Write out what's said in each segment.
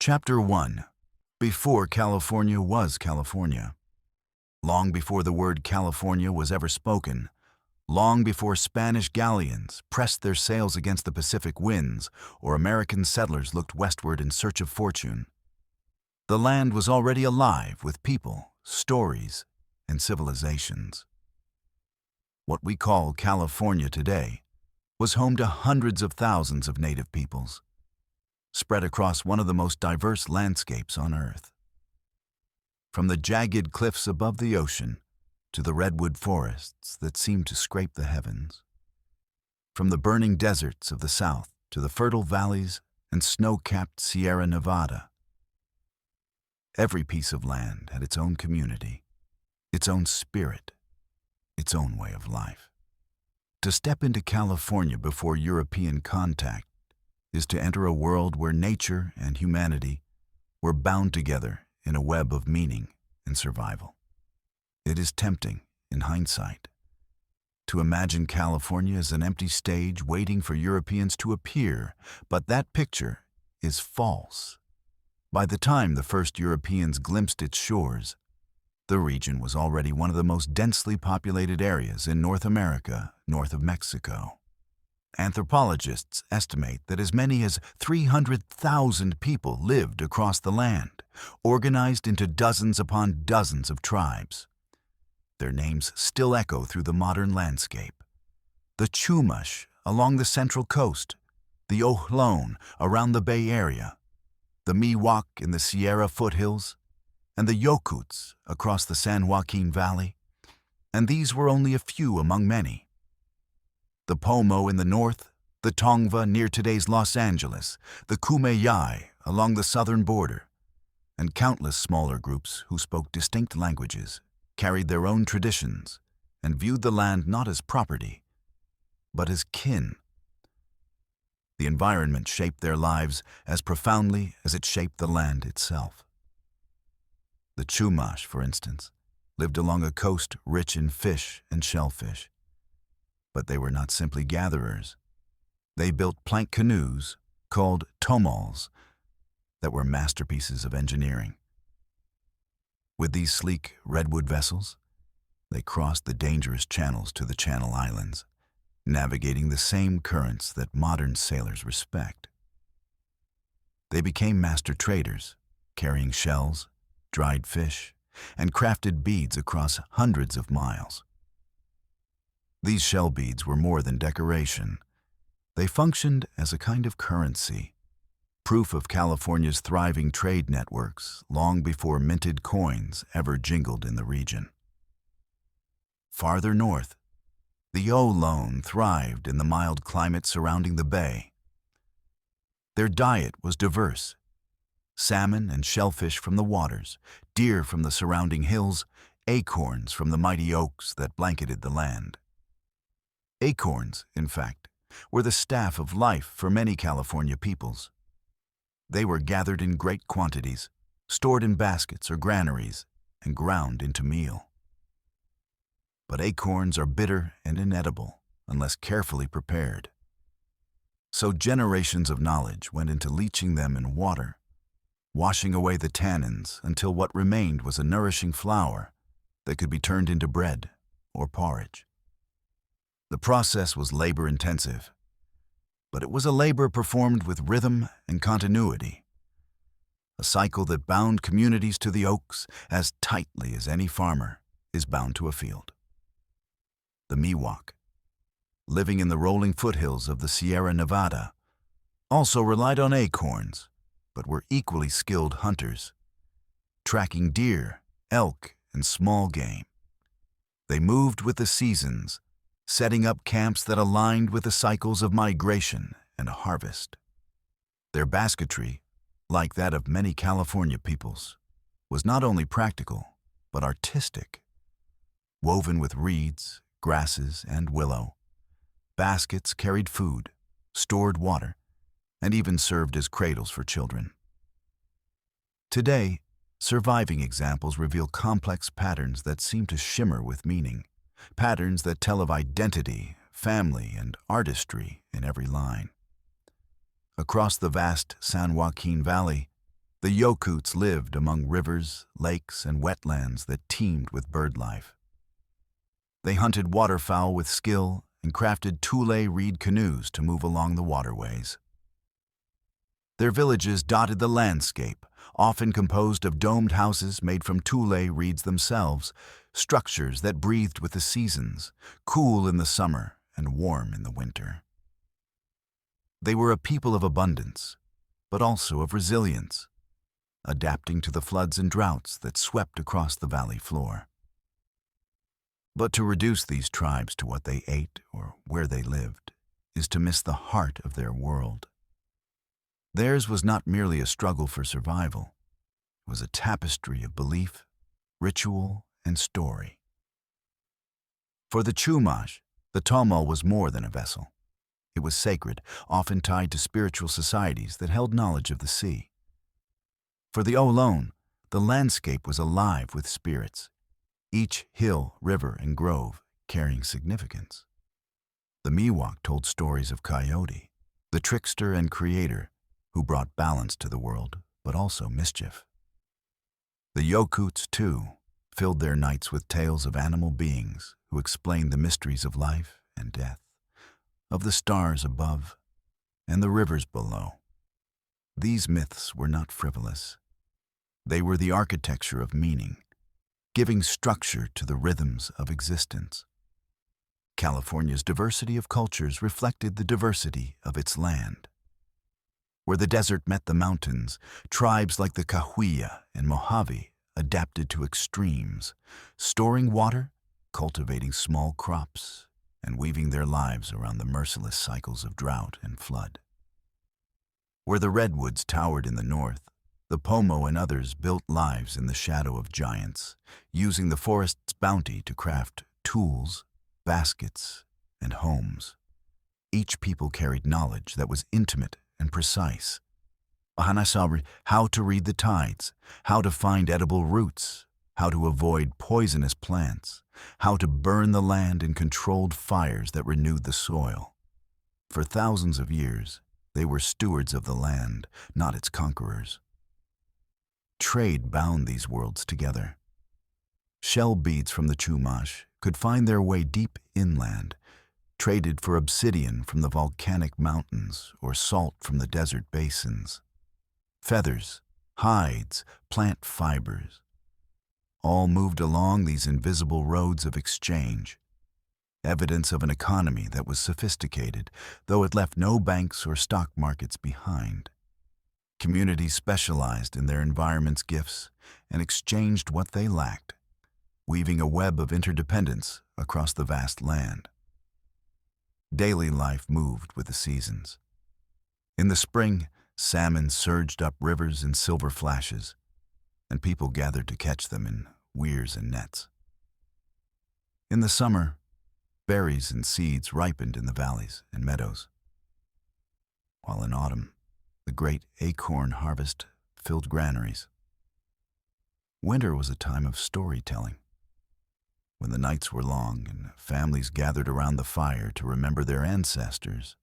Chapter 1. Before California was California. Long before the word California was ever spoken, long before Spanish galleons pressed their sails against the Pacific winds or American settlers looked westward in search of fortune, the land was already alive with people, stories, and civilizations. What we call California today was home to hundreds of thousands of native peoples, spread across one of the most diverse landscapes on Earth. From the jagged cliffs above the ocean to the redwood forests that seem to scrape the heavens. From the burning deserts of the South to the fertile valleys and snow-capped Sierra Nevada. Every piece of land had its own community, its own spirit, its own way of life. To step into California before European contact is to enter a world where nature and humanity were bound together in a web of meaning and survival. It is tempting, in hindsight, to imagine California as an empty stage waiting for Europeans to appear, but that picture is false. By the time the first Europeans glimpsed its shores, the region was already one of the most densely populated areas in North America, north of Mexico. Anthropologists estimate that as many as 300,000 people lived across the land, organized into dozens upon dozens of tribes. Their names still echo through the modern landscape. The Chumash along the central coast, the Ohlone around the Bay Area, the Miwok in the Sierra foothills, and the Yokuts across the San Joaquin Valley, and these were only a few among many. The Pomo in the north, the Tongva near today's Los Angeles, the Kumeyaay along the southern border, and countless smaller groups who spoke distinct languages, carried their own traditions, and viewed the land not as property, but as kin. The environment shaped their lives as profoundly as it shaped the land itself. The Chumash, for instance, lived along a coast rich in fish and shellfish. But they were not simply gatherers. They built plank canoes called tomals that were masterpieces of engineering. With these sleek redwood vessels, they crossed the dangerous channels to the Channel Islands, navigating the same currents that modern sailors respect. They became master traders, carrying shells, dried fish, and crafted beads across hundreds of miles. These shell beads were more than decoration. They functioned as a kind of currency, proof of California's thriving trade networks long before minted coins ever jingled in the region. Farther north, the Ohlone thrived in the mild climate surrounding the bay. Their diet was diverse: salmon and shellfish from the waters, deer from the surrounding hills, acorns from the mighty oaks that blanketed the land. Acorns, in fact, were the staff of life for many California peoples. They were gathered in great quantities, stored in baskets or granaries, and ground into meal. But acorns are bitter and inedible unless carefully prepared. So generations of knowledge went into leaching them in water, washing away the tannins until what remained was a nourishing flour that could be turned into bread or porridge. The process was labor-intensive, but it was a labor performed with rhythm and continuity, a cycle that bound communities to the oaks as tightly as any farmer is bound to a field. The Miwok, living in the rolling foothills of the Sierra Nevada, also relied on acorns, but were equally skilled hunters, tracking deer, elk, and small game. They moved with the seasons, setting up camps that aligned with the cycles of migration and harvest. Their basketry, like that of many California peoples, was not only practical, but artistic. Woven with reeds, grasses, and willow, baskets carried food, stored water, and even served as cradles for children. Today, surviving examples reveal complex patterns that seem to shimmer with meaning. Patterns that tell of identity, family, and artistry in every line. Across the vast San Joaquin Valley, The Yokuts lived among rivers, lakes, and wetlands that teemed with bird life. They hunted waterfowl with skill and crafted tule reed canoes to move along the waterways. Their villages dotted the landscape, often composed of domed houses made from tule reeds themselves, structures that breathed with the seasons, cool in the summer and warm in the winter. They were a people of abundance, but also of resilience, adapting to the floods and droughts that swept across the valley floor. But to reduce these tribes to what they ate or where they lived is to miss the heart of their world. Theirs was not merely a struggle for survival. It was a tapestry of belief, ritual, and story. For the Chumash, the Tomo was more than a vessel. It was sacred, often tied to spiritual societies that held knowledge of the sea. For the Ohlone, the landscape was alive with spirits, each hill, river, and grove carrying significance. The Miwok told stories of Coyote, the trickster and creator who brought balance to the world, but also mischief. The Yokuts, too, filled their nights with tales of animal beings who explained the mysteries of life and death, of the stars above and the rivers below. These myths were not frivolous. They were the architecture of meaning, giving structure to the rhythms of existence. California's diversity of cultures reflected the diversity of its land. Where the desert met the mountains, tribes like the Cahuilla and Mojave adapted to extremes, storing water, cultivating small crops, and weaving their lives around the merciless cycles of drought and flood. Where the redwoods towered in the north, the Pomo and others built lives in the shadow of giants, using the forest's bounty to craft tools, baskets, and homes. Each people carried knowledge that was intimate and precise. How to read the tides, how to find edible roots, how to avoid poisonous plants, how to burn the land in controlled fires that renewed the soil. For thousands of years, they were stewards of the land, not its conquerors. Trade bound these worlds together. Shell beads from the Chumash could find their way deep inland, traded for obsidian from the volcanic mountains or salt from the desert basins. Feathers, hides, plant fibers, all moved along these invisible roads of exchange, evidence of an economy that was sophisticated, though it left no banks or stock markets behind. Communities specialized in their environment's gifts and exchanged what they lacked, weaving a web of interdependence across the vast land. Daily life moved with the seasons. In the spring, salmon surged up rivers in silver flashes, and people gathered to catch them in weirs and nets. In the summer, berries and seeds ripened in the valleys and meadows, while in autumn, the great acorn harvest filled granaries. Winter was a time of storytelling, when the nights were long and families gathered around the fire to remember their ancestors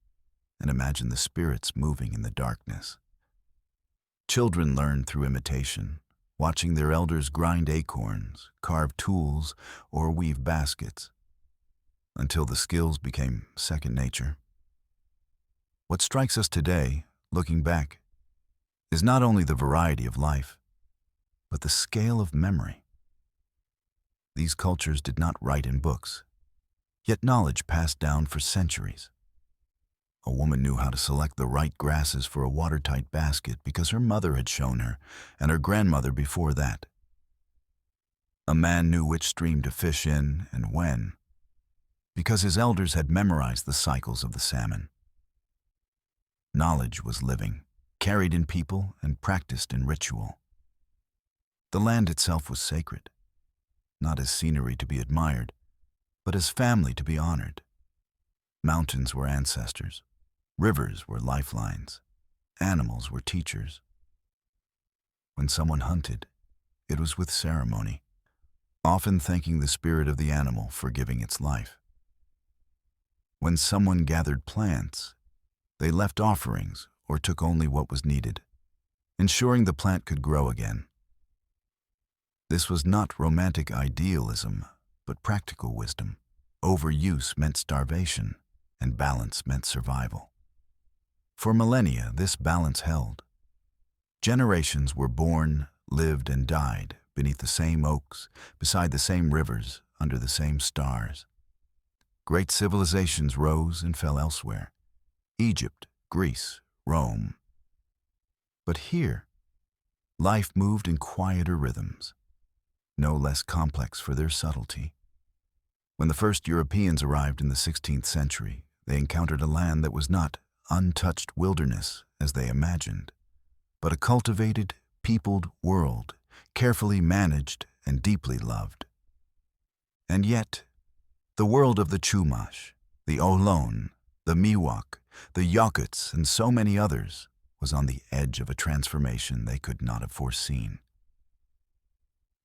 and imagine the spirits moving in the darkness. Children learned through imitation, watching their elders grind acorns, carve tools, or weave baskets, until the skills became second nature. What strikes us today, looking back, is not only the variety of life, but the scale of memory. These cultures did not write in books, yet knowledge passed down for centuries. A woman knew how to select the right grasses for a watertight basket because her mother had shown her, and her grandmother before that. A man knew which stream to fish in and when, because his elders had memorized the cycles of the salmon. Knowledge was living, carried in people and practiced in ritual. The land itself was sacred, not as scenery to be admired, but as family to be honored. Mountains were ancestors, rivers were lifelines, animals were teachers. When someone hunted, it was with ceremony, often thanking the spirit of the animal for giving its life. When someone gathered plants, they left offerings or took only what was needed, ensuring the plant could grow again. This was not romantic idealism, but practical wisdom. Overuse meant starvation, and balance meant survival. For millennia, this balance held. Generations were born, lived, and died beneath the same oaks, beside the same rivers, under the same stars. Great civilizations rose and fell elsewhere: Egypt, Greece, Rome. But here, life moved in quieter rhythms, no less complex for their subtlety. When the first Europeans arrived in the 16th century, they encountered a land that was not untouched wilderness as they imagined, but a cultivated, peopled world, carefully managed and deeply loved. And yet, the world of the Chumash, the Ohlone, the Miwok, the Yakuts, and so many others was on the edge of a transformation they could not have foreseen.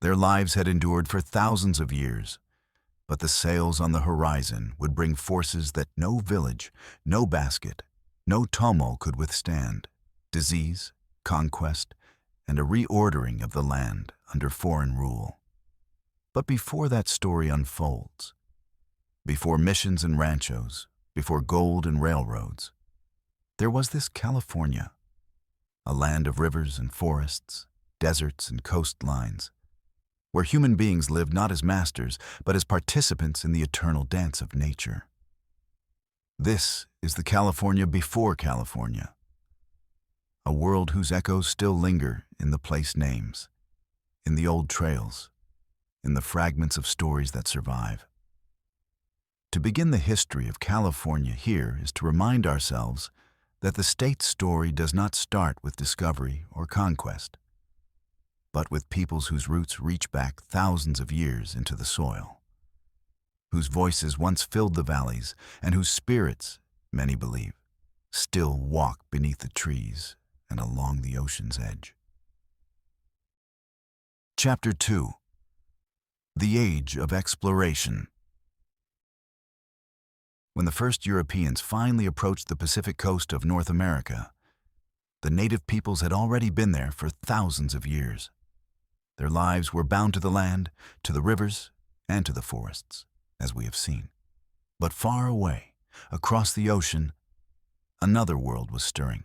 Their lives had endured for thousands of years, but the sails on the horizon would bring forces that no village, no basket, no tumult could withstand: disease, conquest, and a reordering of the land under foreign rule. But before that story unfolds, before missions and ranchos, before gold and railroads, there was this California, a land of rivers and forests, deserts and coastlines, where human beings lived not as masters, but as participants in the eternal dance of nature. This is the California before California, a world whose echoes still linger in the place names, in the old trails, in the fragments of stories that survive. To begin the history of California here is to remind ourselves that the state's story does not start with discovery or conquest, but with peoples whose roots reach back thousands of years into the soil, whose voices once filled the valleys, and whose spirits, many believe, still walk beneath the trees and along the ocean's edge. Chapter 2: The Age of Exploration. When the first Europeans finally approached the Pacific coast of North America, the native peoples had already been there for thousands of years. Their lives were bound to the land, to the rivers, and to the forests, as we have seen. But far away, across the ocean, another world was stirring.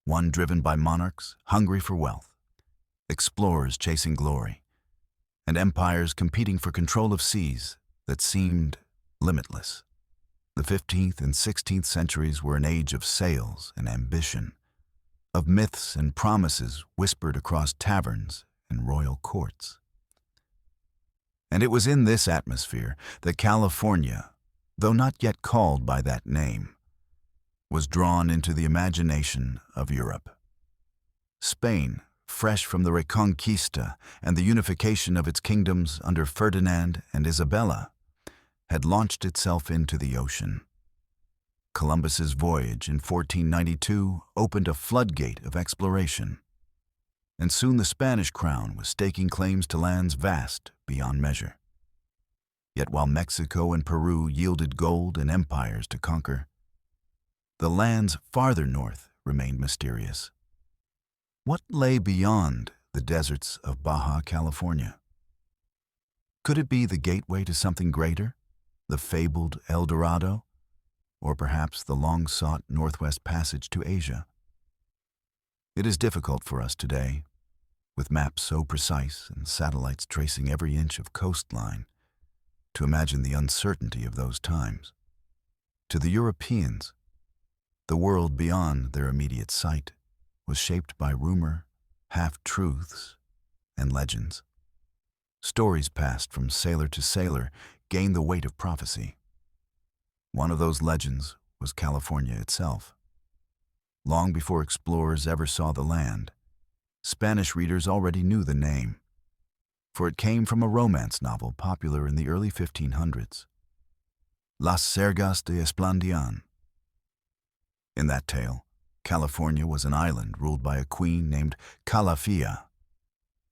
One driven by monarchs hungry for wealth, explorers chasing glory, and empires competing for control of seas that seemed limitless. The 15th and 16th centuries were an age of sails and ambition, of myths and promises whispered across taverns and royal courts. And it was in this atmosphere that California, though not yet called by that name, was drawn into the imagination of Europe. Spain, fresh from the Reconquista and the unification of its kingdoms under Ferdinand and Isabella, had launched itself into the ocean. Columbus's voyage in 1492 opened a floodgate of exploration, and soon the Spanish crown was staking claims to lands vast beyond measure. Yet while Mexico and Peru yielded gold and empires to conquer, the lands farther north remained mysterious. What lay beyond the deserts of Baja California? Could it be the gateway to something greater, the fabled El Dorado, or perhaps the long-sought Northwest Passage to Asia? It is difficult for us today, with maps so precise and satellites tracing every inch of coastline, to imagine the uncertainty of those times. To the Europeans, the world beyond their immediate sight was shaped by rumor, half-truths, and legends. Stories passed from sailor to sailor gained the weight of prophecy. One of those legends was California itself. Long before explorers ever saw the land, Spanish readers already knew the name, for it came from a romance novel popular in the early 1500s, Las Sergas de Esplandian. In that tale, California was an island ruled by a queen named Calafia,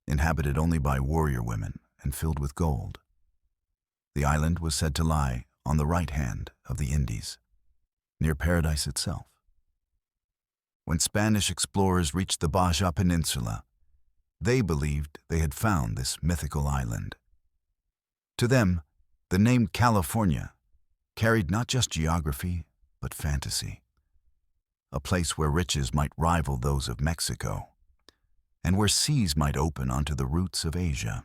inhabited only by warrior women and filled with gold. The island was said to lie on the right hand of the Indies, near paradise itself. When Spanish explorers reached the Baja Peninsula, they believed they had found this mythical island. To them, the name California carried not just geography, but fantasy. A place where riches might rival those of Mexico, and where seas might open onto the roots of Asia.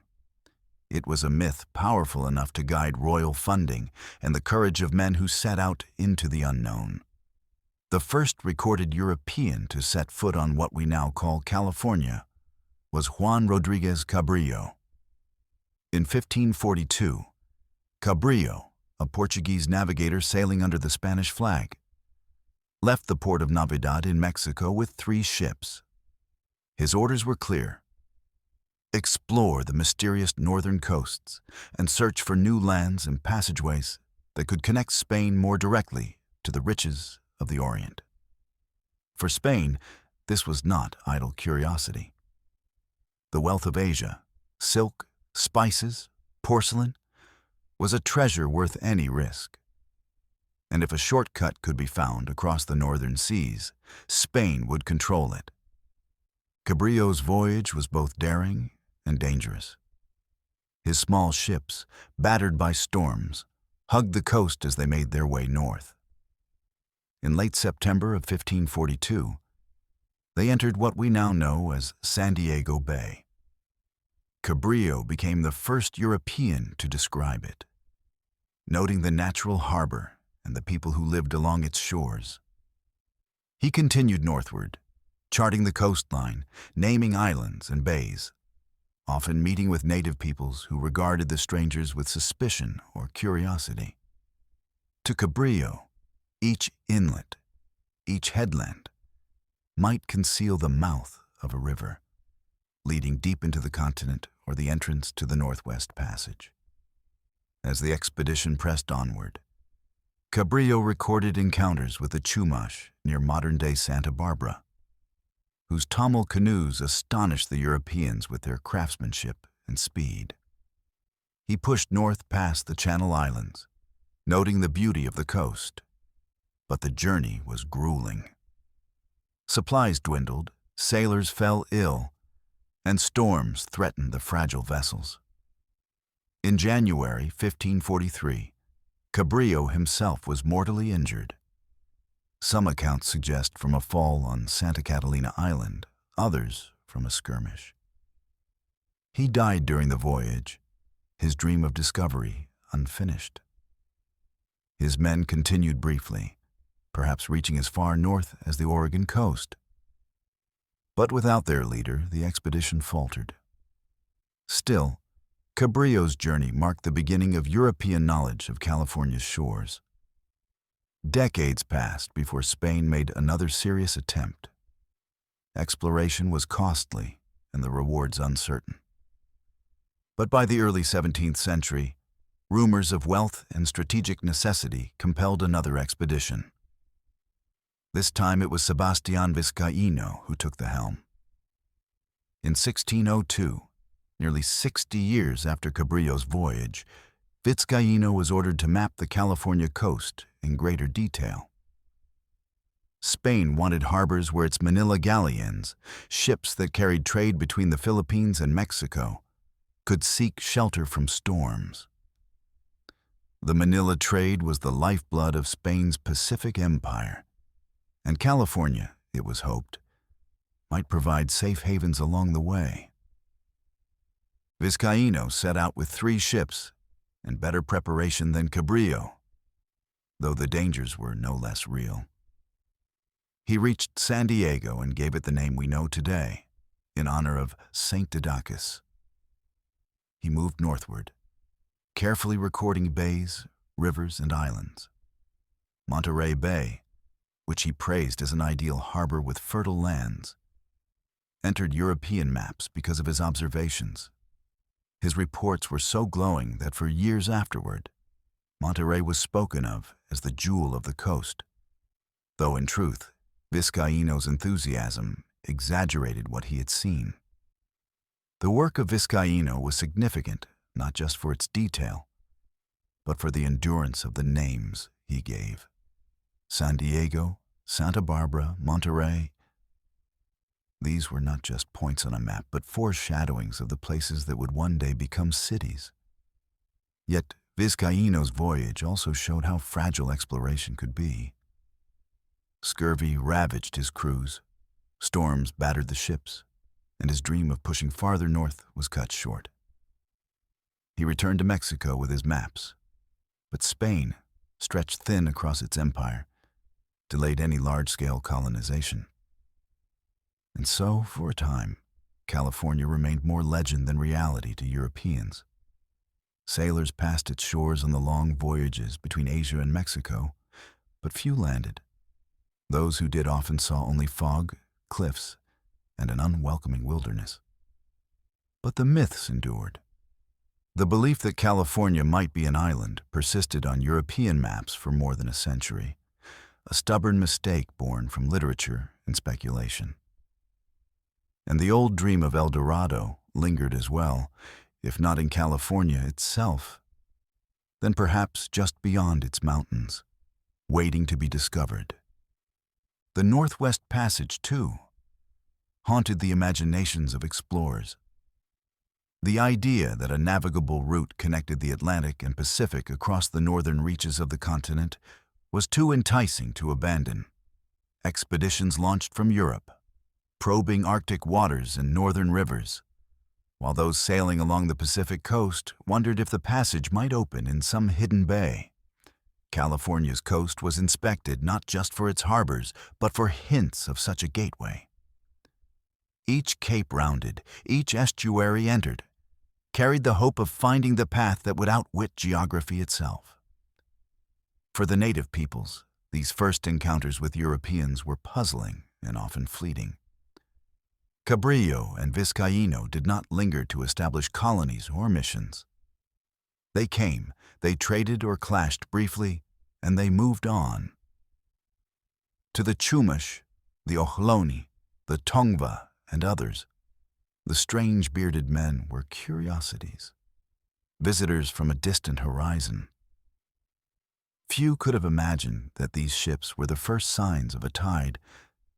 It was a myth powerful enough to guide royal funding and the courage of men who set out into the unknown. The first recorded European to set foot on what we now call California was Juan Rodriguez Cabrillo. In 1542, Cabrillo, a Portuguese navigator sailing under the Spanish flag, left the port of Navidad in Mexico with 3 ships. His orders were clear: explore the mysterious northern coasts and search for new lands and passageways that could connect Spain more directly to the riches of the Orient. For Spain, this was not idle curiosity. The wealth of Asia, silk, spices, porcelain, was a treasure worth any risk. And if a shortcut could be found across the northern seas, Spain would control it. Cabrillo's voyage was both daring and dangerous. His small ships, battered by storms, hugged the coast as they made their way north. In late September of 1542, they entered what we now know as San Diego Bay. Cabrillo became the first European to describe it, noting the natural harbor and the people who lived along its shores. He continued northward, charting the coastline, naming islands and bays, often meeting with native peoples who regarded the strangers with suspicion or curiosity. To Cabrillo, each inlet, each headland, might conceal the mouth of a river, leading deep into the continent or the entrance to the Northwest Passage. As the expedition pressed onward, Cabrillo recorded encounters with the Chumash near modern-day Santa Barbara, whose Tamil canoes astonished the Europeans with their craftsmanship and speed. He pushed north past the Channel Islands, noting the beauty of the coast, but the journey was grueling. Supplies dwindled, sailors fell ill, and storms threatened the fragile vessels. In January 1543, Cabrillo himself was mortally injured. Some accounts suggest from a fall on Santa Catalina Island, others from a skirmish. He died during the voyage, his dream of discovery unfinished. His men continued briefly, perhaps reaching as far north as the Oregon coast. But without their leader, the expedition faltered. Still, Cabrillo's journey marked the beginning of European knowledge of California's shores. Decades passed before Spain made another serious attempt. Exploration was costly and the rewards uncertain. But by the early 17th century, rumors of wealth and strategic necessity compelled another expedition. This time it was Sebastián Vizcaíno who took the helm. In 1602, nearly 60 years after Cabrillo's voyage, Vizcaíno was ordered to map the California coast in greater detail. Spain wanted harbors where its Manila galleons, ships that carried trade between the Philippines and Mexico, could seek shelter from storms. The Manila trade was the lifeblood of Spain's Pacific Empire, and California, it was hoped, might provide safe havens along the way. Vizcaíno set out with 3 ships and better preparation than Cabrillo, though the dangers were no less real. He reached San Diego and gave it the name we know today, in honor of Saint Didacus. He moved northward, carefully recording bays, rivers, and islands. Monterey Bay, which he praised as an ideal harbor with fertile lands, entered European maps because of his observations. His reports were so glowing that for years afterward, Monterey was spoken of as the jewel of the coast, though in truth, Vizcaíno's enthusiasm exaggerated what he had seen. The work of Vizcaíno was significant not just for its detail, but for the endurance of the names he gave. San Diego, Santa Barbara, Monterey, These were not just points on a map, but foreshadowings of the places that would one day become cities. Yet Vizcaino's voyage also showed how fragile exploration could be. Scurvy ravaged his crews, storms battered the ships, and his dream of pushing farther north was cut short. He returned to Mexico with his maps, but Spain, stretched thin across its empire, delayed any large-scale colonization. And so, for a time, California remained more legend than reality to Europeans. Sailors passed its shores on the long voyages between Asia and Mexico, but few landed. Those who did often saw only fog, cliffs, and an unwelcoming wilderness. But the myths endured. The belief that California might be an island persisted on European maps for more than a century, a stubborn mistake born from literature and speculation. And the old dream of El Dorado lingered as well, if not in California itself, then perhaps just beyond its mountains, waiting to be discovered. The Northwest Passage, too, haunted the imaginations of explorers. The idea that a navigable route connected the Atlantic and Pacific across the northern reaches of the continent was too enticing to abandon. Expeditions launched from Europe, probing Arctic waters and northern rivers, while those sailing along the Pacific coast wondered if the passage might open in some hidden bay. California's coast was inspected not just for its harbors, but for hints of such a gateway. Each cape rounded, each estuary entered, carried the hope of finding the path that would outwit geography itself. For the native peoples, these first encounters with Europeans were puzzling and often fleeting. Cabrillo and Vizcaino did not linger to establish colonies or missions. They came, they traded or clashed briefly, and they moved on. To the Chumash, the Ohlone, the Tongva, and others, the strange bearded men were curiosities, visitors from a distant horizon. Few could have imagined that these ships were the first signs of a tide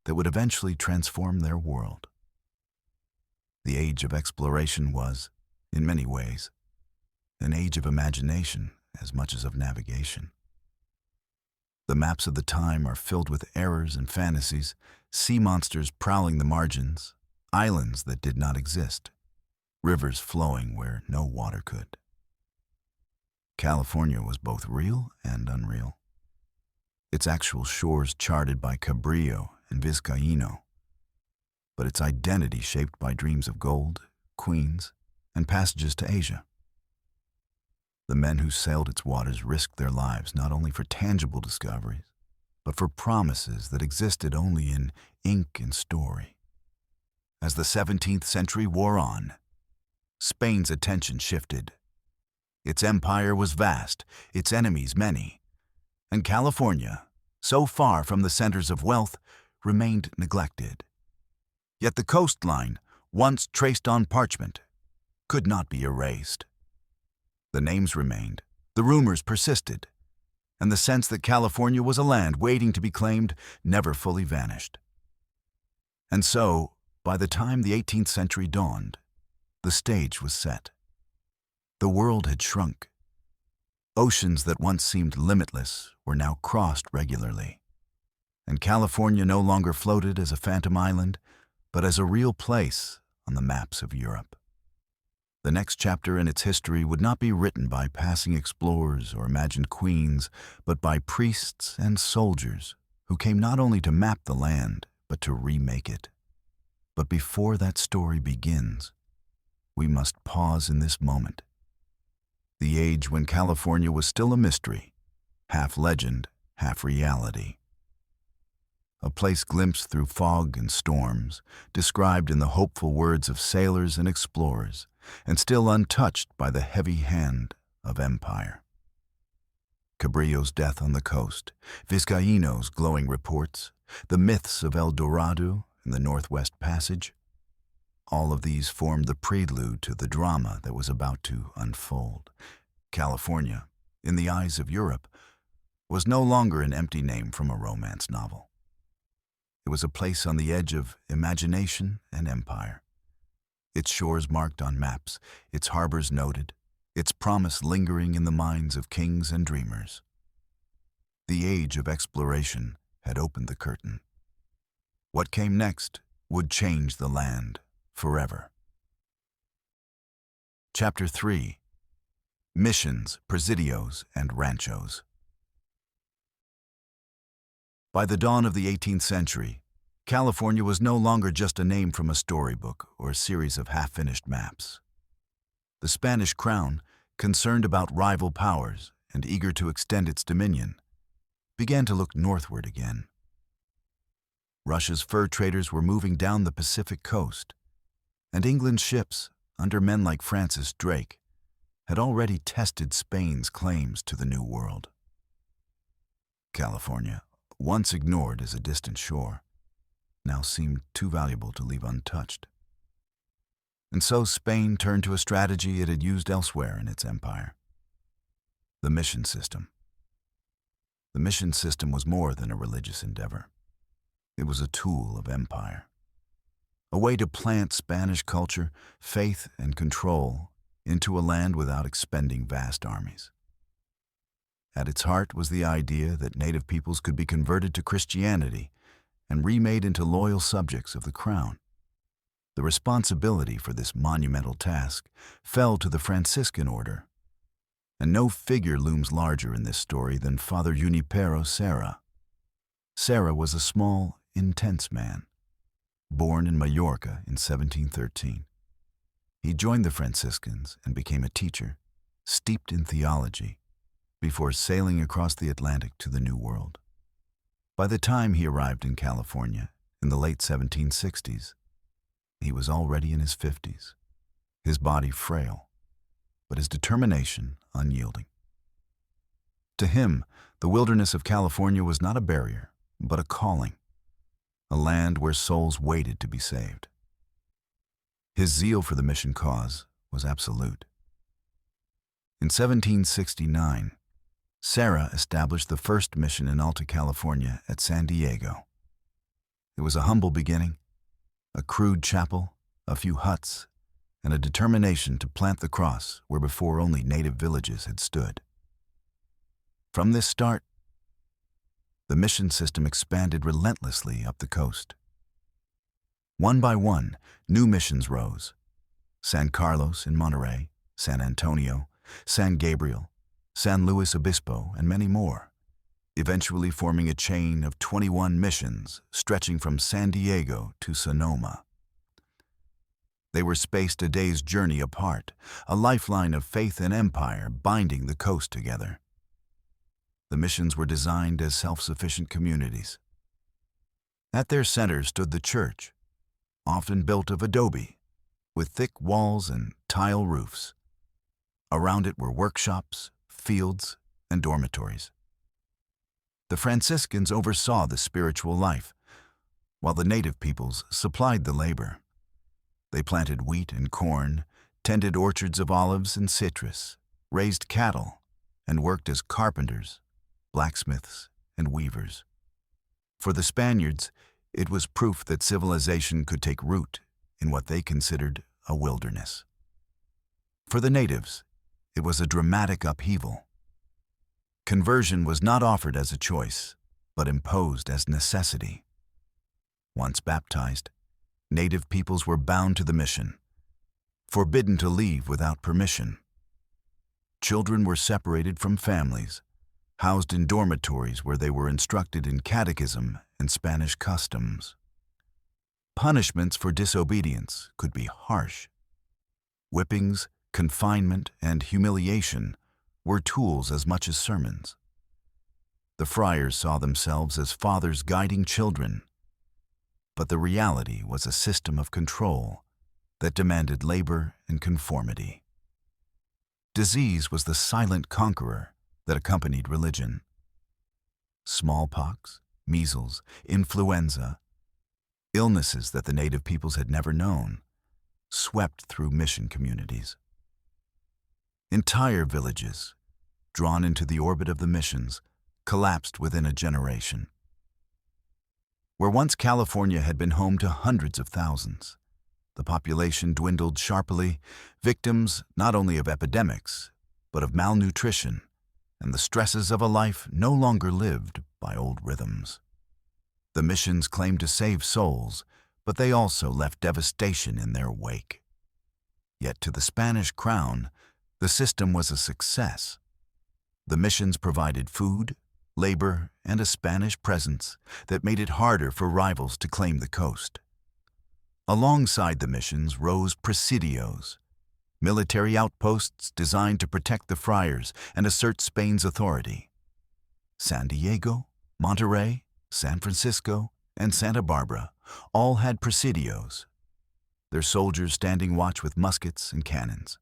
that would eventually transform their world. The age of exploration was, in many ways, an age of imagination as much as of navigation. The maps of the time are filled with errors and fantasies, sea monsters prowling the margins, islands that did not exist, rivers flowing where no water could. California was both real and unreal. Its actual shores charted by Cabrillo and Vizcaino, but its identity shaped by dreams of gold, queens, and passages to Asia. The men who sailed its waters risked their lives not only for tangible discoveries, but for promises that existed only in ink and story. As the 17th century wore on, Spain's attention shifted. Its empire was vast, its enemies many, and California, so far from the centers of wealth, remained neglected. Yet the coastline, once traced on parchment, could not be erased. The names remained, the rumors persisted, and the sense that California was a land waiting to be claimed never fully vanished. And so, by the time the 18th century dawned, the stage was set. The world had shrunk. Oceans that once seemed limitless were now crossed regularly, and California no longer floated as a phantom island, but as a real place on the maps of Europe. The next chapter in its history would not be written by passing explorers or imagined queens, but by priests and soldiers who came not only to map the land, but to remake it. But before that story begins, we must pause in this moment. The age when California was still a mystery, half legend, half reality. A place glimpsed through fog and storms, described in the hopeful words of sailors and explorers, and still untouched by the heavy hand of empire. Cabrillo's death on the coast, Vizcaino's glowing reports, the myths of El Dorado and the Northwest Passage, all of these formed the prelude to the drama that was about to unfold. California, in the eyes of Europe, was no longer an empty name from a romance novel. It was a place on the edge of imagination and empire. Its shores marked on maps, its harbors noted, its promise lingering in the minds of kings and dreamers. The age of exploration had opened the curtain. What came next would change the land forever. Chapter 3: Missions, Presidios, and Ranchos. By the dawn of the 18th century, California was no longer just a name from a storybook or a series of half-finished maps. The Spanish crown, concerned about rival powers and eager to extend its dominion, began to look northward again. Russia's fur traders were moving down the Pacific coast, and England's ships, under men like Francis Drake, had already tested Spain's claims to the New World. California, once ignored as a distant shore, now seemed too valuable to leave untouched. And so Spain turned to a strategy it had used elsewhere in its empire: the mission system. The mission system was more than a religious endeavor. It was a tool of empire, a way to plant Spanish culture, faith, and control into a land without expending vast armies. At its heart was the idea that native peoples could be converted to Christianity and remade into loyal subjects of the crown. The responsibility for this monumental task fell to the Franciscan order, and no figure looms larger in this story than Father Junipero Serra. Serra was a small, intense man, born in Mallorca in 1713. He joined the Franciscans and became a teacher, steeped in theology, before sailing across the Atlantic to the New World. By the time he arrived in California in the late 1760s, he was already in his 50s, his body frail, but his determination unyielding. To him, the wilderness of California was not a barrier, but a calling, a land where souls waited to be saved. His zeal for the mission cause was absolute. In 1769, Serra established the first mission in Alta California at San Diego. It was a humble beginning, a crude chapel, a few huts, and a determination to plant the cross where before only native villages had stood. From this start, the mission system expanded relentlessly up the coast. One by one, new missions rose: San Carlos in Monterey, San Antonio, San Gabriel, San Luis Obispo, and many more, eventually forming a chain of 21 missions stretching from San Diego to Sonoma. They were spaced a day's journey apart, a lifeline of faith and empire binding the coast together. The missions were designed as self-sufficient communities. At their center stood the church, often built of adobe, with thick walls and tile roofs. Around it were workshops, fields, and dormitories. The Franciscans oversaw the spiritual life, while the native peoples supplied the labor. They planted wheat and corn, tended orchards of olives and citrus, raised cattle, and worked as carpenters, blacksmiths, and weavers. For the Spaniards, it was proof that civilization could take root in what they considered a wilderness. For the natives, it was a dramatic upheaval. Conversion was not offered as a choice, but imposed as necessity. Once baptized, native peoples were bound to the mission, forbidden to leave without permission. Children were separated from families, housed in dormitories where they were instructed in catechism and Spanish customs. Punishments for disobedience could be harsh. Whippings, confinement, and humiliation were tools as much as sermons. The friars saw themselves as fathers guiding children, but the reality was a system of control that demanded labor and conformity. Disease was the silent conqueror that accompanied religion. Smallpox, measles, influenza, illnesses that the native peoples had never known, swept through mission communities. Entire villages, drawn into the orbit of the missions, collapsed within a generation. Where once California had been home to hundreds of thousands, the population dwindled sharply, victims not only of epidemics, but of malnutrition and the stresses of a life no longer lived by old rhythms. The missions claimed to save souls, but they also left devastation in their wake. Yet to the Spanish crown, the system was a success. The missions provided food, labor, and a Spanish presence that made it harder for rivals to claim the coast. Alongside the missions rose presidios, military outposts designed to protect the friars and assert Spain's authority. San Diego, Monterrey, San Francisco, and Santa Barbara all had presidios, their soldiers standing watch with muskets and cannons.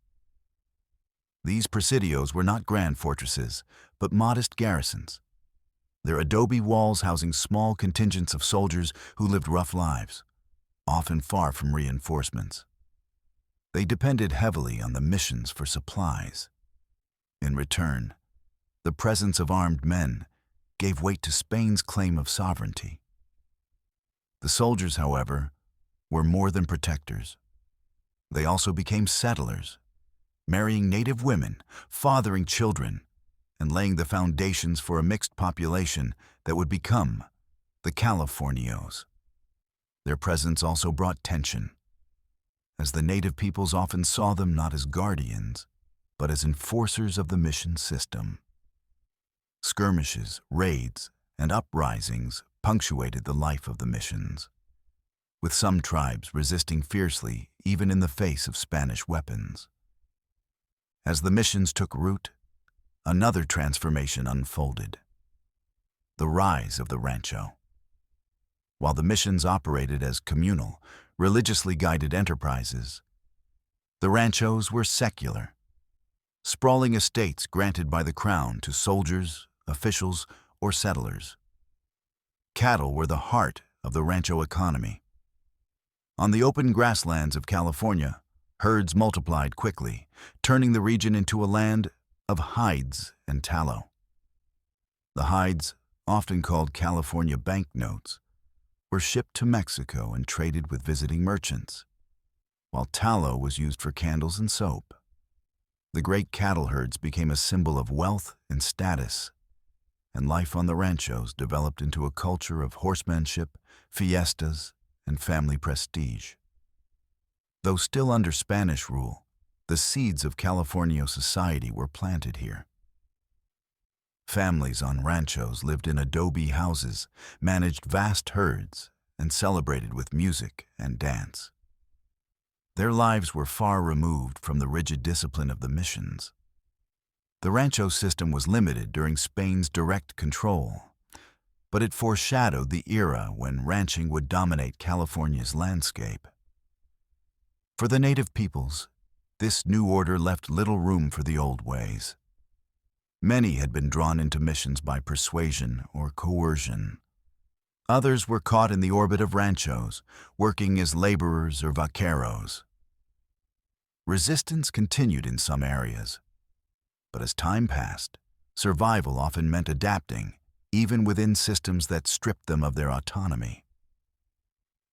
These presidios were not grand fortresses, but modest garrisons, their adobe walls housing small contingents of soldiers who lived rough lives, often far from reinforcements. They depended heavily on the missions for supplies. In return, the presence of armed men gave weight to Spain's claim of sovereignty. The soldiers, however, were more than protectors. They also became settlers, marrying native women, fathering children, and laying the foundations for a mixed population that would become the Californios. Their presence also brought tension, as the native peoples often saw them not as guardians, but as enforcers of the mission system. Skirmishes, raids, and uprisings punctuated the life of the missions, with some tribes resisting fiercely even in the face of Spanish weapons. As the missions took root, another transformation unfolded: the rise of the rancho. While the missions operated as communal, religiously guided enterprises, the ranchos were secular, sprawling estates granted by the crown to soldiers, officials, or settlers. Cattle were the heart of the rancho economy. On the open grasslands of California, herds multiplied quickly, turning the region into a land of hides and tallow. The hides, often called California banknotes, were shipped to Mexico and traded with visiting merchants, while tallow was used for candles and soap. The great cattle herds became a symbol of wealth and status, and life on the ranchos developed into a culture of horsemanship, fiestas, and family prestige. Though still under Spanish rule, the seeds of Californio society were planted here. Families on ranchos lived in adobe houses, managed vast herds, and celebrated with music and dance. Their lives were far removed from the rigid discipline of the missions. The rancho system was limited during Spain's direct control, but it foreshadowed the era when ranching would dominate California's landscape. For the native peoples, this new order left little room for the old ways. Many had been drawn into missions by persuasion or coercion. Others were caught in the orbit of ranchos, working as laborers or vaqueros. Resistance continued in some areas, but as time passed, survival often meant adapting, even within systems that stripped them of their autonomy.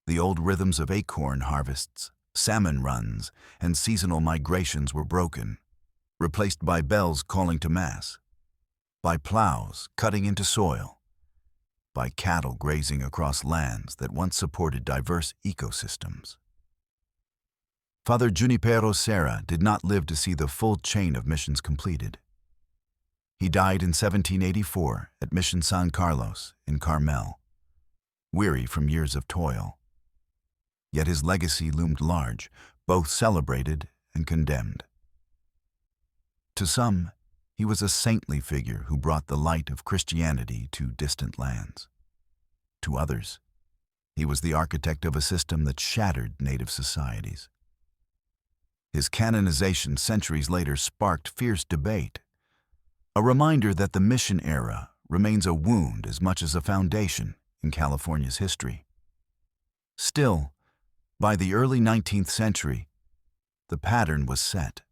The old rhythms of acorn harvests, salmon runs, and seasonal migrations were broken, replaced by bells calling to mass, by plows cutting into soil, by cattle grazing across lands that once supported diverse ecosystems. Father Junipero Serra did not live to see the full chain of missions completed. He died in 1784 at Mission San Carlos in Carmel, weary from years of toil. Yet his legacy loomed large, both celebrated and condemned. To some, he was a saintly figure who brought the light of Christianity to distant lands. To others, he was the architect of a system that shattered native societies. His canonization centuries later sparked fierce debate, a reminder that the mission era remains a wound as much as a foundation in California's history. Still, by the early 19th century, the pattern was set.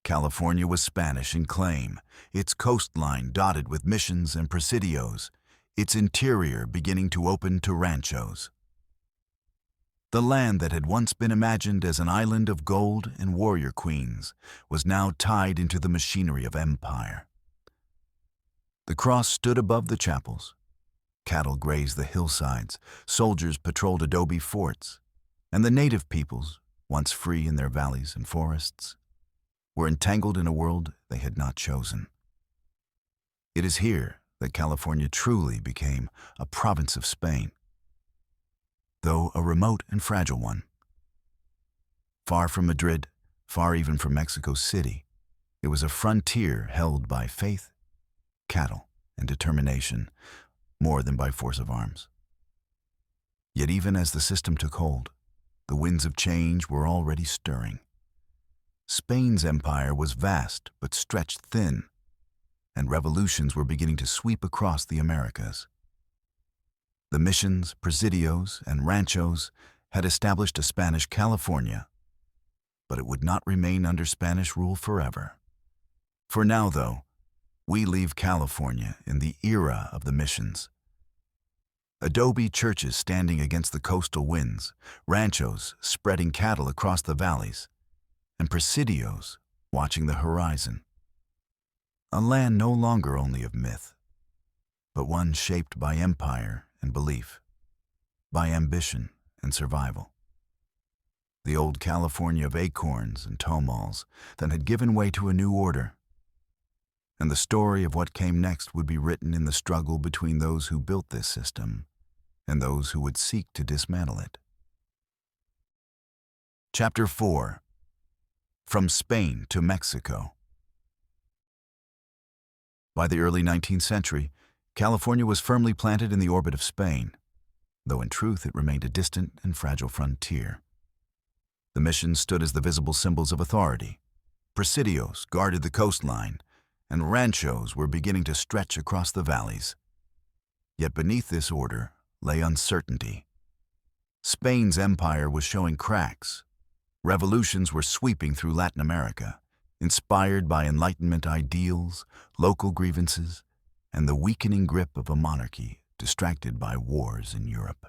California was Spanish in claim, its coastline dotted with missions and presidios, its interior beginning to open to ranchos. The land that had once been imagined as an island of gold and warrior queens was now tied into the machinery of empire. The cross stood above the chapels. Cattle grazed the hillsides, soldiers patrolled adobe forts, and the native peoples, once free in their valleys and forests, were entangled in a world they had not chosen. It is here that California truly became a province of Spain, though a remote and fragile one. Far from Madrid, far even from Mexico City, it was a frontier held by faith, cattle, and determination, more than by force of arms. Yet even as the system took hold, the winds of change were already stirring. Spain's empire was vast but stretched thin, and revolutions were beginning to sweep across the Americas. The missions, presidios, and ranchos had established a Spanish California, but it would not remain under Spanish rule forever. For now, though, we leave California in the era of the missions. Adobe churches standing against the coastal winds, ranchos spreading cattle across the valleys, and presidios watching the horizon. A land no longer only of myth, but one shaped by empire and belief, by ambition and survival. The old California of acorns and tomals that had given way to a new order. And the story of what came next would be written in the struggle between those who built this system and those who would seek to dismantle it. Chapter 4. From Spain to Mexico. By the early 19th century, California was firmly planted in the orbit of Spain, though in truth it remained a distant and fragile frontier. The missions stood as the visible symbols of authority. Presidios guarded the coastline, and ranchos were beginning to stretch across the valleys. Yet beneath this order lay uncertainty. Spain's empire was showing cracks. Revolutions were sweeping through Latin America, inspired by Enlightenment ideals, local grievances, and the weakening grip of a monarchy distracted by wars in Europe.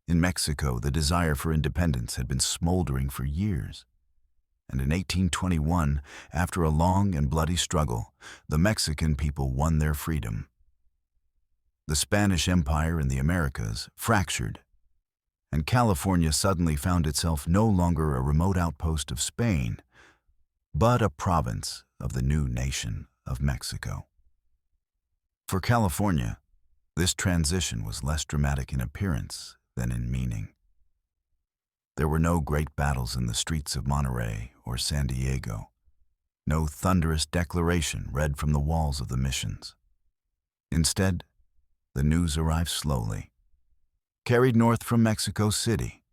In Mexico, the desire for independence had been smoldering for years, and in 1821, after a long and bloody struggle, the Mexican people won their freedom. The Spanish Empire in the Americas fractured, and California suddenly found itself no longer a remote outpost of Spain, but a province of the new nation of Mexico. For California, this transition was less dramatic in appearance than in meaning. There were no great battles in the streets of Monterey or San Diego, no thunderous declaration read from the walls of the missions. Instead, the news arrived slowly, carried north from Mexico City,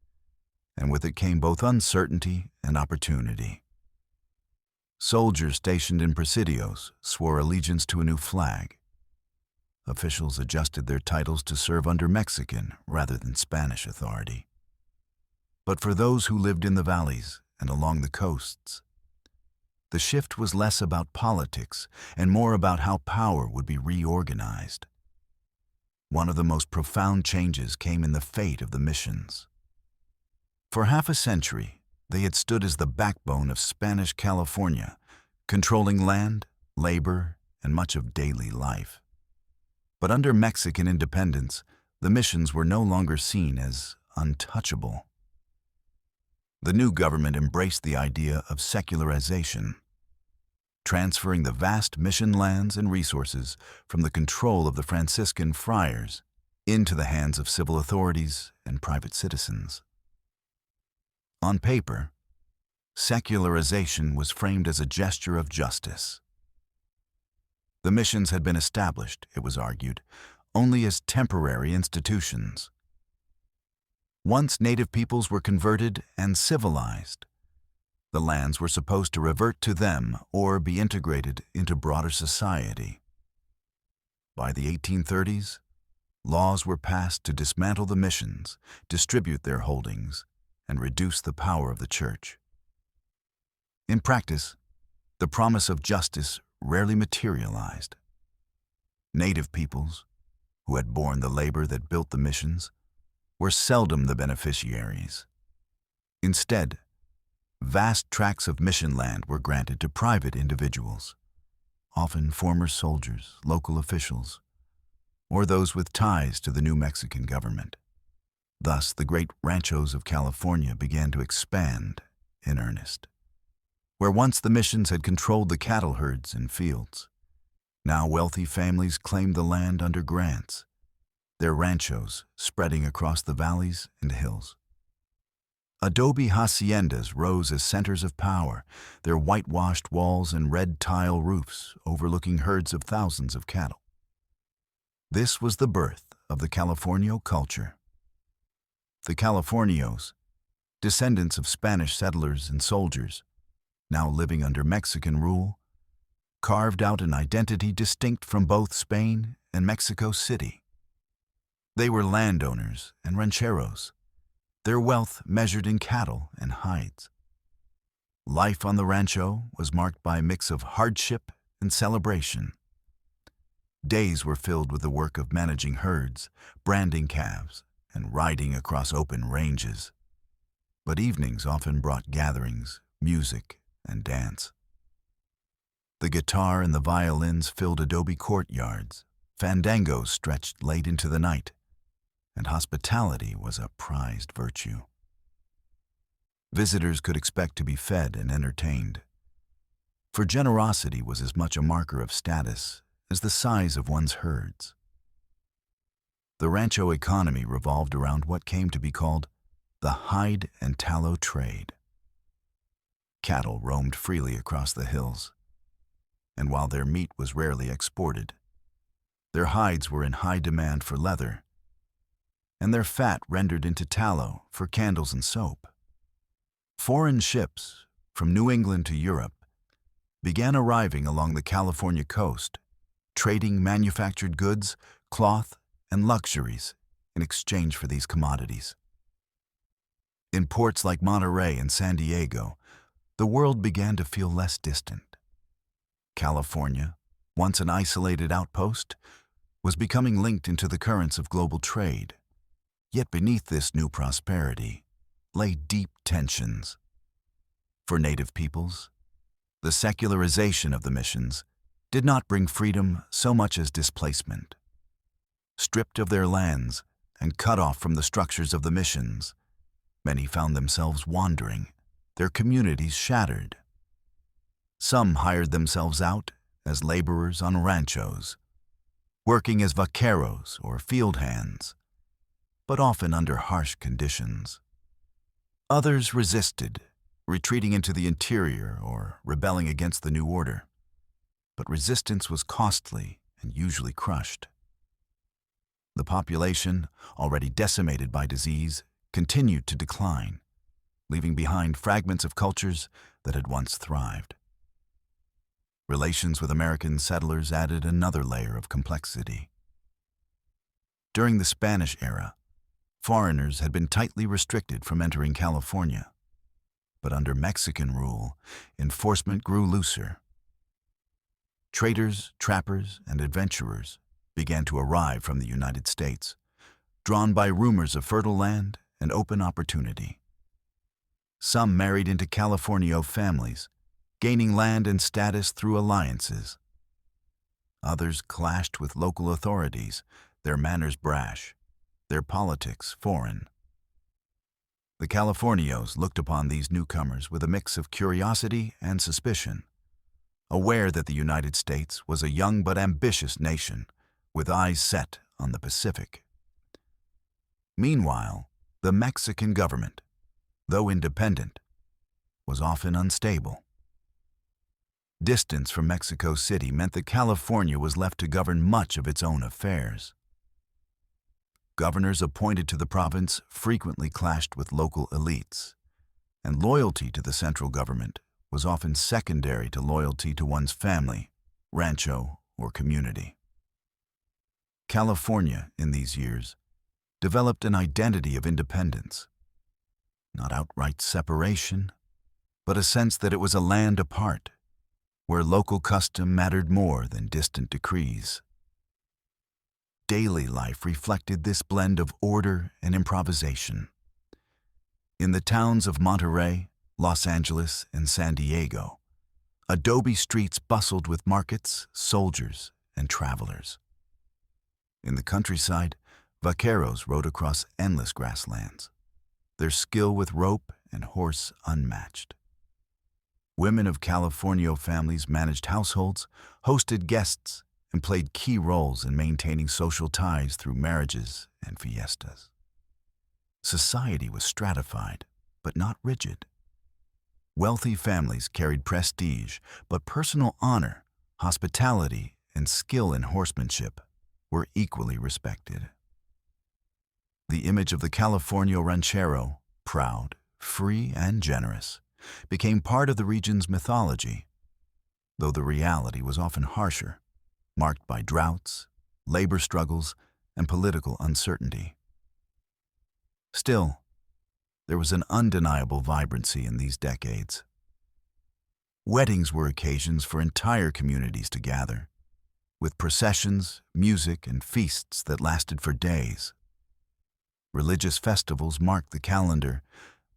and with it came both uncertainty and opportunity. Soldiers stationed in presidios swore allegiance to a new flag. Officials adjusted their titles to serve under Mexican rather than Spanish authority. But for those who lived in the valleys and along the coasts, the shift was less about politics and more about how power would be reorganized. One of the most profound changes came in the fate of the missions. For half a century, they had stood as the backbone of Spanish California, controlling land, labor, and much of daily life. But under Mexican independence, the missions were no longer seen as untouchable. The new government embraced the idea of secularization, transferring the vast mission lands and resources from the control of the Franciscan friars into the hands of civil authorities and private citizens. On paper, secularization was framed as a gesture of justice. The missions had been established, it was argued, only as temporary institutions. Once native peoples were converted and civilized, the lands were supposed to revert to them or be integrated into broader society. By the 1830s, laws were passed to dismantle the missions, distribute their holdings, and reduce the power of the church. In practice, the promise of justice rarely materialized. Native peoples, who had borne the labor that built the missions, were seldom the beneficiaries. Instead, vast tracts of mission land were granted to private individuals, often former soldiers, local officials, or those with ties to the New Mexican government. Thus, the great ranchos of California began to expand in earnest. Where once the missions had controlled the cattle herds and fields, now wealthy families claimed the land under grants, their ranchos spreading across the valleys and hills. Adobe haciendas rose as centers of power, their whitewashed walls and red tile roofs overlooking herds of thousands of cattle. This was the birth of the Californio culture. The Californios, descendants of Spanish settlers and soldiers, now living under Mexican rule, carved out an identity distinct from both Spain and Mexico City. They were landowners and rancheros, their wealth measured in cattle and hides. Life on the rancho was marked by a mix of hardship and celebration. Days were filled with the work of managing herds, branding calves, and riding across open ranges. But evenings often brought gatherings, music, and dance. The guitar and the violins filled adobe courtyards, fandangos stretched late into the night, and hospitality was a prized virtue. Visitors could expect to be fed and entertained, for generosity was as much a marker of status as the size of one's herds. The rancho economy revolved around what came to be called the hide and tallow trade. Cattle roamed freely across the hills, and while their meat was rarely exported, their hides were in high demand for leather, and their fat rendered into tallow for candles and soap. Foreign ships from New England to Europe began arriving along the California coast, trading manufactured goods, cloth, and luxuries in exchange for these commodities. In ports like Monterey and San Diego, the world began to feel less distant. California, once an isolated outpost, was becoming linked into the currents of global trade. Yet beneath this new prosperity lay deep tensions. For native peoples, the secularization of the missions did not bring freedom so much as displacement. Stripped of their lands and cut off from the structures of the missions, many found themselves wandering, their communities shattered. Some hired themselves out as laborers on ranchos, working as vaqueros or field hands, but often under harsh conditions. Others resisted, retreating into the interior or rebelling against the new order. But resistance was costly and usually crushed. The population, already decimated by disease, continued to decline, leaving behind fragments of cultures that had once thrived. Relations with American settlers added another layer of complexity. During the Spanish era, foreigners had been tightly restricted from entering California. But under Mexican rule, enforcement grew looser. Traders, trappers, and adventurers began to arrive from the United States, drawn by rumors of fertile land and open opportunity. Some married into Californio families, gaining land and status through alliances. Others clashed with local authorities, their manners brash, their politics foreign. The Californios looked upon these newcomers with a mix of curiosity and suspicion, aware that the United States was a young but ambitious nation with eyes set on the Pacific. Meanwhile, the Mexican government, though independent, was often unstable. Distance from Mexico City meant that California was left to govern much of its own affairs. Governors appointed to the province frequently clashed with local elites, and loyalty to the central government was often secondary to loyalty to one's family, rancho, or community. California, in these years, developed an identity of independence, not outright separation, but a sense that it was a land apart, where local custom mattered more than distant decrees. Daily life reflected this blend of order and improvisation. In the towns of Monterey, Los Angeles, and San Diego, adobe streets bustled with markets, soldiers, and travelers. In the countryside, vaqueros rode across endless grasslands, their skill with rope and horse unmatched. Women of Californio families managed households, hosted guests, and played key roles in maintaining social ties through marriages and fiestas. Society was stratified, but not rigid. Wealthy families carried prestige, but personal honor, hospitality, and skill in horsemanship were equally respected. The image of the Californio ranchero, proud, free, and generous, became part of the region's mythology, though the reality was often harsher, marked by droughts, labor struggles, and political uncertainty. Still, there was an undeniable vibrancy in these decades. Weddings were occasions for entire communities to gather, with processions, music, and feasts that lasted for days. Religious festivals marked the calendar,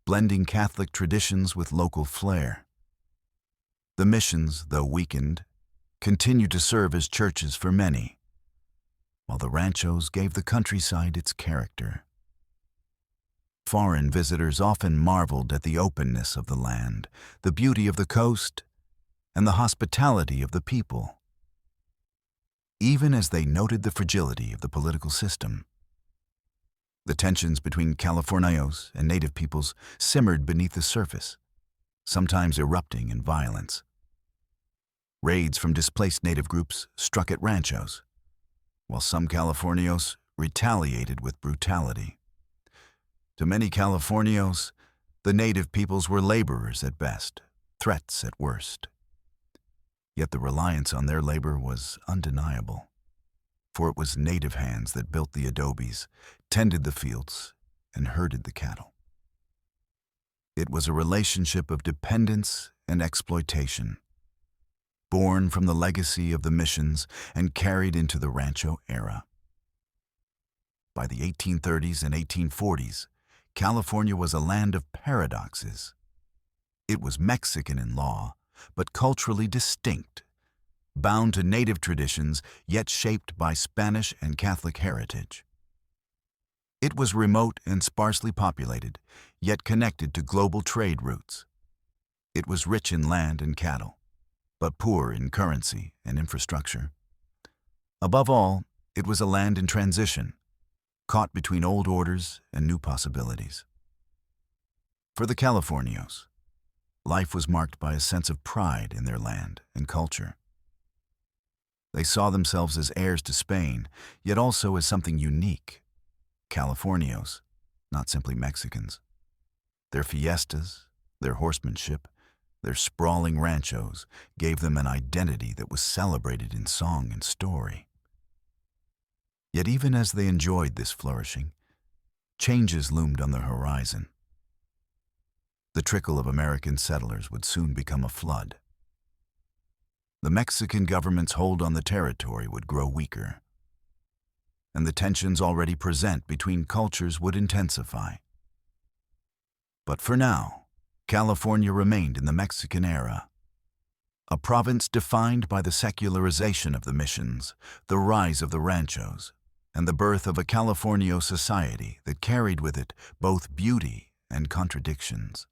blending Catholic traditions with local flair. The missions, though weakened, continued to serve as churches for many, while the ranchos gave the countryside its character. Foreign visitors often marveled at the openness of the land, the beauty of the coast, and the hospitality of the people, even as they noted the fragility of the political system. The tensions between Californios and native peoples simmered beneath the surface, sometimes erupting in violence. Raids from displaced native groups struck at ranchos, while some Californios retaliated with brutality. To many Californios, the native peoples were laborers at best, threats at worst. Yet the reliance on their labor was undeniable, for it was native hands that built the adobes, tended the fields, and herded the cattle. It was a relationship of dependence and exploitation, born from the legacy of the missions and carried into the rancho era. By the 1830s and 1840s, California was a land of paradoxes. It was Mexican in law, but culturally distinct, bound to native traditions yet shaped by Spanish and Catholic heritage. It was remote and sparsely populated, yet connected to global trade routes. It was rich in land and cattle, but poor in currency and infrastructure. Above all, it was a land in transition, caught between old orders and new possibilities. For the Californios, life was marked by a sense of pride in their land and culture. They saw themselves as heirs to Spain, yet also as something unique. Californios, not simply Mexicans. Their fiestas, their horsemanship, their sprawling ranchos gave them an identity that was celebrated in song and story. Yet even as they enjoyed this flourishing, changes loomed on the horizon. The trickle of American settlers would soon become a flood. The Mexican government's hold on the territory would grow weaker, and the tensions already present between cultures would intensify. But for now, California remained in the Mexican era, a province defined by the secularization of the missions, the rise of the ranchos, and the birth of a Californio society that carried with it both beauty and contradictions.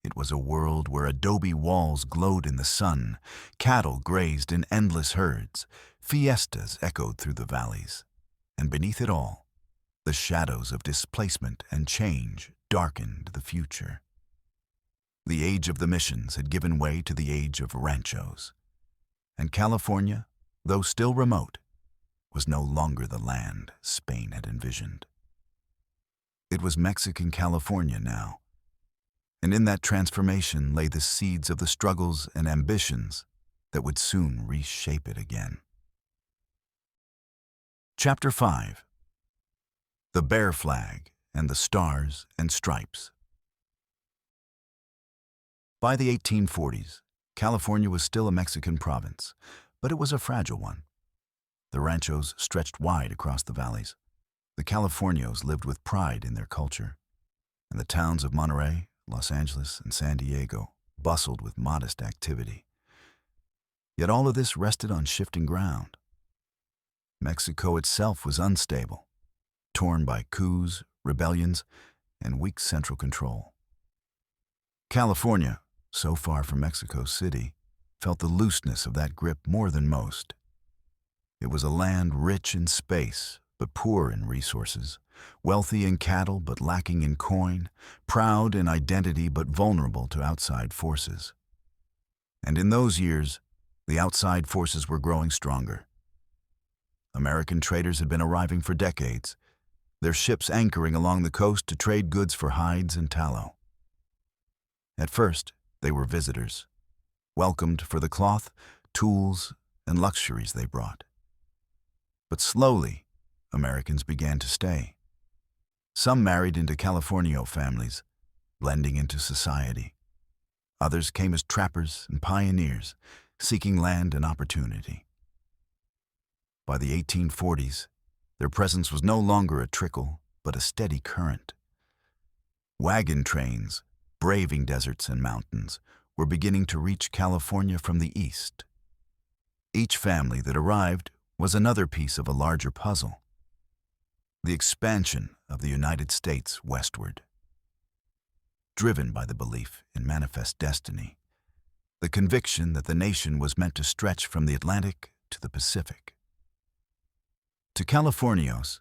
It was a world where adobe walls glowed in the sun, cattle grazed in endless herds, fiestas echoed through the valleys, and beneath it all, the shadows of displacement and change darkened the future. The age of the missions had given way to the age of ranchos, and California, though still remote, was no longer the land Spain had envisioned. It was Mexican California now, and in that transformation lay the seeds of the struggles and ambitions that would soon reshape it again. Chapter 5. The Bear Flag and the Stars and Stripes. By the 1840s, California was still a Mexican province, but it was a fragile one. The ranchos stretched wide across the valleys. The Californios lived with pride in their culture, and the towns of Monterey, Los Angeles, and San Diego bustled with modest activity. Yet all of this rested on shifting ground. Mexico itself was unstable, torn by coups, rebellions, and weak central control. California, so far from Mexico City, felt the looseness of that grip more than most. It was a land rich in space, but poor in resources, wealthy in cattle but lacking in coin, proud in identity but vulnerable to outside forces. And in those years, the outside forces were growing stronger. American traders had been arriving for decades, their ships anchoring along the coast to trade goods for hides and tallow. At first, they were visitors, welcomed for the cloth, tools, and luxuries they brought. But slowly, Americans began to stay. Some married into Californio families, blending into society. Others came as trappers and pioneers, seeking land and opportunity. By the 1840s, their presence was no longer a trickle, but a steady current. Wagon trains, braving deserts and mountains, were beginning to reach California from the east. Each family that arrived was another piece of a larger puzzle: the expansion of the United States westward. Driven by the belief in manifest destiny, the conviction that the nation was meant to stretch from the Atlantic to the Pacific. To Californios,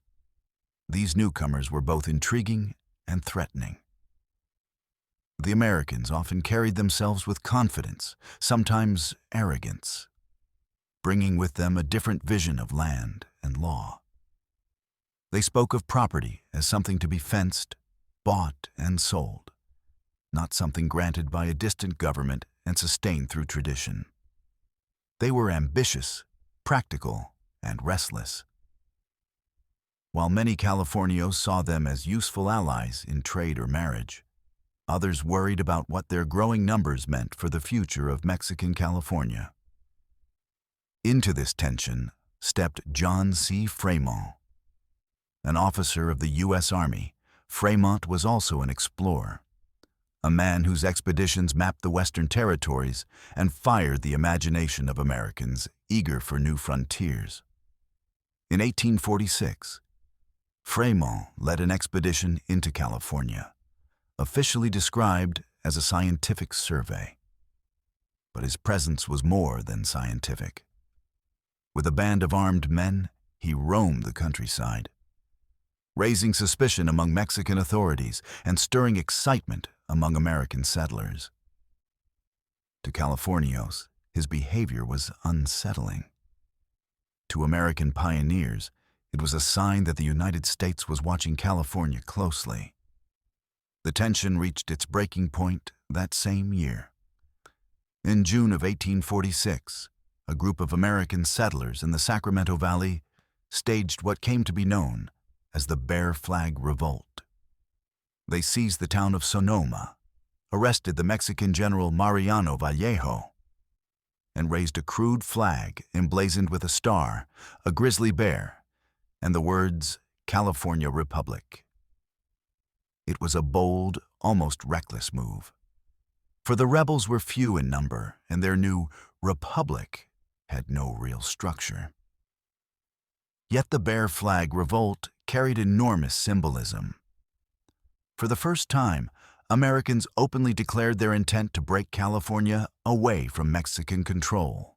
these newcomers were both intriguing and threatening. The Americans often carried themselves with confidence, sometimes arrogance, bringing with them a different vision of land and law. They spoke of property as something to be fenced, bought, and sold, not something granted by a distant government and sustained through tradition. They were ambitious, practical, and restless. While many Californios saw them as useful allies in trade or marriage, others worried about what their growing numbers meant for the future of Mexican California. Into this tension stepped John C. Fremont. An officer of the U.S. Army, Fremont was also an explorer, a man whose expeditions mapped the Western territories and fired the imagination of Americans eager for new frontiers. In 1846, Fremont led an expedition into California, officially described as a scientific survey. But his presence was more than scientific. With a band of armed men, he roamed the countryside, raising suspicion among Mexican authorities and stirring excitement among American settlers. To Californios, his behavior was unsettling. To American pioneers, it was a sign that the United States was watching California closely. The tension reached its breaking point that same year. In June of 1846, a group of American settlers in the Sacramento Valley staged what came to be known as the Bear Flag Revolt. They seized the town of Sonoma, arrested the Mexican general Mariano Vallejo, and raised a crude flag emblazoned with a star, a grizzly bear, and the words California Republic. It was a bold, almost reckless move. For the rebels were few in number, and their new republic had no real structure. Yet the Bear Flag Revolt carried enormous symbolism. For the first time, Americans openly declared their intent to break California away from Mexican control.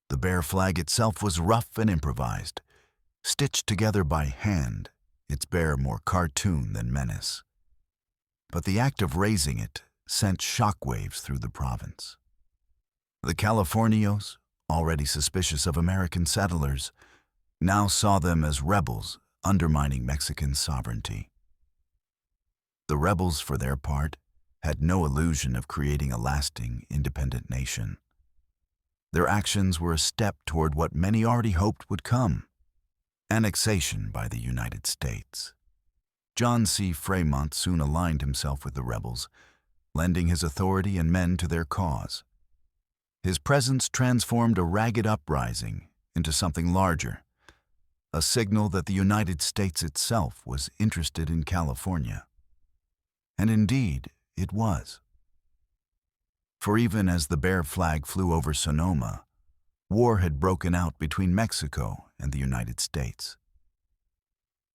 The Bear Flag itself was rough and improvised, stitched together by hand, its bear more cartoon than menace. But the act of raising it sent shockwaves through the province. The Californios, already suspicious of American settlers, now saw them as rebels undermining Mexican sovereignty. The rebels, for their part, had no illusion of creating a lasting, independent nation. Their actions were a step toward what many already hoped would come: annexation by the United States. John C. Fremont soon aligned himself with the rebels, lending his authority and men to their cause. His presence transformed a ragged uprising into something larger, a signal that the United States itself was interested in California. And indeed, it was. For even as the bear flag flew over Sonoma, war had broken out between Mexico and the United States.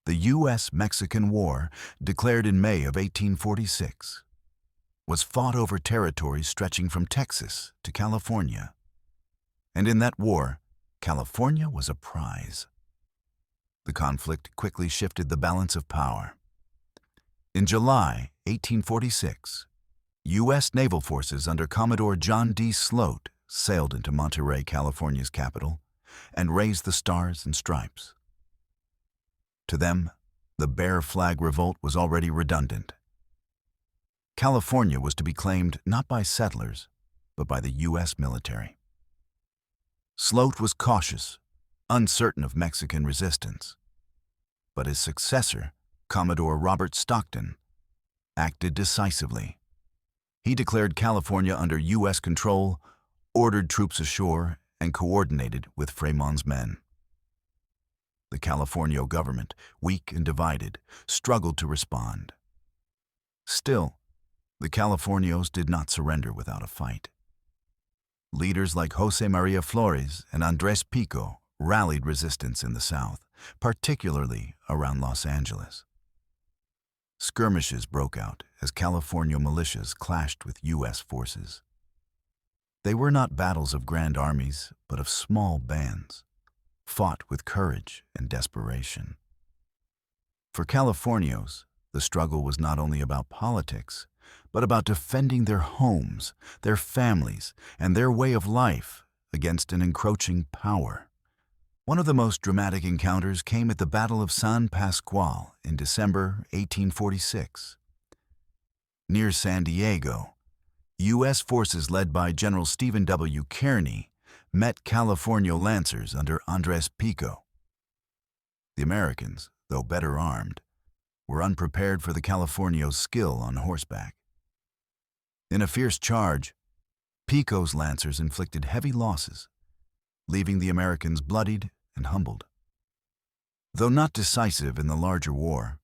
The U.S.-Mexican War, declared in May of 1846, was fought over territories stretching from Texas to California. And in that war, California was a prize. The conflict quickly shifted the balance of power. In July 1846, U.S. naval forces under Commodore John D. Sloat sailed into Monterey, California's capital, and raised the Stars and Stripes. To them, the Bear Flag revolt was already redundant. California was to be claimed not by settlers, but by the U.S. military. Sloat was cautious, uncertain of Mexican resistance. But his successor, Commodore Robert Stockton, acted decisively. He declared California under U.S. control, ordered troops ashore, and coordinated with Fremont's men. The California government, weak and divided, struggled to respond. Still, the Californios did not surrender without a fight. Leaders like Jose Maria Flores and Andres Pico rallied resistance in the South, particularly around Los Angeles. Skirmishes broke out as California militias clashed with U.S. forces. They were not battles of grand armies, but of small bands, fought with courage and desperation. For Californios, the struggle was not only about politics, but about defending their homes, their families, and their way of life against an encroaching power. One of the most dramatic encounters came at the Battle of San Pascual in December 1846. Near San Diego, U.S. forces led by General Stephen W. Kearny met California lancers under Andres Pico. The Americans, though better armed, were unprepared for the Californios' skill on horseback. In a fierce charge, Pico's lancers inflicted heavy losses, leaving the Americans bloodied and humbled. Though not decisive in the larger war,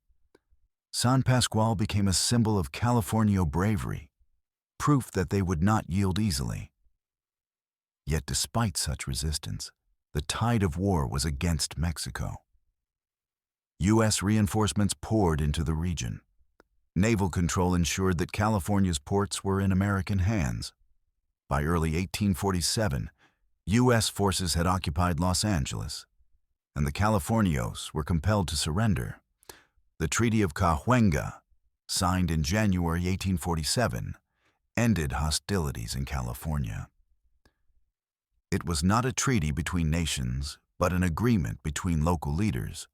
San Pascual became a symbol of Californio bravery, proof that they would not yield easily. Yet despite such resistance, the tide of war was against Mexico. U.S. reinforcements poured into the region. Naval control ensured that California's ports were in American hands. By early 1847, U.S. forces had occupied Los Angeles, and the Californios were compelled to surrender. The Treaty of Cahuenga, signed in January 1847, ended hostilities in California. It was not a treaty between nations, but an agreement between local leaders,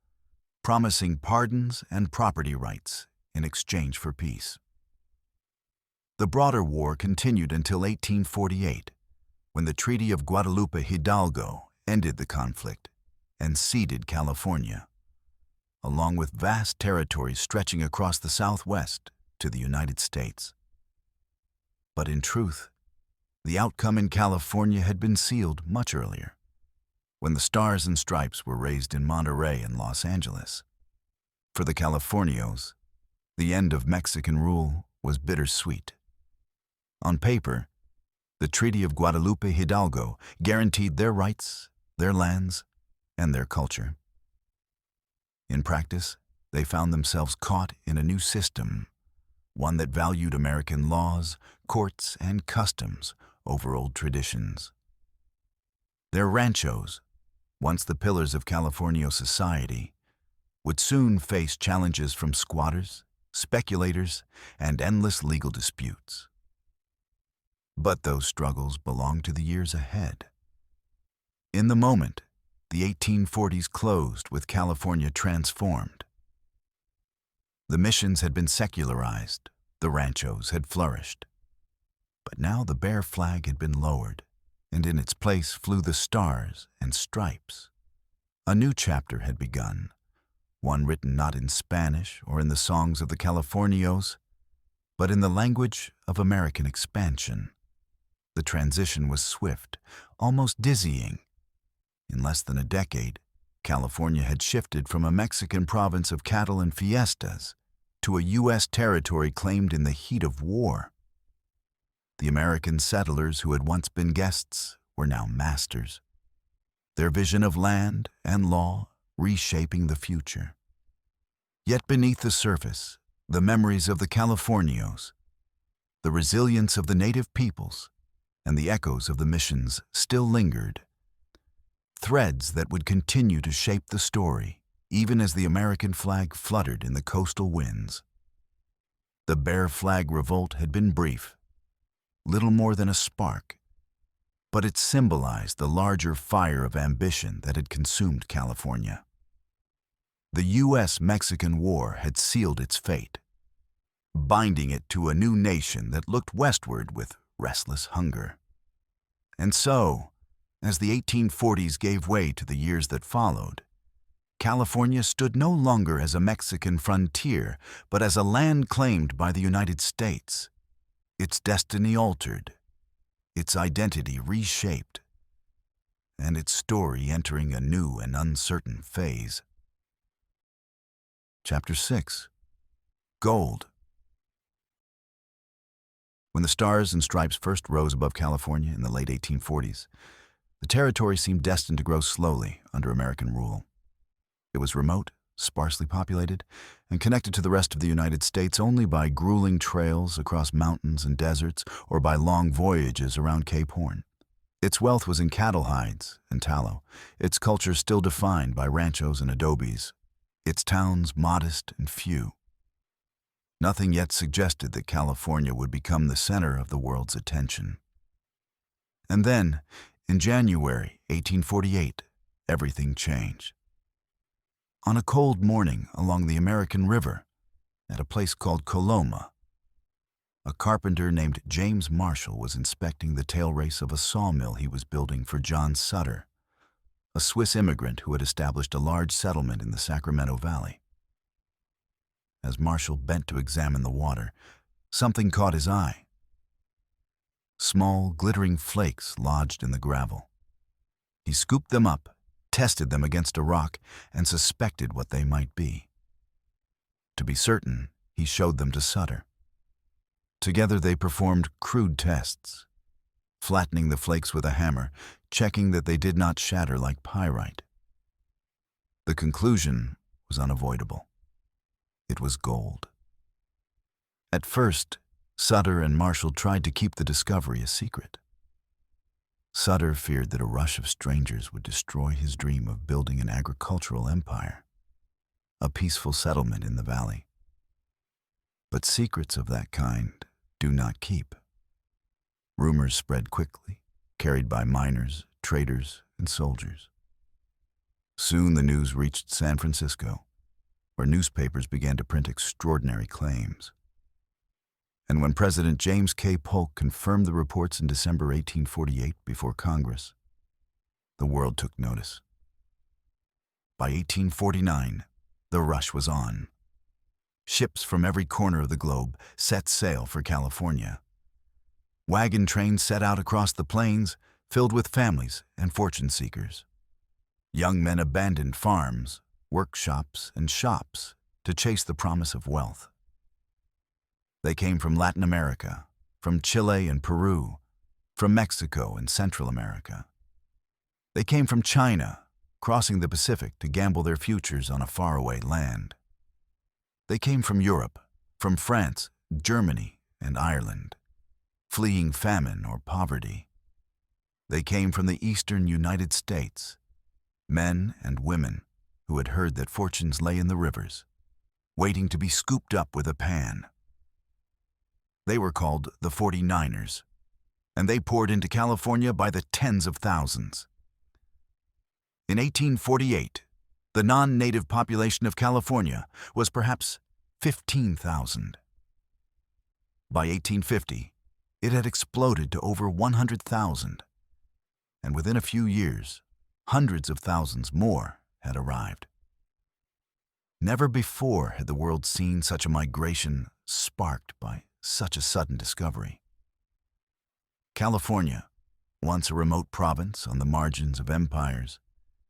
promising pardons and property rights in exchange for peace. The broader war continued until 1848, when the Treaty of Guadalupe Hidalgo ended the conflict and ceded California, along with vast territories stretching across the Southwest to the United States. But in truth, the outcome in California had been sealed much earlier, when the Stars and Stripes were raised in Monterey and Los Angeles. For the Californios, the end of Mexican rule was bittersweet. On paper, the Treaty of Guadalupe Hidalgo guaranteed their rights, their lands, and their culture. In practice, they found themselves caught in a new system, one that valued American laws, courts, and customs over old traditions. Their ranchos, once the pillars of California society, would soon face challenges from squatters, speculators, and endless legal disputes. But those struggles belonged to the years ahead. In the moment, the 1840s closed with California transformed. The missions had been secularized, the ranchos had flourished. But now the Bear Flag had been lowered, and in its place flew the Stars and Stripes. A new chapter had begun, one written not in Spanish or in the songs of the Californios, but in the language of American expansion. The transition was swift, almost dizzying. In less than a decade, California had shifted from a Mexican province of cattle and fiestas to a U.S. territory claimed in the heat of war. The American settlers who had once been guests were now masters, their vision of land and law reshaping the future. Yet beneath the surface, the memories of the Californios, the resilience of the native peoples, and the echoes of the missions still lingered, threads that would continue to shape the story even as the American flag fluttered in the coastal winds. The Bear Flag Revolt had been brief, little more than a spark, but it symbolized the larger fire of ambition that had consumed California. The U.S.-Mexican War had sealed its fate, binding it to a new nation that looked westward with restless hunger. And so, as the 1840s gave way to the years that followed, California stood no longer as a Mexican frontier, but as a land claimed by the United States, its destiny altered, its identity reshaped, and its story entering a new and uncertain phase. Chapter 6. Gold. When the Stars and Stripes first rose above California in the late 1840s, the territory seemed destined to grow slowly under American rule. It was remote, sparsely populated, and connected to the rest of the United States only by grueling trails across mountains and deserts or by long voyages around Cape Horn. Its wealth was in cattle hides and tallow, its culture still defined by ranchos and adobes, its towns modest and few. Nothing yet suggested that California would become the center of the world's attention. And then, in January 1848, everything changed. On a cold morning along the American River, at a place called Coloma, a carpenter named James Marshall was inspecting the tail race of a sawmill he was building for John Sutter, a Swiss immigrant who had established a large settlement in the Sacramento Valley. As Marshall bent to examine the water, something caught his eye. Small, glittering flakes lodged in the gravel. He scooped them up, tested them against a rock, and suspected what they might be. To be certain, he showed them to Sutter. Together they performed crude tests, flattening the flakes with a hammer, checking that they did not shatter like pyrite. The conclusion was unavoidable. It was gold. At first, Sutter and Marshall tried to keep the discovery a secret. Sutter feared that a rush of strangers would destroy his dream of building an agricultural empire, a peaceful settlement in the valley. But secrets of that kind do not keep. Rumors spread quickly, carried by miners, traders, and soldiers. Soon the news reached San Francisco, where newspapers began to print extraordinary claims. And when President James K. Polk confirmed the reports in December 1848 before Congress, the world took notice. By 1849, the rush was on. Ships from every corner of the globe set sail for California. Wagon trains set out across the plains, filled with families and fortune seekers. Young men abandoned farms, workshops, and shops to chase the promise of wealth. They came from Latin America, from Chile and Peru, from Mexico and Central America. They came from China, crossing the Pacific to gamble their futures on a faraway land. They came from Europe, from France, Germany, and Ireland, fleeing famine or poverty. They came from the eastern United States, men and women who had heard that fortunes lay in the rivers, waiting to be scooped up with a pan. They were called the 49ers, and they poured into California by the tens of thousands. In 1848, the non-native population of California was perhaps 15,000. By 1850, it had exploded to over 100,000, and within a few years, hundreds of thousands more had arrived. Never before had the world seen such a migration sparked by such a sudden discovery. California, once a remote province on the margins of empires,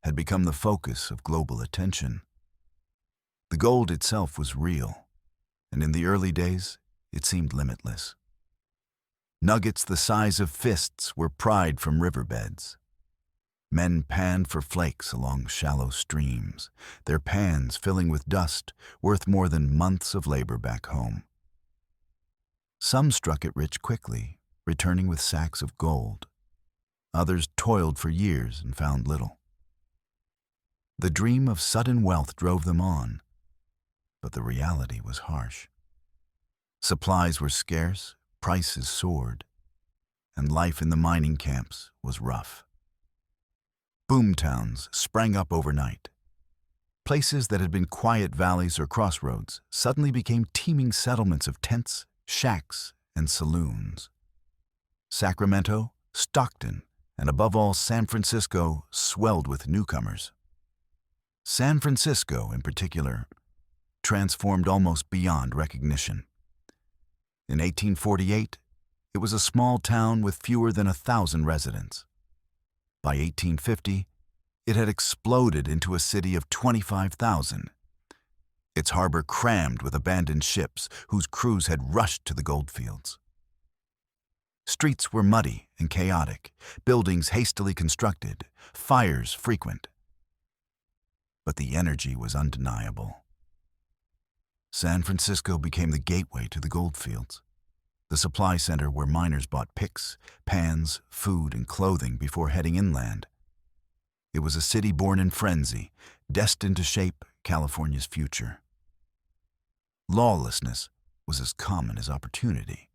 had become the focus of global attention. The gold itself was real, and in the early days, it seemed limitless. Nuggets the size of fists were pried from riverbeds. Men panned for flakes along shallow streams, their pans filling with dust worth more than months of labor back home. Some struck it rich quickly, returning with sacks of gold. Others toiled for years and found little. The dream of sudden wealth drove them on, but the reality was harsh. Supplies were scarce, prices soared, and life in the mining camps was rough. Boomtowns sprang up overnight. Places that had been quiet valleys or crossroads suddenly became teeming settlements of tents, shacks, and saloons. Sacramento, Stockton, and above all San Francisco swelled with newcomers. San Francisco, in particular, transformed almost beyond recognition. In 1848, it was a small town with fewer than 1,000 residents. By 1850, it had exploded into a city of 25,000. Its harbor crammed with abandoned ships whose crews had rushed to the goldfields. Streets were muddy and chaotic, buildings hastily constructed, fires frequent. But the energy was undeniable. San Francisco became the gateway to the goldfields, the supply center where miners bought picks, pans, food, and clothing before heading inland. It was a city born in frenzy, destined to shape California's future. Lawlessness was as common as opportunity.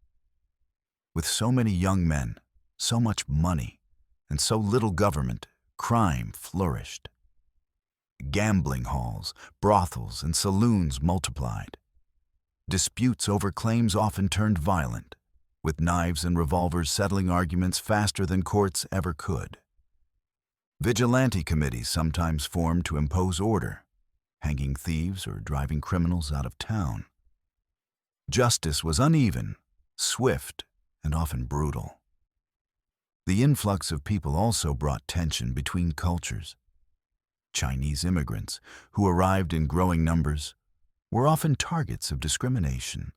With so many young men, so much money, and so little government, crime flourished. Gambling halls, brothels, and saloons multiplied. Disputes over claims often turned violent, with knives and revolvers settling arguments faster than courts ever could. Vigilante committees sometimes formed to impose order, hanging thieves or driving criminals out of town. Justice was uneven, swift, and often brutal. The influx of people also brought tension between cultures. Chinese immigrants, who arrived in growing numbers, were often targets of discrimination.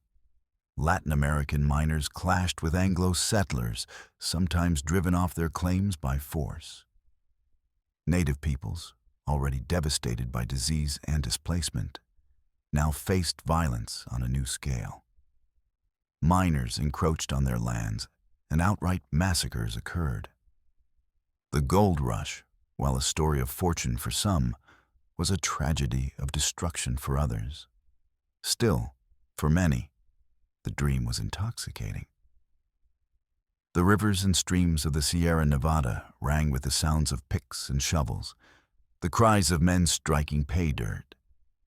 Latin American miners clashed with Anglo settlers, sometimes driven off their claims by force. Native peoples, already devastated by disease and displacement, now faced violence on a new scale. Miners encroached on their lands, and outright massacres occurred. The gold rush, while a story of fortune for some, was a tragedy of destruction for others. Still, for many, the dream was intoxicating. The rivers and streams of the Sierra Nevada rang with the sounds of picks and shovels, the cries of men striking pay dirt,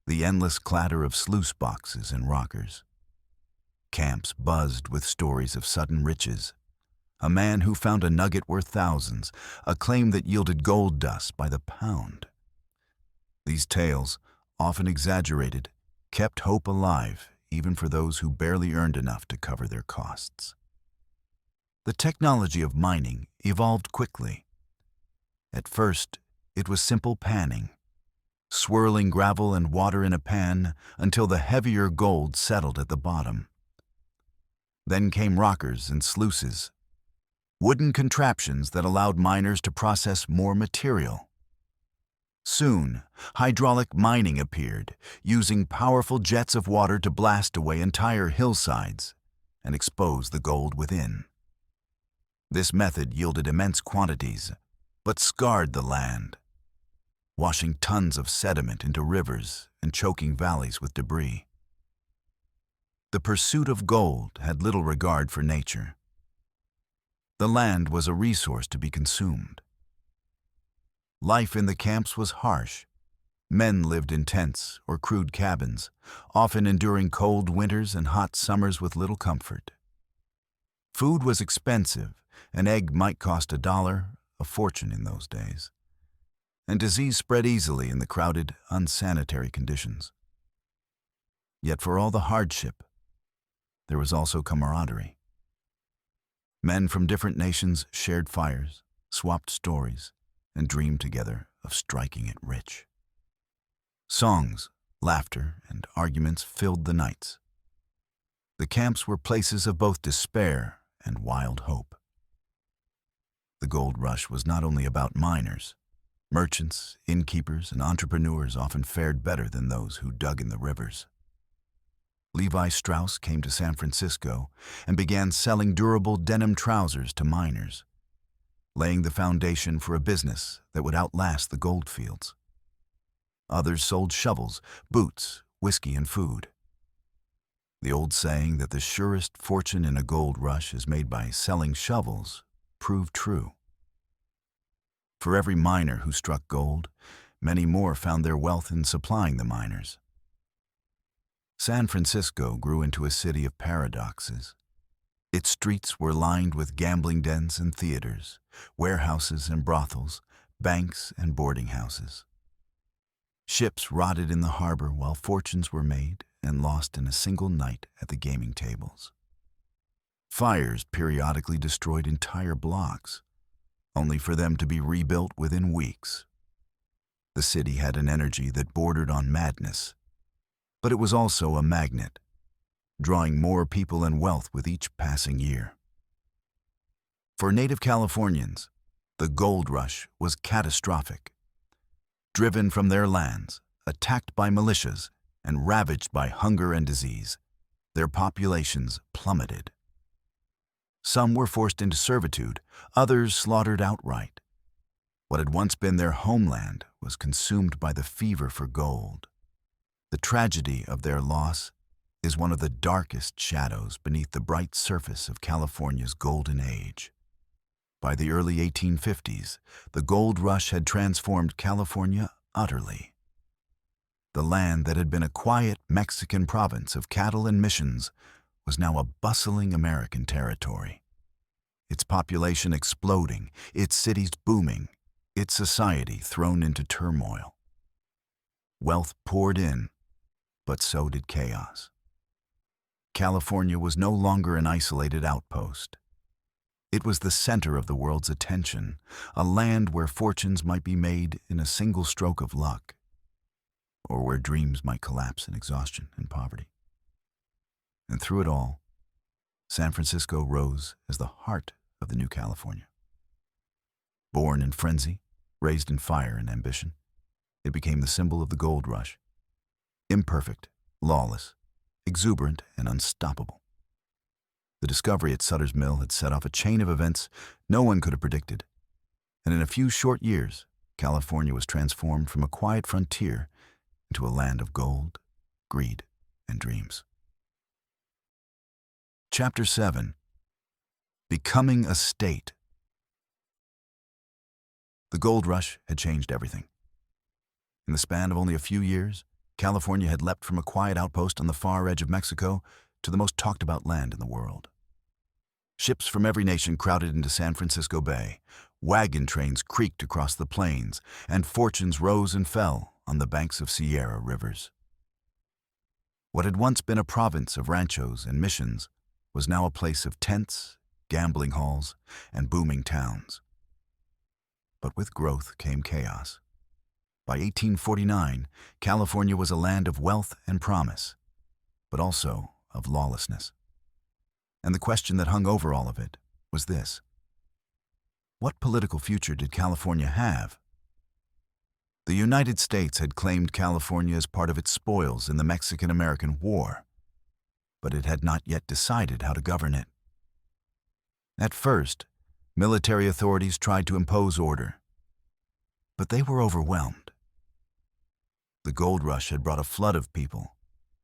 the endless clatter of sluice boxes and rockers. Camps buzzed with stories of sudden riches. A man who found a nugget worth thousands, a claim that yielded gold dust by the pound. These tales, often exaggerated, kept hope alive even for those who barely earned enough to cover their costs. The technology of mining evolved quickly. At first, it was simple panning, swirling gravel and water in a pan until the heavier gold settled at the bottom. Then came rockers and sluices, wooden contraptions that allowed miners to process more material. Soon, hydraulic mining appeared, using powerful jets of water to blast away entire hillsides and expose the gold within. This method yielded immense quantities, but scarred the land, washing tons of sediment into rivers and choking valleys with debris. The pursuit of gold had little regard for nature. The land was a resource to be consumed. Life in the camps was harsh. Men lived in tents or crude cabins, often enduring cold winters and hot summers with little comfort. Food was expensive. An egg might cost $1, a fortune in those days. And disease spread easily in the crowded, unsanitary conditions. Yet for all the hardship, there was also camaraderie. Men from different nations shared fires, swapped stories, and dreamed together of striking it rich. Songs, laughter, and arguments filled the nights. The camps were places of both despair and wild hope. The gold rush was not only about miners. Merchants, innkeepers, and entrepreneurs often fared better than those who dug in the rivers. Levi Strauss came to San Francisco and began selling durable denim trousers to miners, laying the foundation for a business that would outlast the gold fields. Others sold shovels, boots, whiskey, and food. The old saying that the surest fortune in a gold rush is made by selling shovels proved true. For every miner who struck gold, many more found their wealth in supplying the miners. San Francisco grew into a city of paradoxes. Its streets were lined with gambling dens and theaters, warehouses and brothels, banks and boarding houses. Ships rotted in the harbor while fortunes were made and lost in a single night at the gaming tables. Fires periodically destroyed entire blocks, only for them to be rebuilt within weeks. The city had an energy that bordered on madness, but it was also a magnet, drawing more people and wealth with each passing year. For native Californians, the gold rush was catastrophic. Driven from their lands, attacked by militias, and ravaged by hunger and disease, their populations plummeted. Some were forced into servitude, others slaughtered outright. What had once been their homeland was consumed by the fever for gold. The tragedy of their loss is one of the darkest shadows beneath the bright surface of California's golden age. By the early 1850s, the gold rush had transformed California utterly. The land that had been a quiet Mexican province of cattle and missions was now a bustling American territory. Its population exploding, its cities booming, its society thrown into turmoil. Wealth poured in, but so did chaos. California was no longer an isolated outpost. It was the center of the world's attention, a land where fortunes might be made in a single stroke of luck, or where dreams might collapse in exhaustion and poverty. And through it all, San Francisco rose as the heart of the new California. Born in frenzy, raised in fire and ambition, it became the symbol of the gold rush. Imperfect, lawless, exuberant, and unstoppable. The discovery at Sutter's Mill had set off a chain of events no one could have predicted, and in a few short years, California was transformed from a quiet frontier into a land of gold, greed, and dreams. Chapter 7. Becoming a State. The gold rush had changed everything. In the span of only a few years, California had leapt from a quiet outpost on the far edge of Mexico to the most talked-about land in the world. Ships from every nation crowded into San Francisco Bay, wagon trains creaked across the plains, and fortunes rose and fell on the banks of Sierra rivers. What had once been a province of ranchos and missions was now a place of tents, gambling halls, and booming towns. But with growth came chaos. By 1849, California was a land of wealth and promise, but also of lawlessness. And the question that hung over all of it was this: what political future did California have? The United States had claimed California as part of its spoils in the Mexican-American War, but it had not yet decided how to govern it. At first, military authorities tried to impose order, but they were overwhelmed. The gold rush had brought a flood of people: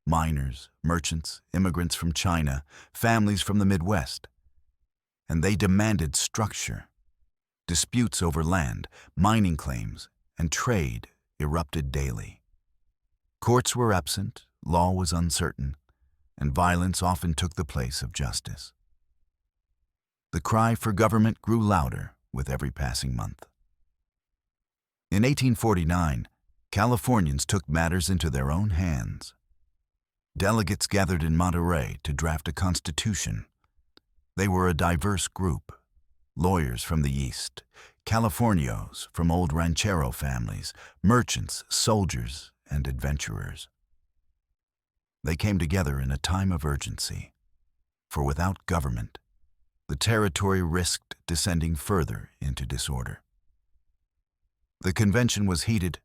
miners, merchants, immigrants from China, families from the Midwest. And they demanded structure. Disputes over land, mining claims, and trade erupted daily. Courts were absent, law was uncertain, and violence often took the place of justice. The cry for government grew louder with every passing month. In 1849, Californians took matters into their own hands. Delegates gathered in Monterey to draft a constitution. They were a diverse group: lawyers from the East, Californios from old ranchero families, merchants, soldiers, and adventurers. They came together in a time of urgency, for without government, the territory risked descending further into disorder. The convention was heated,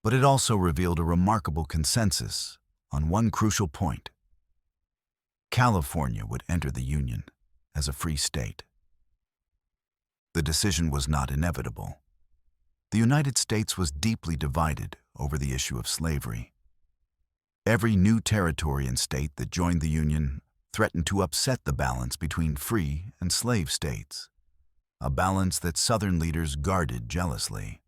but it also revealed a remarkable consensus on one crucial point. California would enter the Union as a free state. The decision was not inevitable. The United States was deeply divided over the issue of slavery. Every new territory and state that joined the Union threatened to upset the balance between free and slave states, a balance that Southern leaders guarded jealously.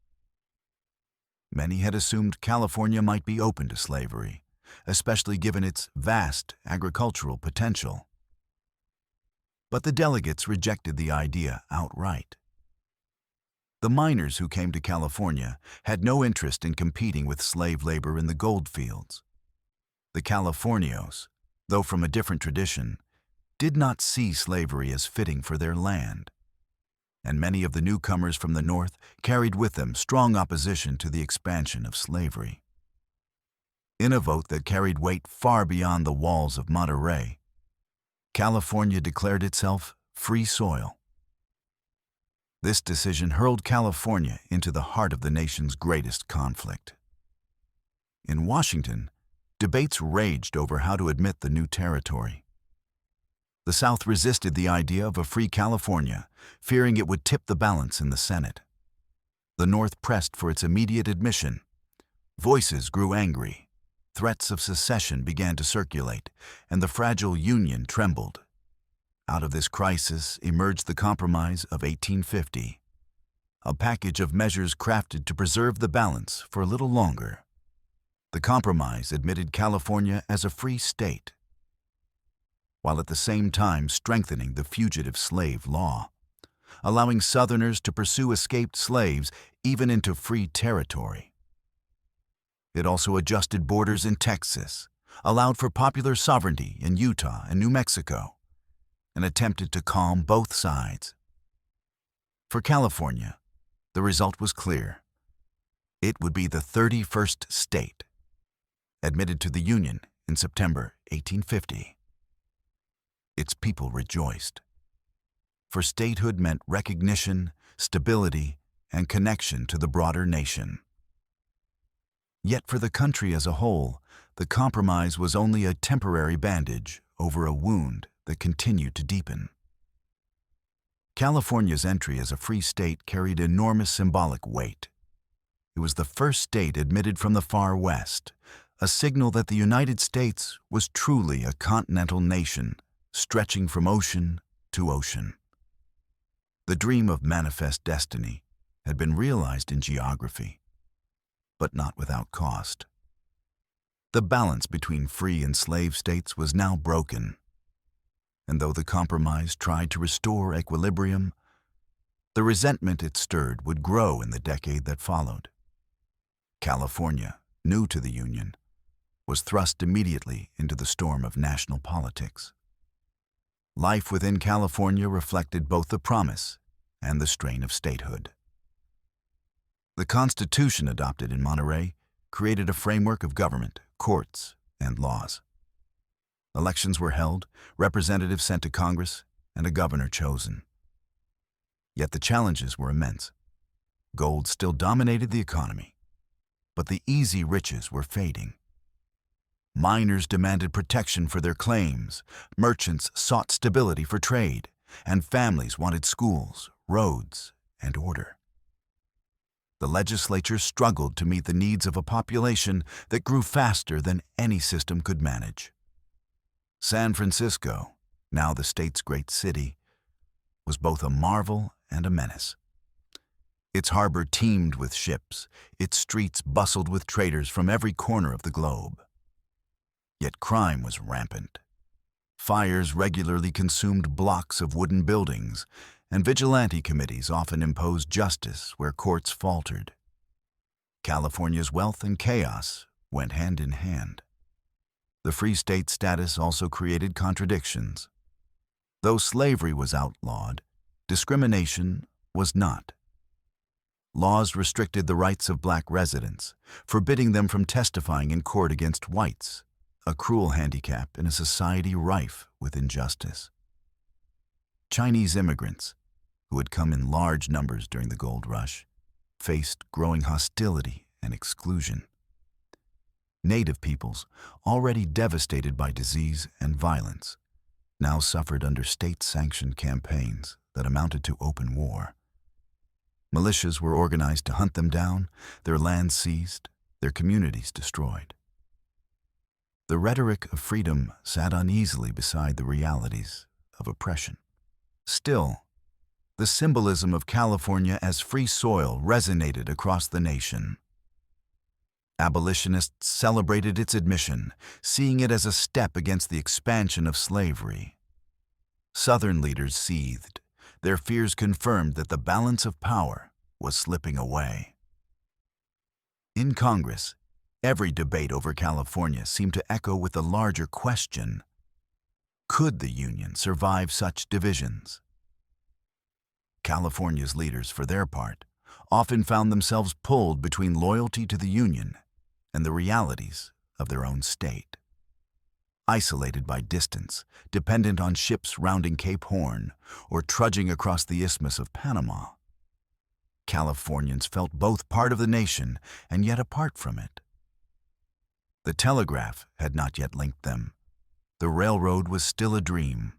Many had assumed California might be open to slavery, especially given its vast agricultural potential. But the delegates rejected the idea outright. The miners who came to California had no interest in competing with slave labor in the gold fields. The Californios, though from a different tradition, did not see slavery as fitting for their land. And many of the newcomers from the North carried with them strong opposition to the expansion of slavery. In a vote that carried weight far beyond the walls of Monterey, California declared itself free soil. This decision hurled California into the heart of the nation's greatest conflict. In Washington, debates raged over how to admit the new territory. The South resisted the idea of a free California, fearing it would tip the balance in the Senate. The North pressed for its immediate admission. Voices grew angry. Threats of secession began to circulate, and the fragile Union trembled. Out of this crisis emerged the Compromise of 1850, a package of measures crafted to preserve the balance for a little longer. The Compromise admitted California as a free state, while at the same time strengthening the fugitive slave law, allowing Southerners to pursue escaped slaves even into free territory. It also adjusted borders in Texas, allowed for popular sovereignty in Utah and New Mexico, and attempted to calm both sides. For California, the result was clear. It would be the 31st state, admitted to the Union in September 1850. Its people rejoiced, for statehood meant recognition, stability, and connection to the broader nation. Yet for the country as a whole, the Compromise was only a temporary bandage over a wound that continued to deepen. California's entry as a free state carried enormous symbolic weight. It was the first state admitted from the far west, a signal that the United States was truly a continental nation, stretching from ocean to ocean. The dream of manifest destiny had been realized in geography, but not without cost. The balance between free and slave states was now broken, and though the Compromise tried to restore equilibrium, the resentment it stirred would grow in the decade that followed. California, new to the Union, was thrust immediately into the storm of national politics. Life within California reflected both the promise and the strain of statehood. The Constitution adopted in Monterey created a framework of government, courts, and laws. Elections were held, representatives sent to Congress, and a governor chosen. Yet the challenges were immense. Gold still dominated the economy, but the easy riches were fading. Miners demanded protection for their claims, merchants sought stability for trade, and families wanted schools, roads, and order. The legislature struggled to meet the needs of a population that grew faster than any system could manage. San Francisco, now the state's great city, was both a marvel and a menace. Its harbor teemed with ships, its streets bustled with traders from every corner of the globe. Yet crime was rampant. Fires regularly consumed blocks of wooden buildings, and vigilante committees often imposed justice where courts faltered. California's wealth and chaos went hand in hand. The free state status also created contradictions. Though slavery was outlawed, discrimination was not. Laws restricted the rights of black residents, forbidding them from testifying in court against whites, a cruel handicap in a society rife with injustice. Chinese immigrants, who had come in large numbers during the gold rush, faced growing hostility and exclusion. Native peoples, already devastated by disease and violence, now suffered under state-sanctioned campaigns that amounted to open war. Militias were organized to hunt them down, their lands seized, their communities destroyed. The rhetoric of freedom sat uneasily beside the realities of oppression. Still, the symbolism of California as free soil resonated across the nation. Abolitionists celebrated its admission, seeing it as a step against the expansion of slavery. Southern leaders seethed, their fears confirmed that the balance of power was slipping away. In Congress, every debate over California seemed to echo with the larger question: could the Union survive such divisions? California's leaders, for their part, often found themselves pulled between loyalty to the Union and the realities of their own state. Isolated by distance, dependent on ships rounding Cape Horn or trudging across the Isthmus of Panama, Californians felt both part of the nation and yet apart from it. The telegraph had not yet linked them. The railroad was still a dream.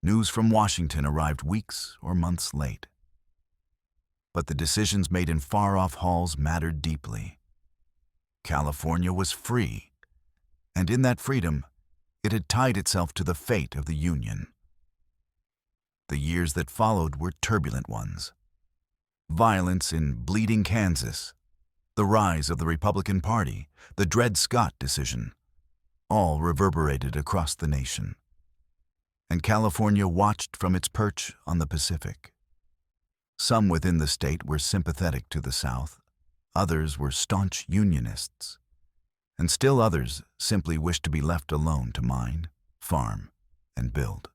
News from Washington arrived weeks or months late. But the decisions made in far-off halls mattered deeply. California was free, and in that freedom, it had tied itself to the fate of the Union. The years that followed were turbulent ones. Violence in bleeding Kansas, the rise of the Republican Party, the Dred Scott decision, all reverberated across the nation. And California watched from its perch on the Pacific. Some within the state were sympathetic to the South, others were staunch Unionists, and still others simply wished to be left alone to mine, farm, and build.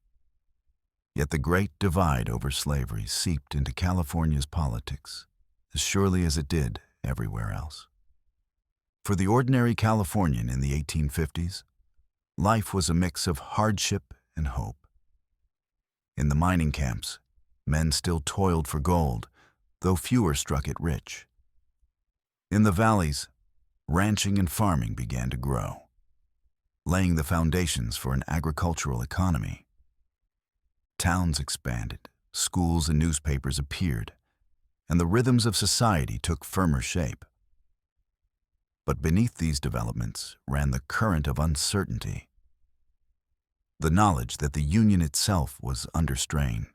Yet the great divide over slavery seeped into California's politics as surely as it did everywhere else. For the ordinary Californian in the 1850s, life was a mix of hardship and hope. In the mining camps, men still toiled for gold, though fewer struck it rich. In the valleys, ranching and farming began to grow, laying the foundations for an agricultural economy. Towns expanded, schools and newspapers appeared, and the rhythms of society took firmer shape. But beneath these developments ran the current of uncertainty. The knowledge that the Union itself was under strain,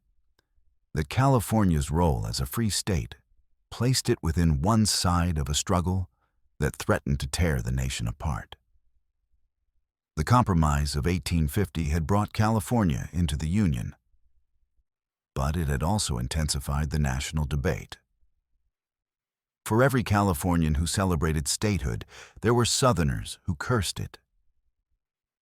that California's role as a free state placed it within one side of a struggle that threatened to tear the nation apart. The Compromise of 1850 had brought California into the Union, but it had also intensified the national debate. For every Californian who celebrated statehood, there were Southerners who cursed it.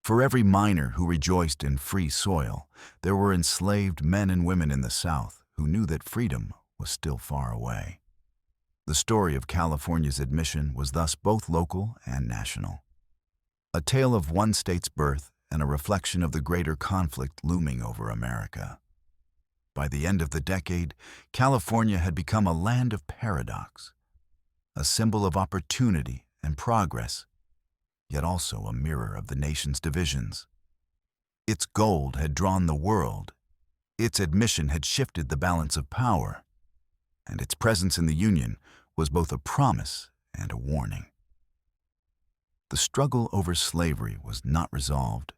For every miner who rejoiced in free soil, there were enslaved men and women in the South who knew that freedom was still far away. The story of California's admission was thus both local and national. A tale of one state's birth and a reflection of the greater conflict looming over America. By the end of the decade, California had become a land of paradox, a symbol of opportunity and progress, yet also a mirror of the nation's divisions. Its gold had drawn the world, its admission had shifted the balance of power, and its presence in the Union was both a promise and a warning. The struggle over slavery was not resolved.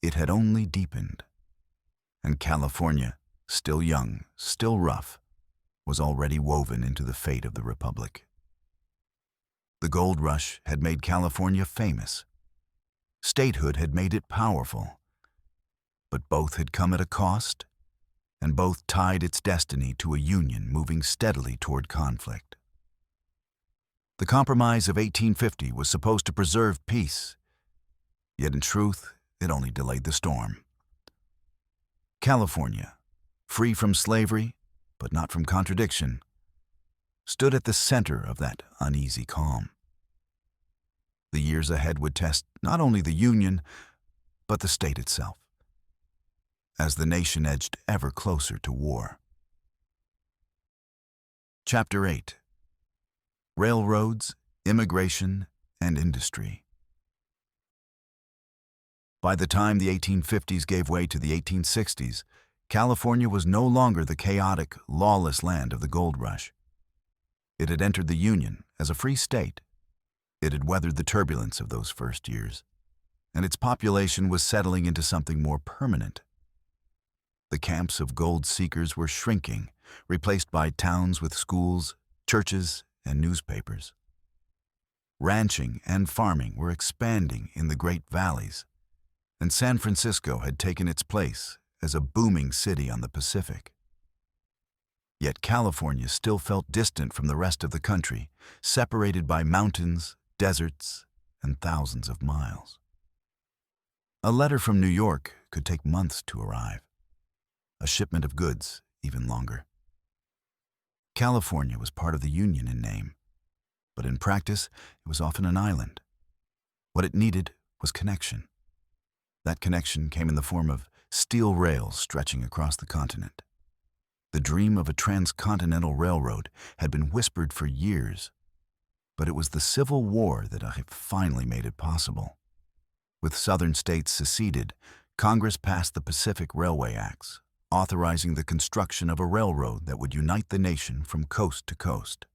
It had only deepened. And California, still young, still rough, was already woven into the fate of the Republic. The gold rush had made California famous. Statehood had made it powerful. But both had come at a cost, and both tied its destiny to a Union moving steadily toward conflict. The Compromise of 1850 was supposed to preserve peace, yet in truth, it only delayed the storm. California, free from slavery, but not from contradiction, stood at the center of that uneasy calm. The years ahead would test not only the Union, but the state itself, as the nation edged ever closer to war. Chapter 8: Railroads, Immigration, and Industry. By the time the 1850s gave way to the 1860s, California was no longer the chaotic, lawless land of the gold rush. It had entered the Union as a free state. It had weathered the turbulence of those first years, and its population was settling into something more permanent. The camps of gold seekers were shrinking, replaced by towns with schools, churches, and newspapers. Ranching and farming were expanding in the Great Valleys, and San Francisco had taken its place as a booming city on the Pacific. Yet California still felt distant from the rest of the country, separated by mountains, deserts, and thousands of miles. A letter from New York could take months to arrive. A shipment of goods even longer. California was part of the Union in name, but in practice it was often an island. What it needed was connection. That connection came in the form of steel rails stretching across the continent. The dream of a transcontinental railroad had been whispered for years, but it was the Civil War that finally made it possible. With southern states seceded, Congress passed the Pacific Railway Acts, authorizing the construction of a railroad that would unite the nation from coast to coast.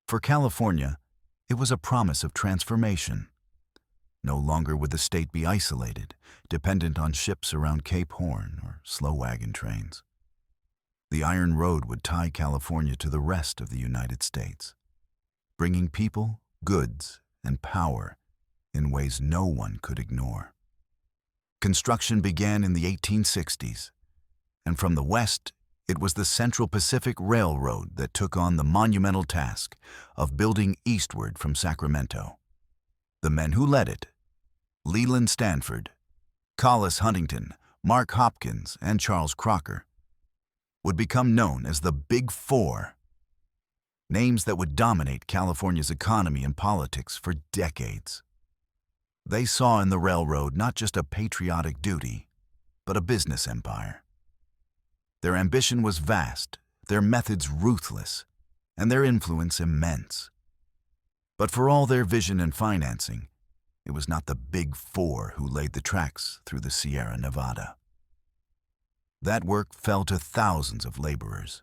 For California, it was a promise of transformation. No longer would the state be isolated, dependent on ships around Cape Horn or slow wagon trains. The Iron Road would tie California to the rest of the United States, bringing people, goods, and power in ways no one could ignore. Construction began in the 1860s, and from the west, it was the Central Pacific Railroad that took on the monumental task of building eastward from Sacramento. The men who led it, Leland Stanford, Collis Huntington, Mark Hopkins, and Charles Crocker, would become known as the Big Four, names that would dominate California's economy and politics for decades. They saw in the railroad not just a patriotic duty, but a business empire. Their ambition was vast, their methods ruthless, and their influence immense. But for all their vision and financing, it was not the Big Four who laid the tracks through the Sierra Nevada. That work fell to thousands of laborers,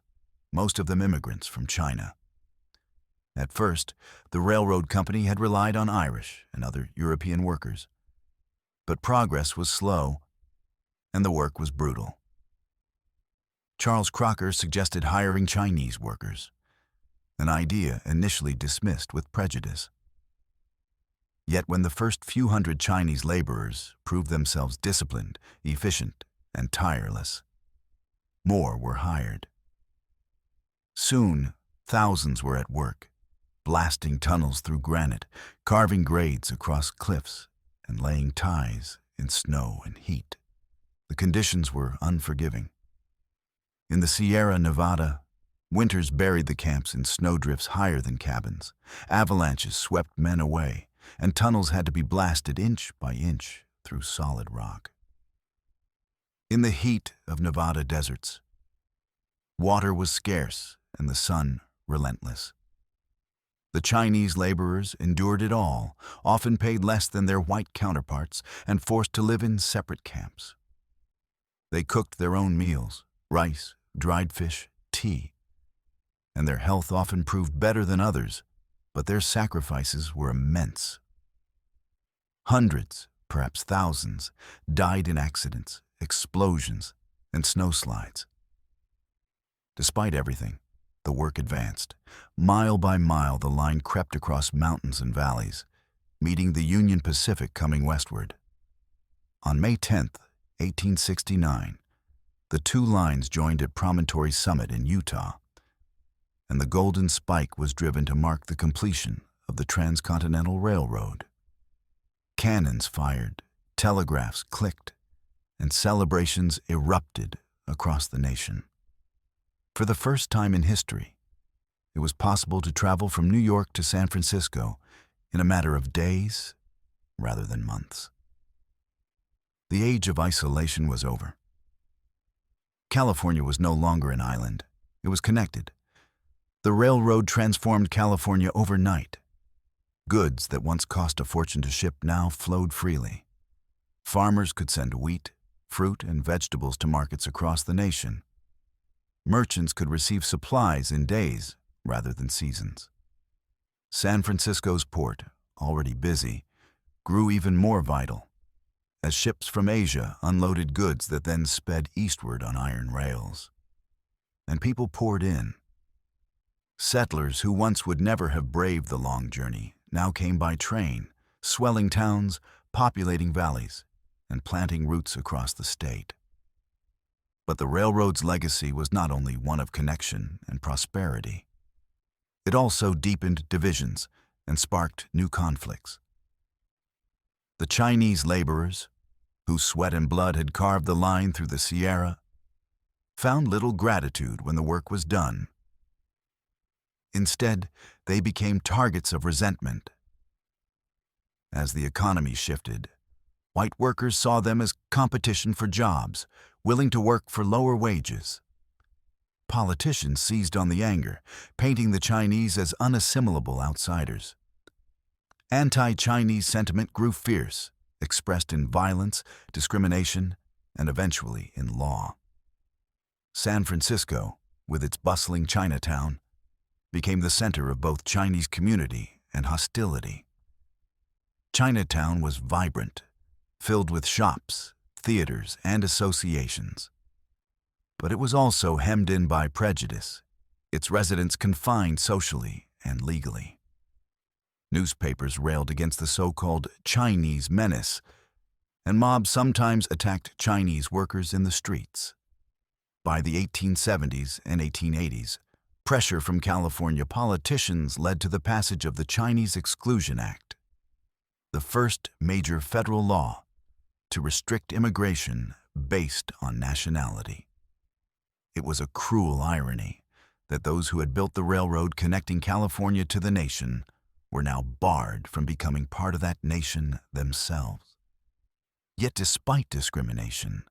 most of them immigrants from China. At first, the railroad company had relied on Irish and other European workers. But progress was slow, and the work was brutal. Charles Crocker suggested hiring Chinese workers, an idea initially dismissed with prejudice. Yet when the first few hundred Chinese laborers proved themselves disciplined, efficient, and tireless, more were hired. Soon, thousands were at work, blasting tunnels through granite, carving grades across cliffs, and laying ties in snow and heat. The conditions were unforgiving. In the Sierra Nevada, winters buried the camps in snowdrifts higher than cabins, avalanches swept men away, and tunnels had to be blasted inch by inch through solid rock. In the heat of Nevada deserts, water was scarce and the sun relentless. The Chinese laborers endured it all, often paid less than their white counterparts and forced to live in separate camps. They cooked their own meals, rice, dried fish, tea, and their health often proved better than others, but their sacrifices were immense. Hundreds, perhaps thousands, died in accidents, explosions, and snowslides. Despite everything, the work advanced. Mile by mile, the line crept across mountains and valleys, meeting the Union Pacific coming westward. On May 10th, 1869, the two lines joined at Promontory Summit in Utah, and the Golden Spike was driven to mark the completion of the Transcontinental Railroad. Cannons fired, telegraphs clicked, and celebrations erupted across the nation. For the first time in history, it was possible to travel from New York to San Francisco in a matter of days rather than months. The age of isolation was over. California was no longer an island. It was connected. The railroad transformed California overnight. Goods that once cost a fortune to ship now flowed freely. Farmers could send wheat, fruit, and vegetables to markets across the nation. Merchants could receive supplies in days rather than seasons. San Francisco's port, already busy, grew even more vital as ships from Asia unloaded goods that then sped eastward on iron rails. And people poured in. Settlers who once would never have braved the long journey now came by train, swelling towns, populating valleys, and planting roots across the state. But the railroad's legacy was not only one of connection and prosperity. It also deepened divisions and sparked new conflicts. The Chinese laborers, whose sweat and blood had carved the line through the Sierra, found little gratitude when the work was done. Instead, they became targets of resentment. As the economy shifted, white workers saw them as competition for jobs, willing to work for lower wages. Politicians seized on the anger, painting the Chinese as unassimilable outsiders. Anti-Chinese sentiment grew fierce, expressed in violence, discrimination, and eventually in law. San Francisco, with its bustling Chinatown, became the center of both Chinese community and hostility. Chinatown was vibrant, filled with shops, theaters, and associations. But it was also hemmed in by prejudice, its residents confined socially and legally. Newspapers railed against the so-called Chinese menace, and mobs sometimes attacked Chinese workers in the streets. By the 1870s and 1880s, pressure from California politicians led to the passage of the Chinese Exclusion Act, the first major federal law to restrict immigration based on nationality. It was a cruel irony that those who had built the railroad connecting California to the nation were now barred from becoming part of that nation themselves. Yet despite discrimination,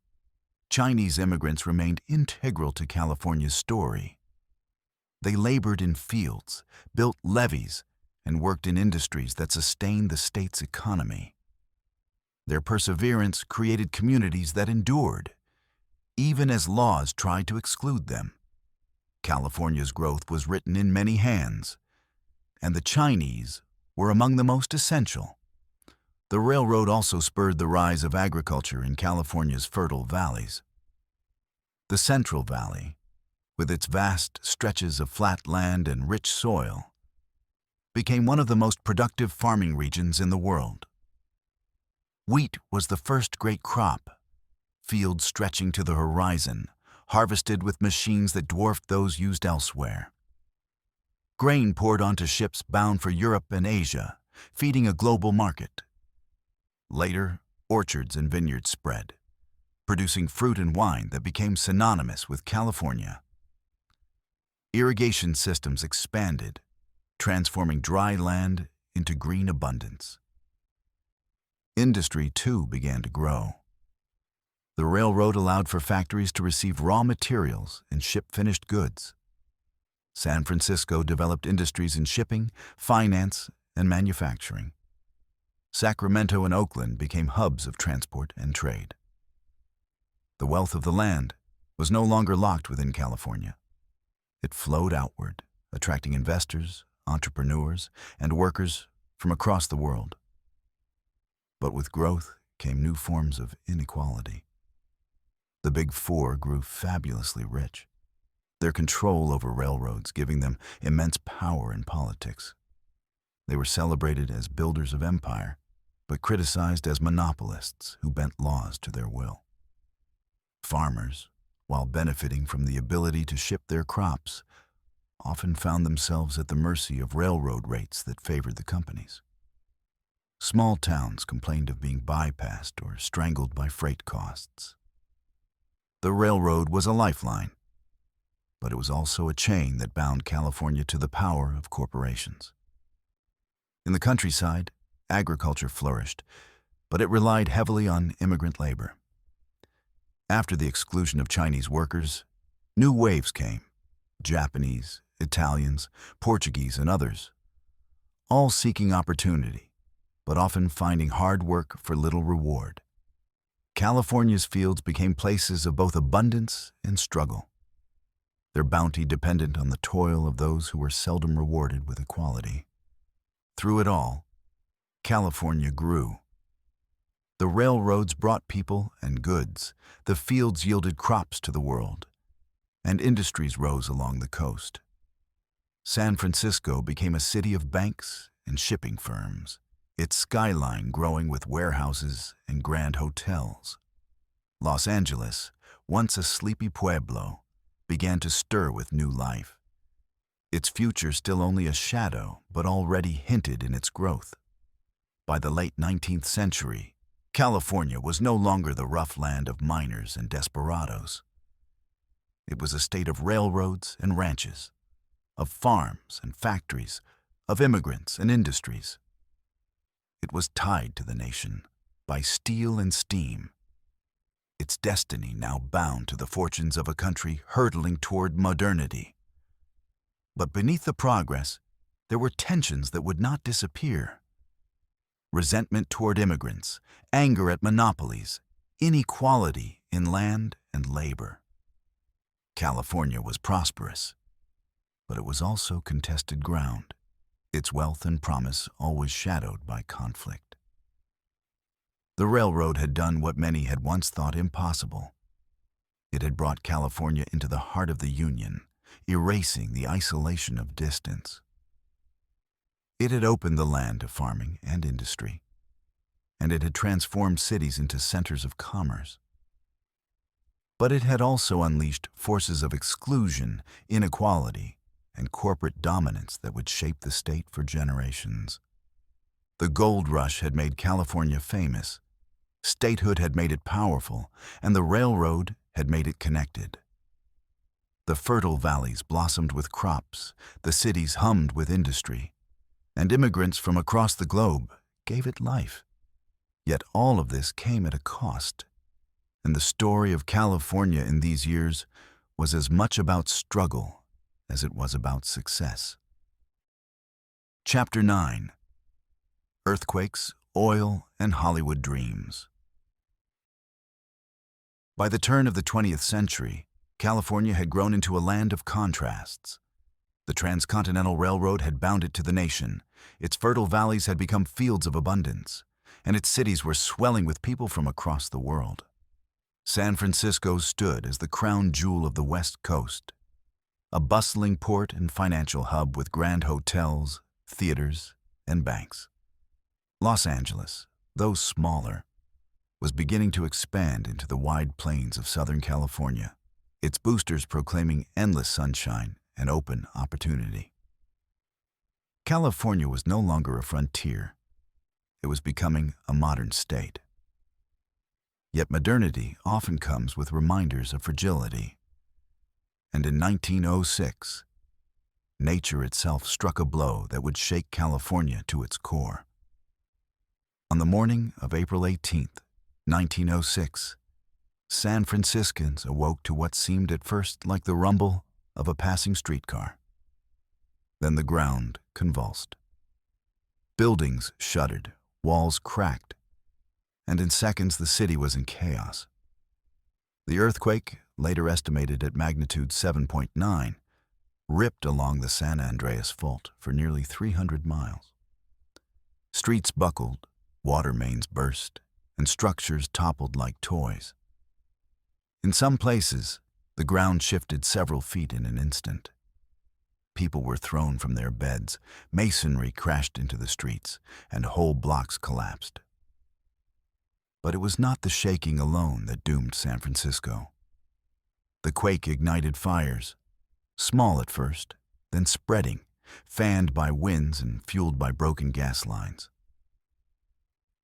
Chinese immigrants remained integral to California's story. They labored in fields, built levees, and worked in industries that sustained the state's economy. Their perseverance created communities that endured, even as laws tried to exclude them. California's growth was written in many hands, and the Chinese were among the most essential. The railroad also spurred the rise of agriculture in California's fertile valleys. The Central Valley, with its vast stretches of flat land and rich soil, became one of the most productive farming regions in the world. Wheat was the first great crop, fields stretching to the horizon, harvested with machines that dwarfed those used elsewhere. Grain poured onto ships bound for Europe and Asia, feeding a global market. Later, orchards and vineyards spread, producing fruit and wine that became synonymous with California. Irrigation systems expanded, transforming dry land into green abundance. Industry, too, began to grow. The railroad allowed for factories to receive raw materials and ship finished goods. San Francisco developed industries in shipping, finance, and manufacturing. Sacramento and Oakland became hubs of transport and trade. The wealth of the land was no longer locked within California. It flowed outward, attracting investors, entrepreneurs, and workers from across the world. But with growth came new forms of inequality. The Big Four grew fabulously rich, their control over railroads giving them immense power in politics. They were celebrated as builders of empire, but criticized as monopolists who bent laws to their will. Farmers, while benefiting from the ability to ship their crops, often found themselves at the mercy of railroad rates that favored the companies. Small towns complained of being bypassed or strangled by freight costs. The railroad was a lifeline, but it was also a chain that bound California to the power of corporations. In the countryside, agriculture flourished, but it relied heavily on immigrant labor. After the exclusion of Chinese workers, new waves came: Japanese, Italians, Portuguese, and others, all seeking opportunity, but often finding hard work for little reward. California's fields became places of both abundance and struggle, their bounty dependent on the toil of those who were seldom rewarded with equality. Through it all, California grew. The railroads brought people and goods, the fields yielded crops to the world, and industries rose along the coast. San Francisco became a city of banks and shipping firms, its skyline growing with warehouses and grand hotels. Los Angeles, once a sleepy pueblo, began to stir with new life. Its future still only a shadow, but already hinted in its growth. By the late 19th century, California was no longer the rough land of miners and desperados. It was a state of railroads and ranches, of farms and factories, of immigrants and industries. It was tied to the nation by steel and steam, its destiny now bound to the fortunes of a country hurtling toward modernity. But beneath the progress, there were tensions that would not disappear. Resentment toward immigrants, anger at monopolies, inequality in land and labor. California was prosperous, but it was also contested ground, its wealth and promise always shadowed by conflict. The railroad had done what many had once thought impossible. It had brought California into the heart of the Union, erasing the isolation of distance. It had opened the land to farming and industry, and it had transformed cities into centers of commerce. But it had also unleashed forces of exclusion, inequality, and corporate dominance that would shape the state for generations. The gold rush had made California famous, statehood had made it powerful, and the railroad had made it connected. The fertile valleys blossomed with crops, the cities hummed with industry, and immigrants from across the globe gave it life. Yet all of this came at a cost, and the story of California in these years was as much about struggle as it was about success. Chapter 9: Earthquakes, Oil, and Hollywood Dreams. By the turn of the 20th century, California had grown into a land of contrasts. The Transcontinental Railroad had bound it to the nation, its fertile valleys had become fields of abundance, and its cities were swelling with people from across the world. San Francisco stood as the crown jewel of the West Coast, a bustling port and financial hub with grand hotels, theaters, and banks. Los Angeles, though smaller, was beginning to expand into the wide plains of Southern California, its boosters proclaiming endless sunshine and open opportunity. California was no longer a frontier. It was becoming a modern state. Yet modernity often comes with reminders of fragility. And in 1906, nature itself struck a blow that would shake California to its core. On the morning of April 18th, 1906, San Franciscans awoke to what seemed at first like the rumble of a passing streetcar. Then the ground convulsed. Buildings shuddered, walls cracked, and in seconds the city was in chaos. The earthquake, later estimated at magnitude 7.9, ripped along the San Andreas Fault for nearly 300 miles. Streets buckled, water mains burst, and structures toppled like toys. In some places, the ground shifted several feet in an instant. People were thrown from their beds, masonry crashed into the streets, and whole blocks collapsed. But it was not the shaking alone that doomed San Francisco. The quake ignited fires, small at first, then spreading, fanned by winds and fueled by broken gas lines.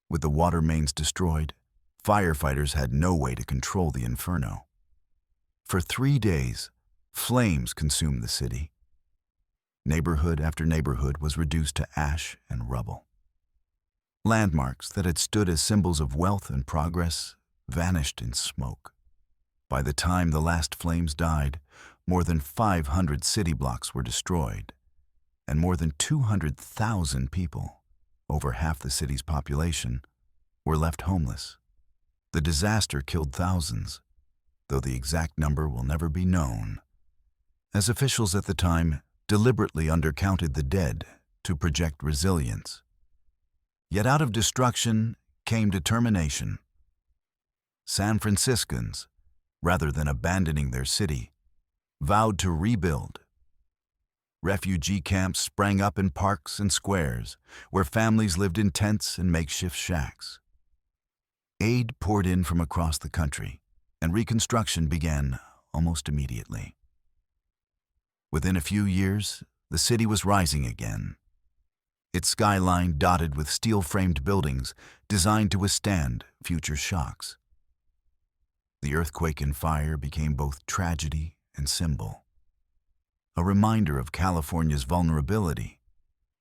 With the water mains destroyed, firefighters had no way to control the inferno. For 3 days, flames consumed the city. Neighborhood after neighborhood was reduced to ash and rubble. Landmarks that had stood as symbols of wealth and progress vanished in smoke. By the time the last flames died, more than 500 city blocks were destroyed, and more than 200,000 people, over half the city's population, were left homeless. The disaster killed thousands, though the exact number will never be known, as officials at the time deliberately undercounted the dead to project resilience. Yet out of destruction came determination. San Franciscans, rather than abandoning their city, vowed to rebuild. Refugee camps sprang up in parks and squares, where families lived in tents and makeshift shacks. Aid poured in from across the country, and reconstruction began almost immediately. Within a few years, the city was rising again, its skyline dotted with steel-framed buildings designed to withstand future shocks. The earthquake and fire became both tragedy and symbol, a reminder of California's vulnerability,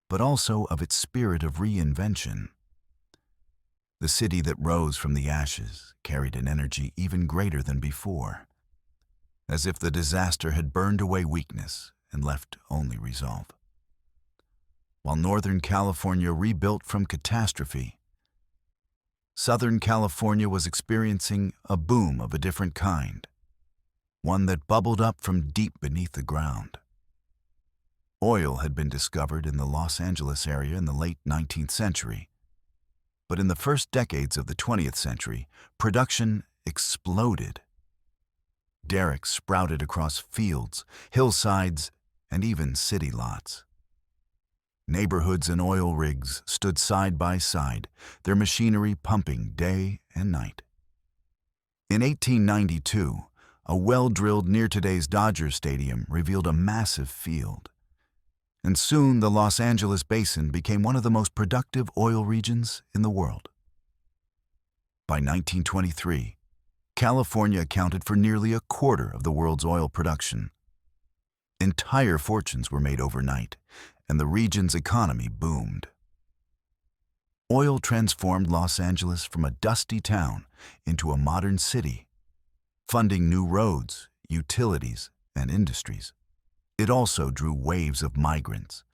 but also of its spirit of reinvention. The city that rose from the ashes carried an energy even greater than before, as if the disaster had burned away weakness and left only resolve. While Northern California rebuilt from catastrophe, Southern California was experiencing a boom of a different kind, one that bubbled up from deep beneath the ground. Oil had been discovered in the Los Angeles area in the late 19th century, but in the first decades of the 20th century, production exploded. Derricks sprouted across fields, hillsides, and even city lots. Neighborhoods and oil rigs stood side by side, their machinery pumping day and night. In 1892, a well drilled near today's Dodger Stadium revealed a massive field. And soon the Los Angeles basin became one of the most productive oil regions in the world. By 1923, California accounted for nearly a quarter of the world's oil production. Entire fortunes were made overnight, and the region's economy boomed. Oil transformed Los Angeles from a dusty town into a modern city, funding new roads, utilities, and industries. It also drew waves of migrants,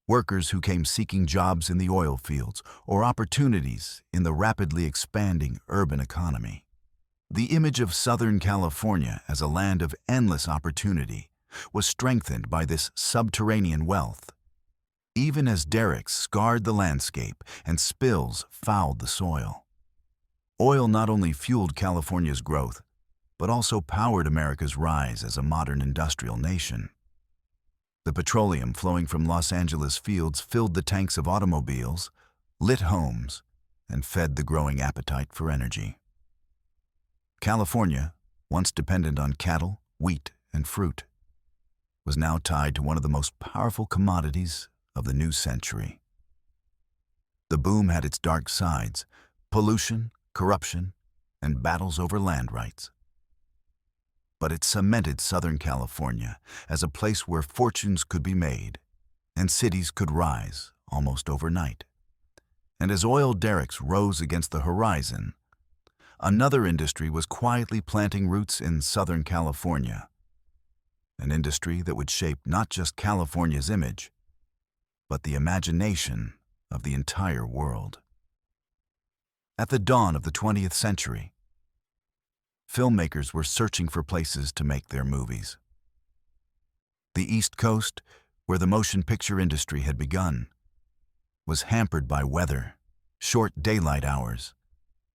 workers who came seeking jobs in the oil fields or opportunities in the rapidly expanding urban economy. The image of Southern California as a land of endless opportunity was strengthened by this subterranean wealth. Even as derricks scarred the landscape and spills fouled the soil. Oil not only fueled California's growth, but also powered America's rise as a modern industrial nation. The petroleum flowing from Los Angeles fields filled the tanks of automobiles, lit homes, and fed the growing appetite for energy. California, once dependent on cattle, wheat, and fruit, was now tied to one of the most powerful commodities of the new century. The boom had its dark sides: pollution, corruption, and battles over land rights. But it cemented Southern California as a place where fortunes could be made and cities could rise almost overnight. And as oil derricks rose against the horizon, another industry was quietly planting roots in Southern California, an industry that would shape not just California's image, but the imagination of the entire world. At the dawn of the 20th century, filmmakers were searching for places to make their movies. The East Coast, where the motion picture industry had begun, was hampered by weather, short daylight hours,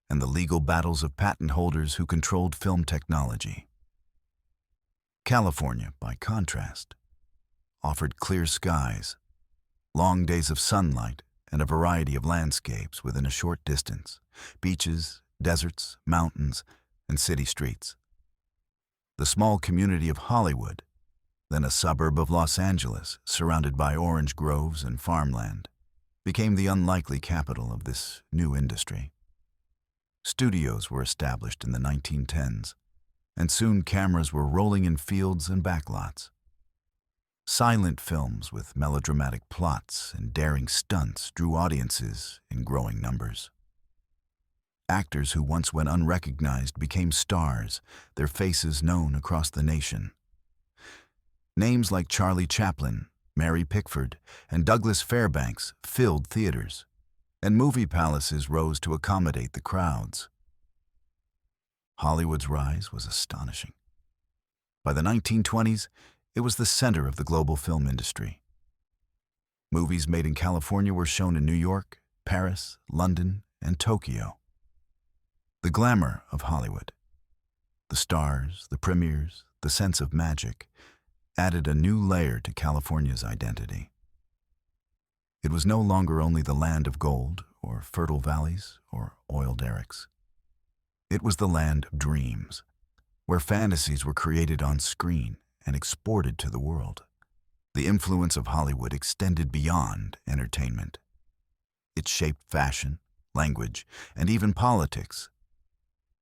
and the legal battles of patent holders who controlled film technology. California, by contrast, offered clear skies, long days of sunlight, and a variety of landscapes within a short distance: beaches, deserts, mountains, and city streets. The small community of Hollywood, then a suburb of Los Angeles surrounded by orange groves and farmland, became the unlikely capital of this new industry. Studios were established in the 1910s, and soon cameras were rolling in fields and backlots. Silent films with melodramatic plots and daring stunts drew audiences in growing numbers. Actors who once went unrecognized became stars, their faces known across the nation. Names like Charlie Chaplin, Mary Pickford, and Douglas Fairbanks filled theaters, and movie palaces rose to accommodate the crowds. Hollywood's rise was astonishing. By the 1920s, it was the center of the global film industry. Movies made in California were shown in New York, Paris, London, and Tokyo. The glamour of Hollywood, the stars, the premieres, the sense of magic, added a new layer to California's identity. It was no longer only the land of gold, or fertile valleys, or oil derricks. It was the land of dreams, where fantasies were created on screen and exported to the world. The influence of Hollywood extended beyond entertainment. It shaped fashion, language, and even politics.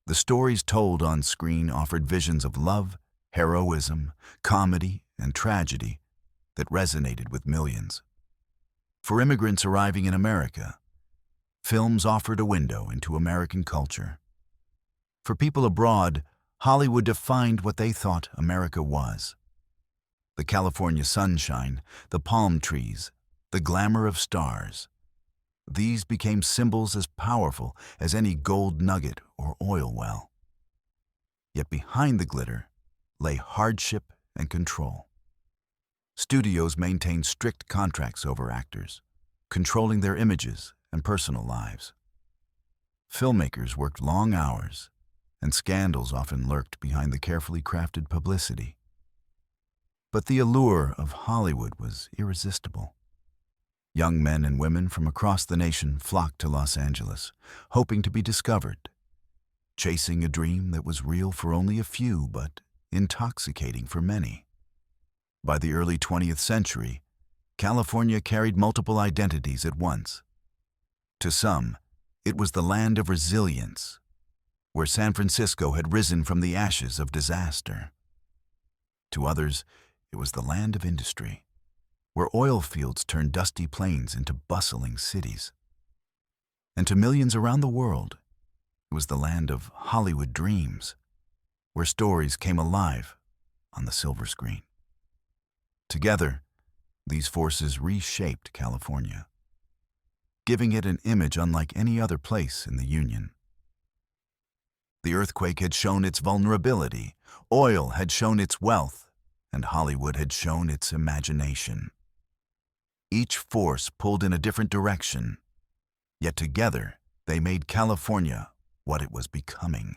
The stories told on screen offered visions of love, heroism, comedy, and tragedy that resonated with millions. For immigrants arriving in America, films offered a window into American culture. For people abroad, Hollywood defined what they thought America was. The California sunshine, the palm trees, the glamour of stars. These became symbols as powerful as any gold nugget or oil well. Yet behind the glitter lay hardship and control. Studios maintained strict contracts over actors, controlling their images and personal lives. Filmmakers worked long hours, and scandals often lurked behind the carefully crafted publicity. But the allure of Hollywood was irresistible. Young men and women from across the nation flocked to Los Angeles, hoping to be discovered, chasing a dream that was real for only a few but intoxicating for many. By the early 20th century, California carried multiple identities at once. To some, it was the land of resilience, where San Francisco had risen from the ashes of disaster. To others, it was the land of industry, where oil fields turned dusty plains into bustling cities. And to millions around the world, it was the land of Hollywood dreams, where stories came alive on the silver screen. Together, these forces reshaped California, giving it an image unlike any other place in the Union. The earthquake had shown its vulnerability, oil had shown its wealth, and Hollywood had shown its imagination. Each force pulled in a different direction, yet together they made California what it was becoming.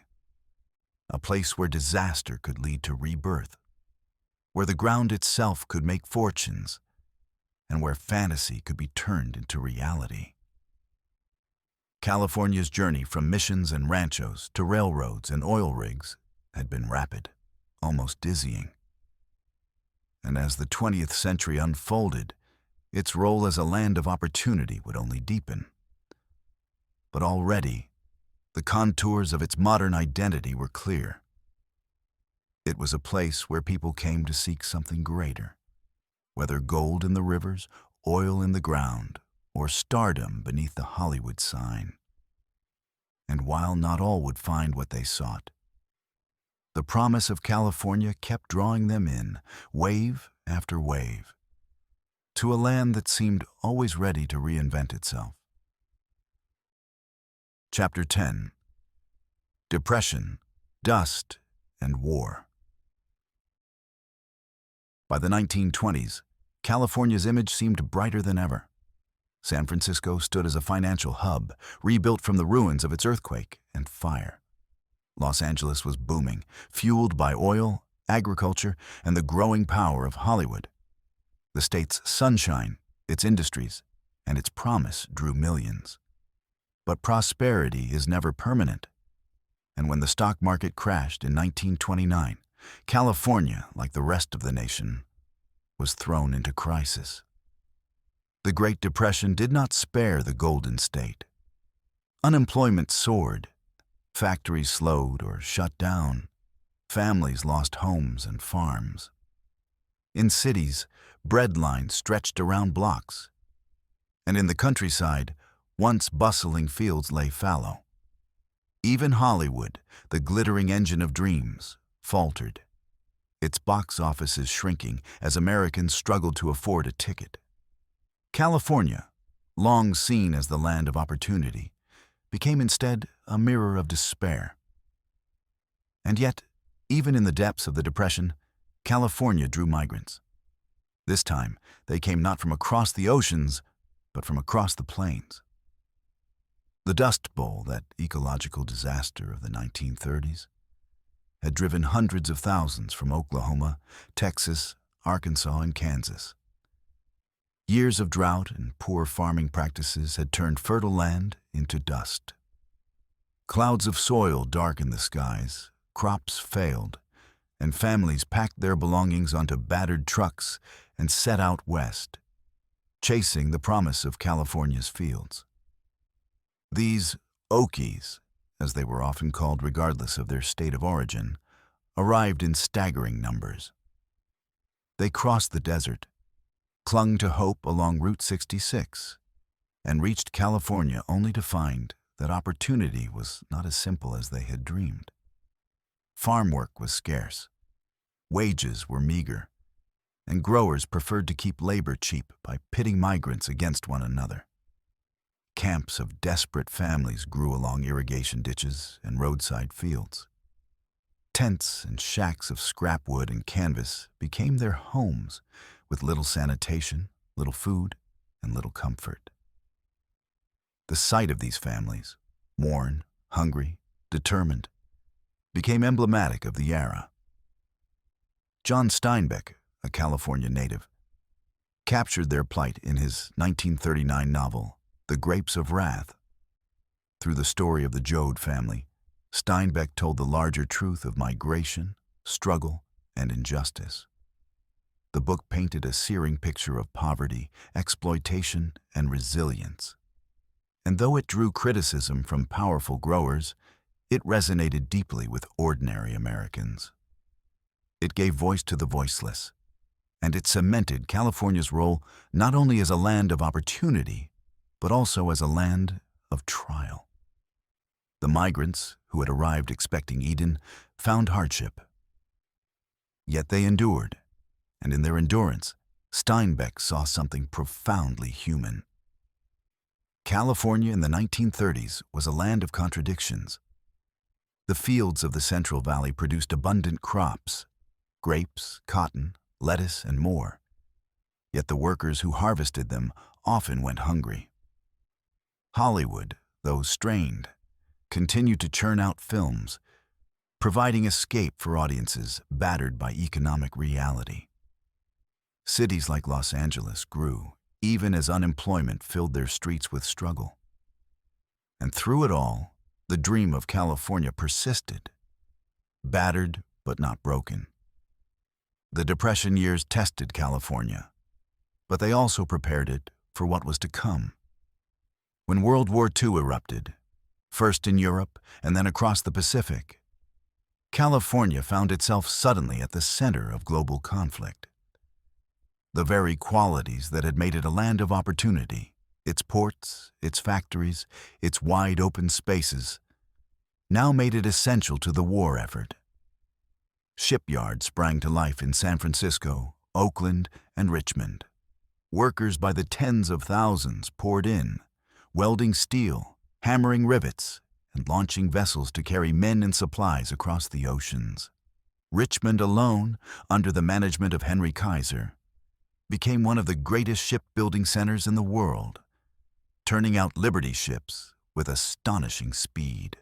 A place where disaster could lead to rebirth, where the ground itself could make fortunes, and where fantasy could be turned into reality. California's journey from missions and ranchos to railroads and oil rigs had been rapid, almost dizzying. And as the 20th century unfolded, its role as a land of opportunity would only deepen. But already, the contours of its modern identity were clear. It was a place where people came to seek something greater, whether gold in the rivers, oil in the ground, or stardom beneath the Hollywood sign. And while not all would find what they sought, the promise of California kept drawing them in, wave after wave, to a land that seemed always ready to reinvent itself. Chapter 10: Depression, Dust, and War. By the 1920s, California's image seemed brighter than ever. San Francisco stood as a financial hub, rebuilt from the ruins of its earthquake and fire. Los Angeles was booming, fueled by oil, agriculture, and the growing power of Hollywood. The state's sunshine, its industries, and its promise drew millions. But prosperity is never permanent. And when the stock market crashed in 1929, California, like the rest of the nation, was thrown into crisis. The Great Depression did not spare the Golden State. Unemployment soared, factories slowed or shut down, Families lost homes and farms. In cities, bread lines stretched around blocks. And in the countryside, once bustling fields lay fallow. Even Hollywood, the glittering engine of dreams, faltered, its box offices shrinking as Americans struggled to afford a ticket. California, long seen as the land of opportunity, became instead a mirror of despair. And yet, even in the depths of the Depression, California drew migrants. This time, they came not from across the oceans, but from across the plains. The Dust Bowl, that ecological disaster of the 1930s, had driven hundreds of thousands from Oklahoma, Texas, Arkansas, and Kansas. Years of drought and poor farming practices had turned fertile land into dust. Clouds of soil darkened the skies, crops failed, and families packed their belongings onto battered trucks and set out west, chasing the promise of California's fields. These Okies, as they were often called regardless of their state of origin, arrived in staggering numbers. They crossed the desert, clung to hope along Route 66, and reached California only to find that opportunity was not as simple as they had dreamed. Farm work was scarce, wages were meager, and growers preferred to keep labor cheap by pitting migrants against one another. Camps of desperate families grew along irrigation ditches and roadside fields. Tents and shacks of scrap wood and canvas became their homes, with little sanitation, little food, and little comfort. The sight of these families, worn, hungry, determined, became emblematic of the era. John Steinbeck, a California native, captured their plight in his 1939 novel, The Grapes of Wrath. Through the story of the Joad family, Steinbeck told the larger truth of migration, struggle, and injustice. The book painted a searing picture of poverty, exploitation, and resilience. And though it drew criticism from powerful growers, it resonated deeply with ordinary Americans. It gave voice to the voiceless, and it cemented California's role not only as a land of opportunity, but also as a land of trial. The migrants, who had arrived expecting Eden, found hardship. Yet they endured, and in their endurance, Steinbeck saw something profoundly human. California in the 1930s was a land of contradictions. The fields of the Central Valley produced abundant crops, grapes, cotton, lettuce, and more. Yet the workers who harvested them often went hungry. Hollywood, though strained, continued to churn out films, providing escape for audiences battered by economic reality. Cities like Los Angeles grew, even as unemployment filled their streets with struggle. And through it all, the dream of California persisted, battered but not broken. The Depression years tested California, but they also prepared it for what was to come. When World War II erupted, first in Europe and then across the Pacific, California found itself suddenly at the center of global conflict. The very qualities that had made it a land of opportunity, its ports, its factories, its wide open spaces, now made it essential to the war effort. Shipyards sprang to life in San Francisco, Oakland, and Richmond. Workers by the tens of thousands poured in, welding steel, hammering rivets, and launching vessels to carry men and supplies across the oceans. Richmond alone, under the management of Henry Kaiser, became one of the greatest shipbuilding centers in the world, turning out Liberty ships with astonishing speed.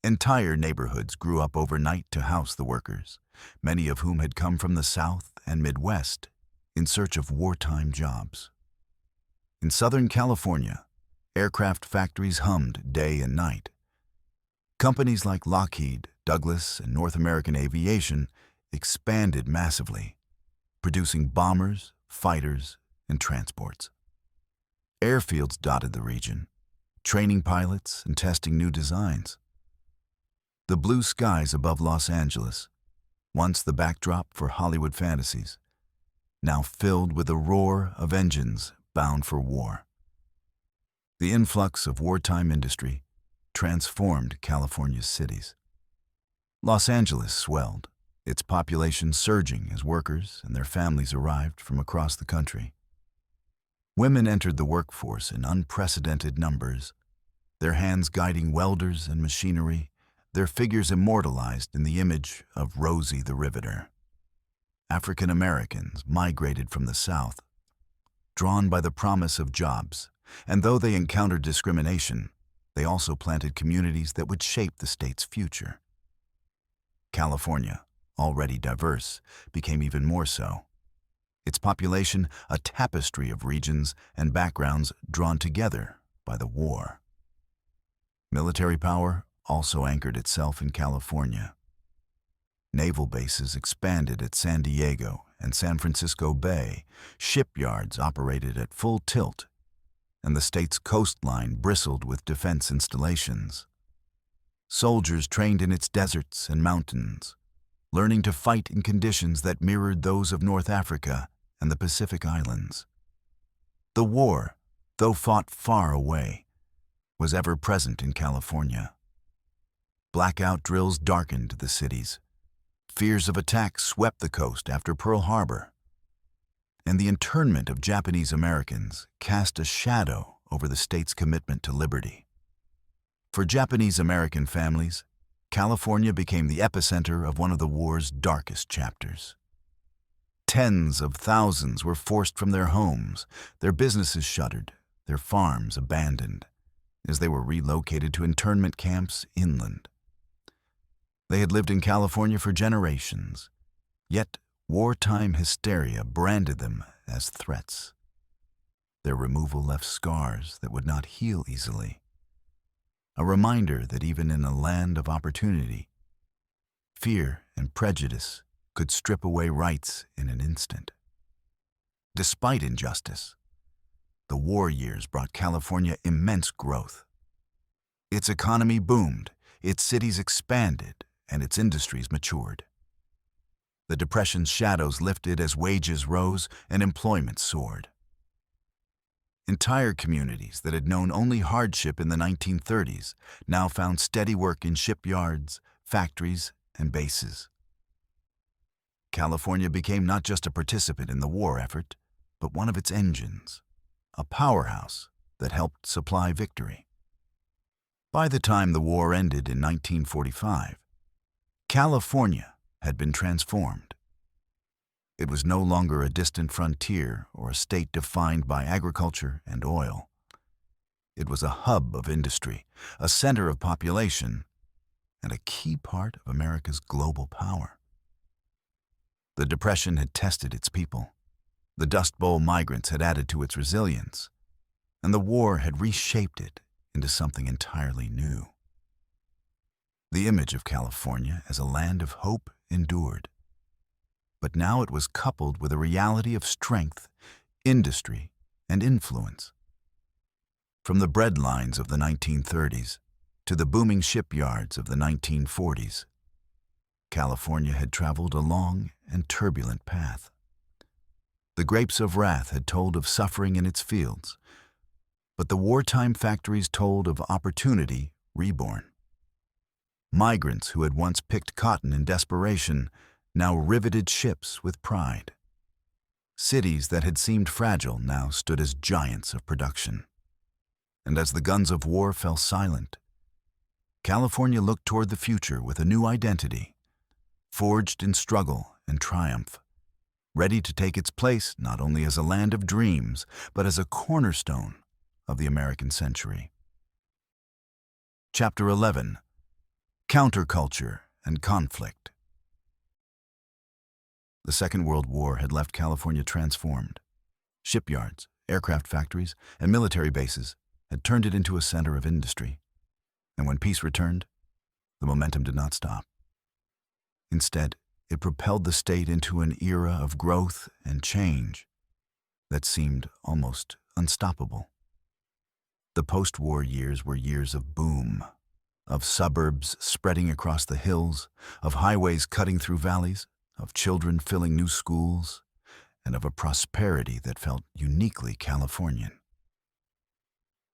Entire neighborhoods grew up overnight to house the workers, many of whom had come from the South and Midwest in search of wartime jobs. In Southern California, aircraft factories hummed day and night. Companies like Lockheed, Douglas, and North American Aviation expanded massively, producing bombers, fighters, and transports. Airfields dotted the region, training pilots and testing new designs. The blue skies above Los Angeles once the backdrop for Hollywood fantasies, now filled with the roar of engines bound for war. The influx of wartime industry transformed California's cities. Los Angeles swelled, its population surging as workers and their families arrived from across the country. Women entered the workforce in unprecedented numbers, their hands guiding welders and machinery, their figures immortalized in the image of Rosie the Riveter. African Americans migrated from the South, drawn by the promise of jobs, and though they encountered discrimination, they also planted communities that would shape the state's future. California, already diverse, became even more so. Its population a tapestry of regions and backgrounds drawn together by the war. Military power also anchored itself in California. Naval bases expanded at San Diego and San Francisco Bay, shipyards operated at full tilt, and the state's coastline bristled with defense installations. Soldiers trained in its deserts and mountains, learning to fight in conditions that mirrored those of North Africa and the Pacific Islands. The war, though fought far away, was ever present in California. Blackout drills darkened the cities. Fears of attack swept the coast after Pearl Harbor. And the internment of Japanese Americans cast a shadow over the state's commitment to liberty. For Japanese American families, California became the epicenter of one of the war's darkest chapters. Tens of thousands were forced from their homes, their businesses shuttered, their farms abandoned, as they were relocated to internment camps inland. They had lived in California for generations, yet wartime hysteria branded them as threats. Their removal left scars that would not heal easily. A reminder that even in a land of opportunity, fear and prejudice could strip away rights in an instant. Despite injustice, the war years brought California immense growth. Its economy boomed, its cities expanded, and its industries matured. The Depression's shadows lifted as wages rose and employment soared. Entire communities that had known only hardship in the 1930s now found steady work in shipyards, factories, and bases. California became not just a participant in the war effort, but one of its engines, a powerhouse that helped supply victory. By the time the war ended in 1945, California had been transformed. It was no longer a distant frontier or a state defined by agriculture and oil. It was a hub of industry, a center of population, and a key part of America's global power. The Depression had tested its people. The Dust Bowl migrants had added to its resilience, and the war had reshaped it into something entirely new. The image of California as a land of hope endured. But now it was coupled with a reality of strength, industry, and influence. From the bread lines of the 1930s to the booming shipyards of the 1940s, California had traveled a long and turbulent path. The grapes of wrath had told of suffering in its fields, but the wartime factories told of opportunity reborn. Migrants who had once picked cotton in desperation now riveted ships with pride. Cities that had seemed fragile now stood as giants of production. And as the guns of war fell silent, California looked toward the future with a new identity, forged in struggle and triumph, ready to take its place not only as a land of dreams, but as a cornerstone of the American century. Chapter 11: Counterculture and Conflict. The Second World War had left California transformed. Shipyards, aircraft factories, and military bases had turned it into a center of industry. And when peace returned, the momentum did not stop. Instead, it propelled the state into an era of growth and change that seemed almost unstoppable. The post-war years were years of boom, of suburbs spreading across the hills, of highways cutting through valleys, of children filling new schools, and of a prosperity that felt uniquely Californian.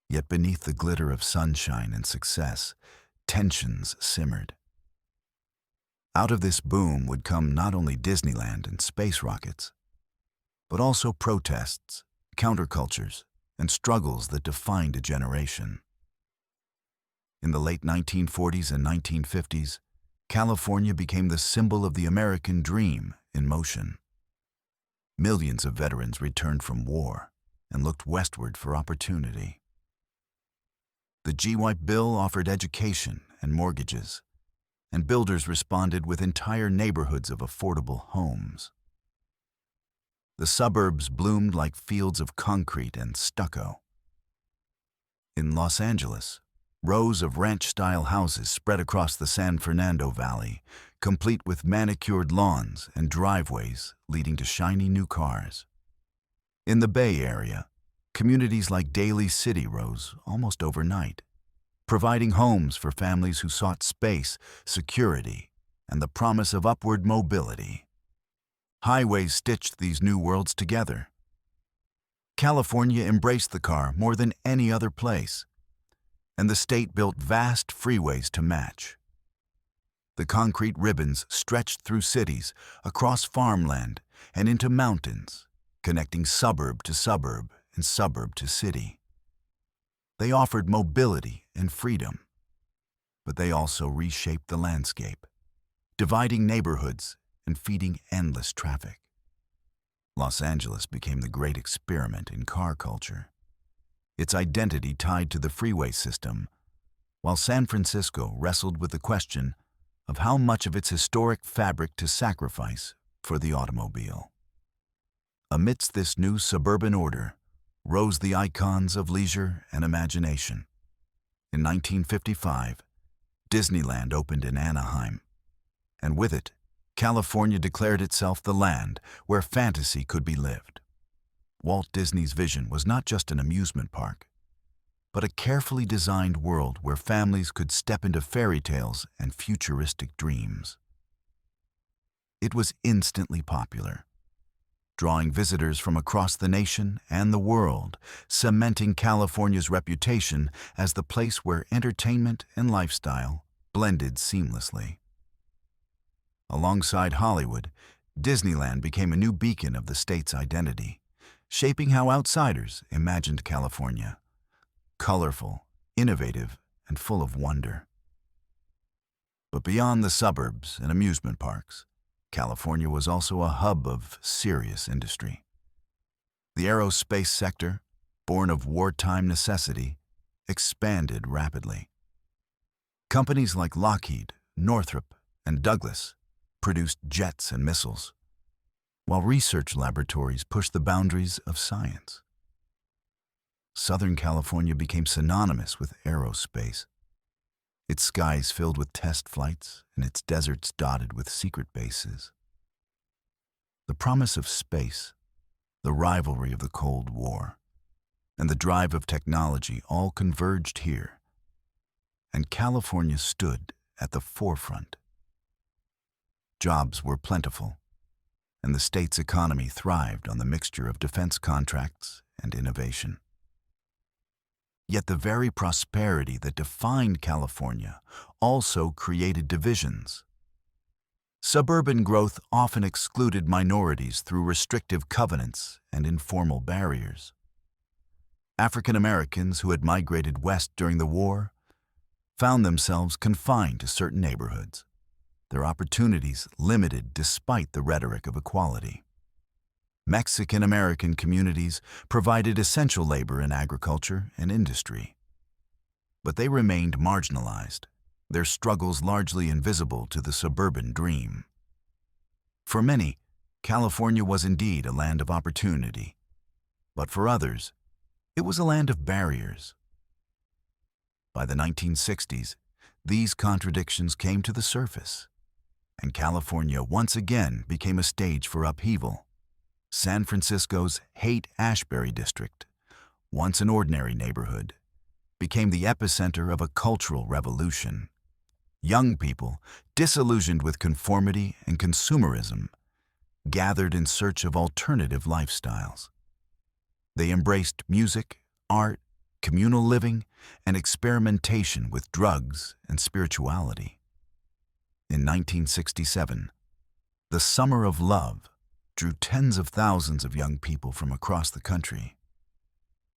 Yet beneath the glitter of sunshine and success, tensions simmered. Out of this boom would come not only Disneyland and space rockets, but also protests, countercultures, and struggles that defined a generation. In the late 1940s and 1950s, California became the symbol of the American dream in motion. Millions of veterans returned from war and looked westward for opportunity. The GY Bill offered education and mortgages, and builders responded with entire neighborhoods of affordable homes. The suburbs bloomed like fields of concrete and stucco. In Los Angeles, rows of ranch-style houses spread across the San Fernando Valley, complete with manicured lawns and driveways leading to shiny new cars. In the Bay Area, communities like Daly City rose almost overnight, providing homes for families who sought space, security, and the promise of upward mobility. Highways stitched these new worlds together. California embraced the car more than any other place, and the state built vast freeways to match. The concrete ribbons stretched through cities, across farmland, and into mountains, connecting suburb to suburb and suburb to city. They offered mobility and freedom, but they also reshaped the landscape, dividing neighborhoods and feeding endless traffic. Los Angeles became the great experiment in car culture, its identity tied to the freeway system, while San Francisco wrestled with the question of how much of its historic fabric to sacrifice for the automobile. Amidst this new suburban order rose the icons of leisure and imagination. In 1955, Disneyland opened in Anaheim, and with it, California declared itself the land where fantasy could be lived. Walt Disney's vision was not just an amusement park, but a carefully designed world where families could step into fairy tales and futuristic dreams. It was instantly popular, drawing visitors from across the nation and the world, cementing California's reputation as the place where entertainment and lifestyle blended seamlessly. Alongside Hollywood, Disneyland became a new beacon of the state's identity, shaping how outsiders imagined California: colorful, innovative, and full of wonder. But beyond the suburbs and amusement parks, California was also a hub of serious industry. The aerospace sector, born of wartime necessity, expanded rapidly. Companies like Lockheed, Northrop, and Douglas produced jets and missiles, while research laboratories pushed the boundaries of science. Southern California became synonymous with aerospace, its skies filled with test flights and its deserts dotted with secret bases. The promise of space, the rivalry of the Cold War, and the drive of technology all converged here, and California stood at the forefront. Jobs were plentiful, and the state's economy thrived on the mixture of defense contracts and innovation. Yet the very prosperity that defined California also created divisions. Suburban growth often excluded minorities through restrictive covenants and informal barriers. African Americans who had migrated west during the war found themselves confined to certain neighborhoods, their opportunities limited despite the rhetoric of equality. Mexican American communities provided essential labor in agriculture and industry, but they remained marginalized, their struggles largely invisible to the suburban dream. For many, California was indeed a land of opportunity, but for others, it was a land of barriers. By the 1960s, these contradictions came to the surface, and California once again became a stage for upheaval. San Francisco's Haight-Ashbury district, once an ordinary neighborhood, became the epicenter of a cultural revolution. Young people, disillusioned with conformity and consumerism, gathered in search of alternative lifestyles. They embraced music, art, communal living, and experimentation with drugs and spirituality. In 1967, the Summer of Love drew tens of thousands of young people from across the country.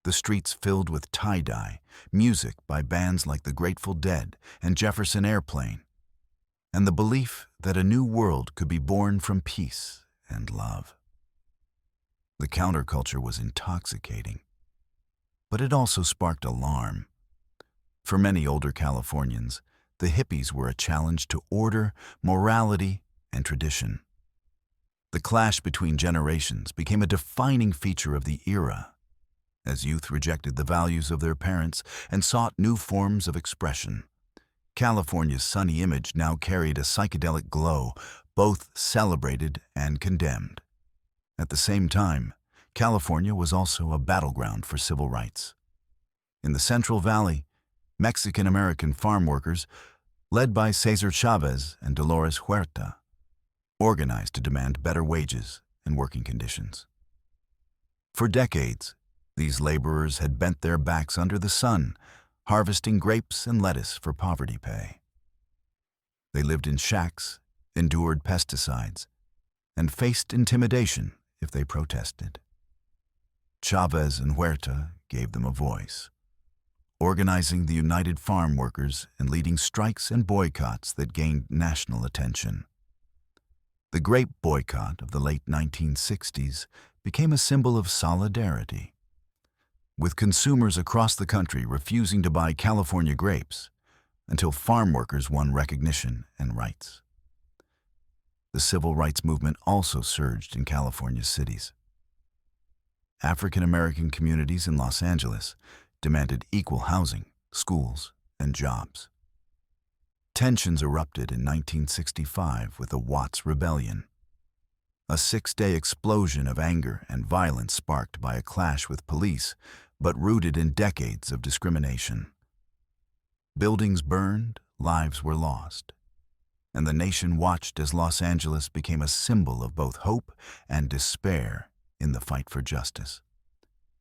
The streets filled with tie-dye, music by bands like the Grateful Dead and Jefferson Airplane, and the belief that a new world could be born from peace and love. The counterculture was intoxicating, but it also sparked alarm. For many older Californians, the hippies were a challenge to order, morality, and tradition. The clash between generations became a defining feature of the era, as youth rejected the values of their parents and sought new forms of expression. California's sunny image now carried a psychedelic glow, both celebrated and condemned. At the same time, California was also a battleground for civil rights. In the Central Valley, Mexican-American farm workers, led by Cesar Chavez and Dolores Huerta, organized to demand better wages and working conditions. For decades, these laborers had bent their backs under the sun, harvesting grapes and lettuce for poverty pay. They lived in shacks, endured pesticides, and faced intimidation if they protested. Chavez and Huerta gave them a voice, organizing the United Farm Workers and leading strikes and boycotts that gained national attention. The grape boycott of the late 1960s became a symbol of solidarity, with consumers across the country refusing to buy California grapes until farm workers won recognition and rights. The civil rights movement also surged in California's cities. African American communities in Los Angeles demanded equal housing, schools, and jobs. Tensions erupted in 1965 with the Watts Rebellion, a 6-day explosion of anger and violence sparked by a clash with police, but rooted in decades of discrimination. Buildings burned, lives were lost, and the nation watched as Los Angeles became a symbol of both hope and despair in the fight for justice.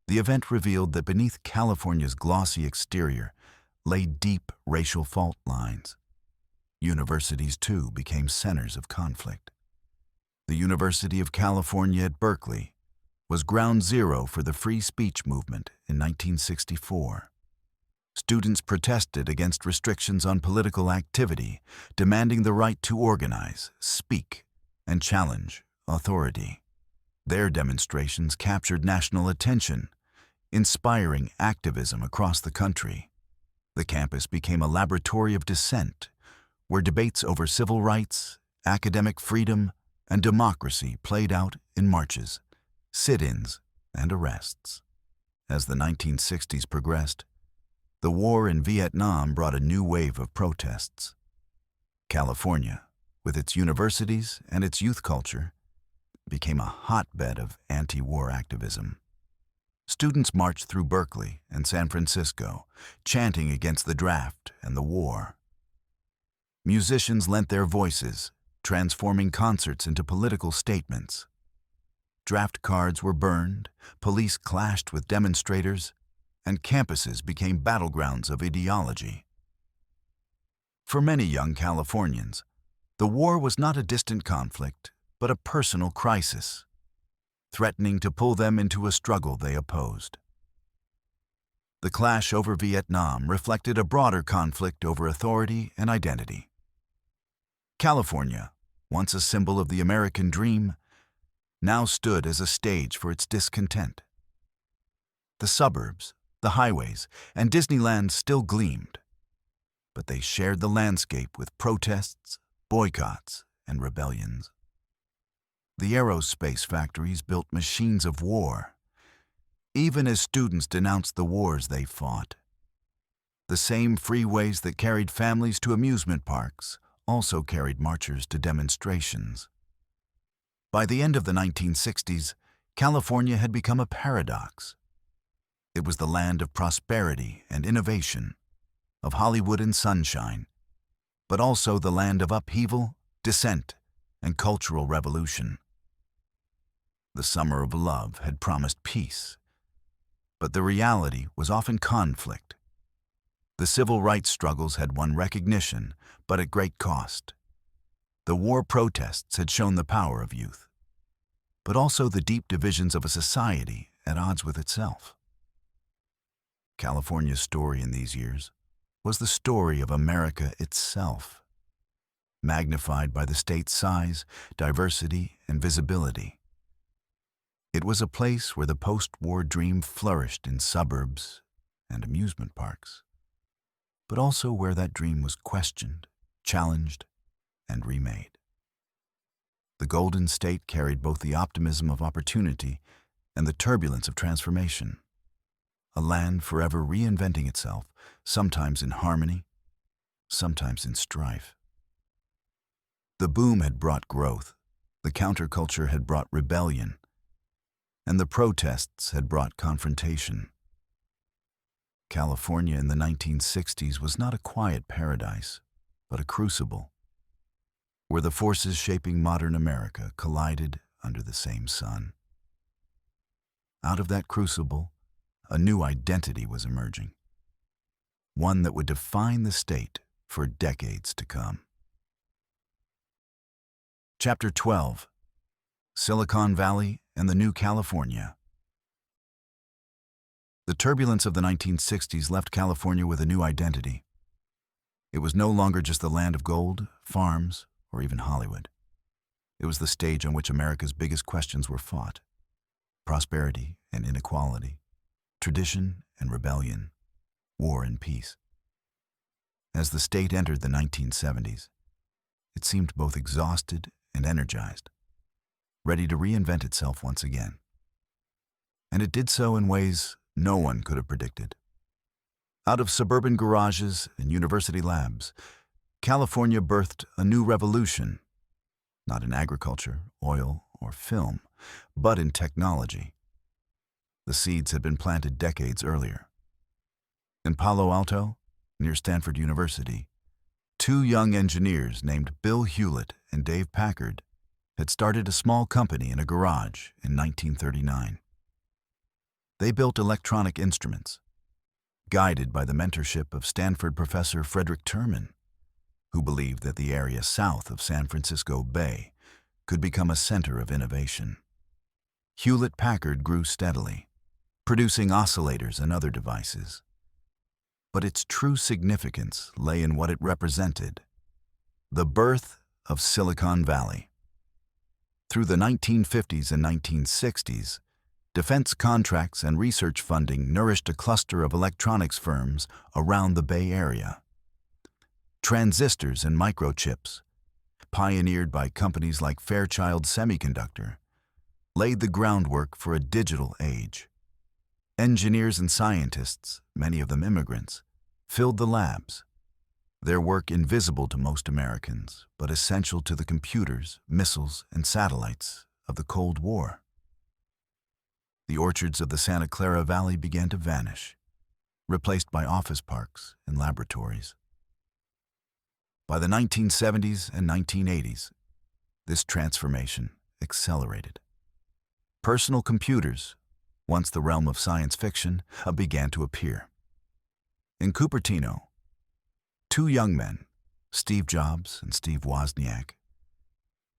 The event revealed that beneath California's glossy exterior lay deep racial fault lines. Universities, too, became centers of conflict. The University of California at Berkeley was ground zero for the free speech movement in 1964. Students protested against restrictions on political activity, demanding the right to organize, speak, and challenge authority. Their demonstrations captured national attention, inspiring activism across the country. The campus became a laboratory of dissent, where debates over civil rights, academic freedom, and democracy played out in marches, sit-ins, and arrests. As the 1960s progressed, the war in Vietnam brought a new wave of protests. California, with its universities and its youth culture, became a hotbed of anti-war activism. Students marched through Berkeley and San Francisco, chanting against the draft and the war. Musicians lent their voices, transforming concerts into political statements. Draft cards were burned, police clashed with demonstrators, and campuses became battlegrounds of ideology. For many young Californians, the war was not a distant conflict, but a personal crisis, threatening to pull them into a struggle they opposed. The clash over Vietnam reflected a broader conflict over authority and identity. California, once a symbol of the American dream, now stood as a stage for its discontent. The suburbs, the highways, and Disneyland still gleamed, but they shared the landscape with protests, boycotts, and rebellions. The aerospace factories built machines of war, even as students denounced the wars they fought. The same freeways that carried families to amusement parks also carried marchers to demonstrations. By the end of the 1960s, California had become a paradox. It was the land of prosperity and innovation, of Hollywood and sunshine, but also the land of upheaval, dissent, and cultural revolution. The summer of love had promised peace, but the reality was often conflict. The civil rights struggles had won recognition, but at great cost. The war protests had shown the power of youth, but also the deep divisions of a society at odds with itself. California's story in these years was the story of America itself, magnified by the state's size, diversity, and visibility. It was a place where the post-war dream flourished in suburbs and amusement parks, but also where that dream was questioned, challenged, and remade. The Golden State carried both the optimism of opportunity and the turbulence of transformation, a land forever reinventing itself, sometimes in harmony, sometimes in strife. The boom had brought growth, the counterculture had brought rebellion, and the protests had brought confrontation. California in the 1960s was not a quiet paradise, but a crucible, where the forces shaping modern America collided under the same sun. Out of that crucible, a new identity was emerging, one that would define the state for decades to come. Chapter 12: Silicon Valley and the New California. The turbulence of the 1960s left California with a new identity. It was no longer just the land of gold, farms, or even Hollywood. It was the stage on which America's biggest questions were fought: prosperity and inequality, tradition and rebellion, war and peace. As the state entered the 1970s, it seemed both exhausted and energized, ready to reinvent itself once again. And it did so in ways no one could have predicted. Out of suburban garages and university labs, California birthed a new revolution, not in agriculture, oil, or film, but in technology. The seeds had been planted decades earlier. In Palo Alto, near Stanford University, two young engineers named Bill Hewlett and Dave Packard had started a small company in a garage in 1939. They built electronic instruments, guided by the mentorship of Stanford professor Frederick Terman, who believed that the area south of San Francisco Bay could become a center of innovation. Hewlett-Packard grew steadily, producing oscillators and other devices. But its true significance lay in what it represented: the birth of Silicon Valley. Through the 1950s and 1960s, defense contracts and research funding nourished a cluster of electronics firms around the Bay Area. Transistors and microchips, pioneered by companies like Fairchild Semiconductor, laid the groundwork for a digital age. Engineers and scientists, many of them immigrants, filled the labs, their work invisible to most Americans, but essential to the computers, missiles, and satellites of the Cold War. The orchards of the Santa Clara Valley began to vanish, replaced by office parks and laboratories. By the 1970s and 1980s, this transformation accelerated. Personal computers, once the realm of science fiction, began to appear. In Cupertino, two young men, Steve Jobs and Steve Wozniak,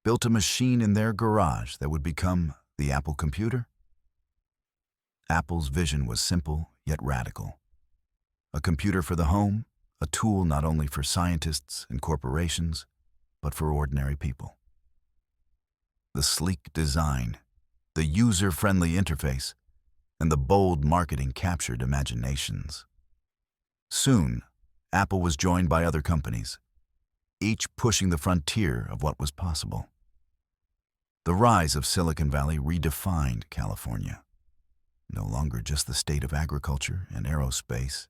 built a machine in their garage that would become the Apple computer. Apple's vision was simple yet radical: a computer for the home, a tool not only for scientists and corporations, but for ordinary people. The sleek design, the user-friendly interface, and the bold marketing captured imaginations. Soon, Apple was joined by other companies, each pushing the frontier of what was possible. The rise of Silicon Valley redefined California. No longer just the state of agriculture and aerospace,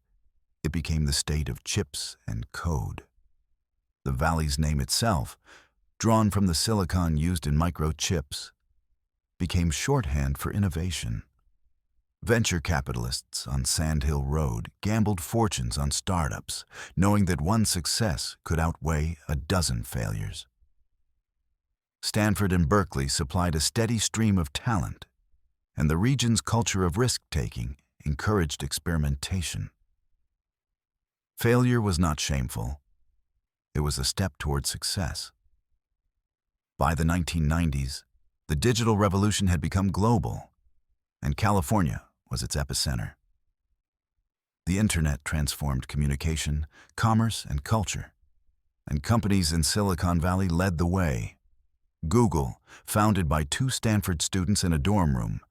it became the state of chips and code. The valley's name itself, drawn from the silicon used in microchips, became shorthand for innovation. Venture capitalists on Sand Hill Road gambled fortunes on startups, knowing that one success could outweigh a dozen failures. Stanford and Berkeley supplied a steady stream of talent, and the region's culture of risk-taking encouraged experimentation. Failure was not shameful. It was a step toward success. By the 1990s, the digital revolution had become global, and California was its epicenter. The internet transformed communication, commerce, and culture, and companies in Silicon Valley led the way. Google, founded by two Stanford students in a dorm room,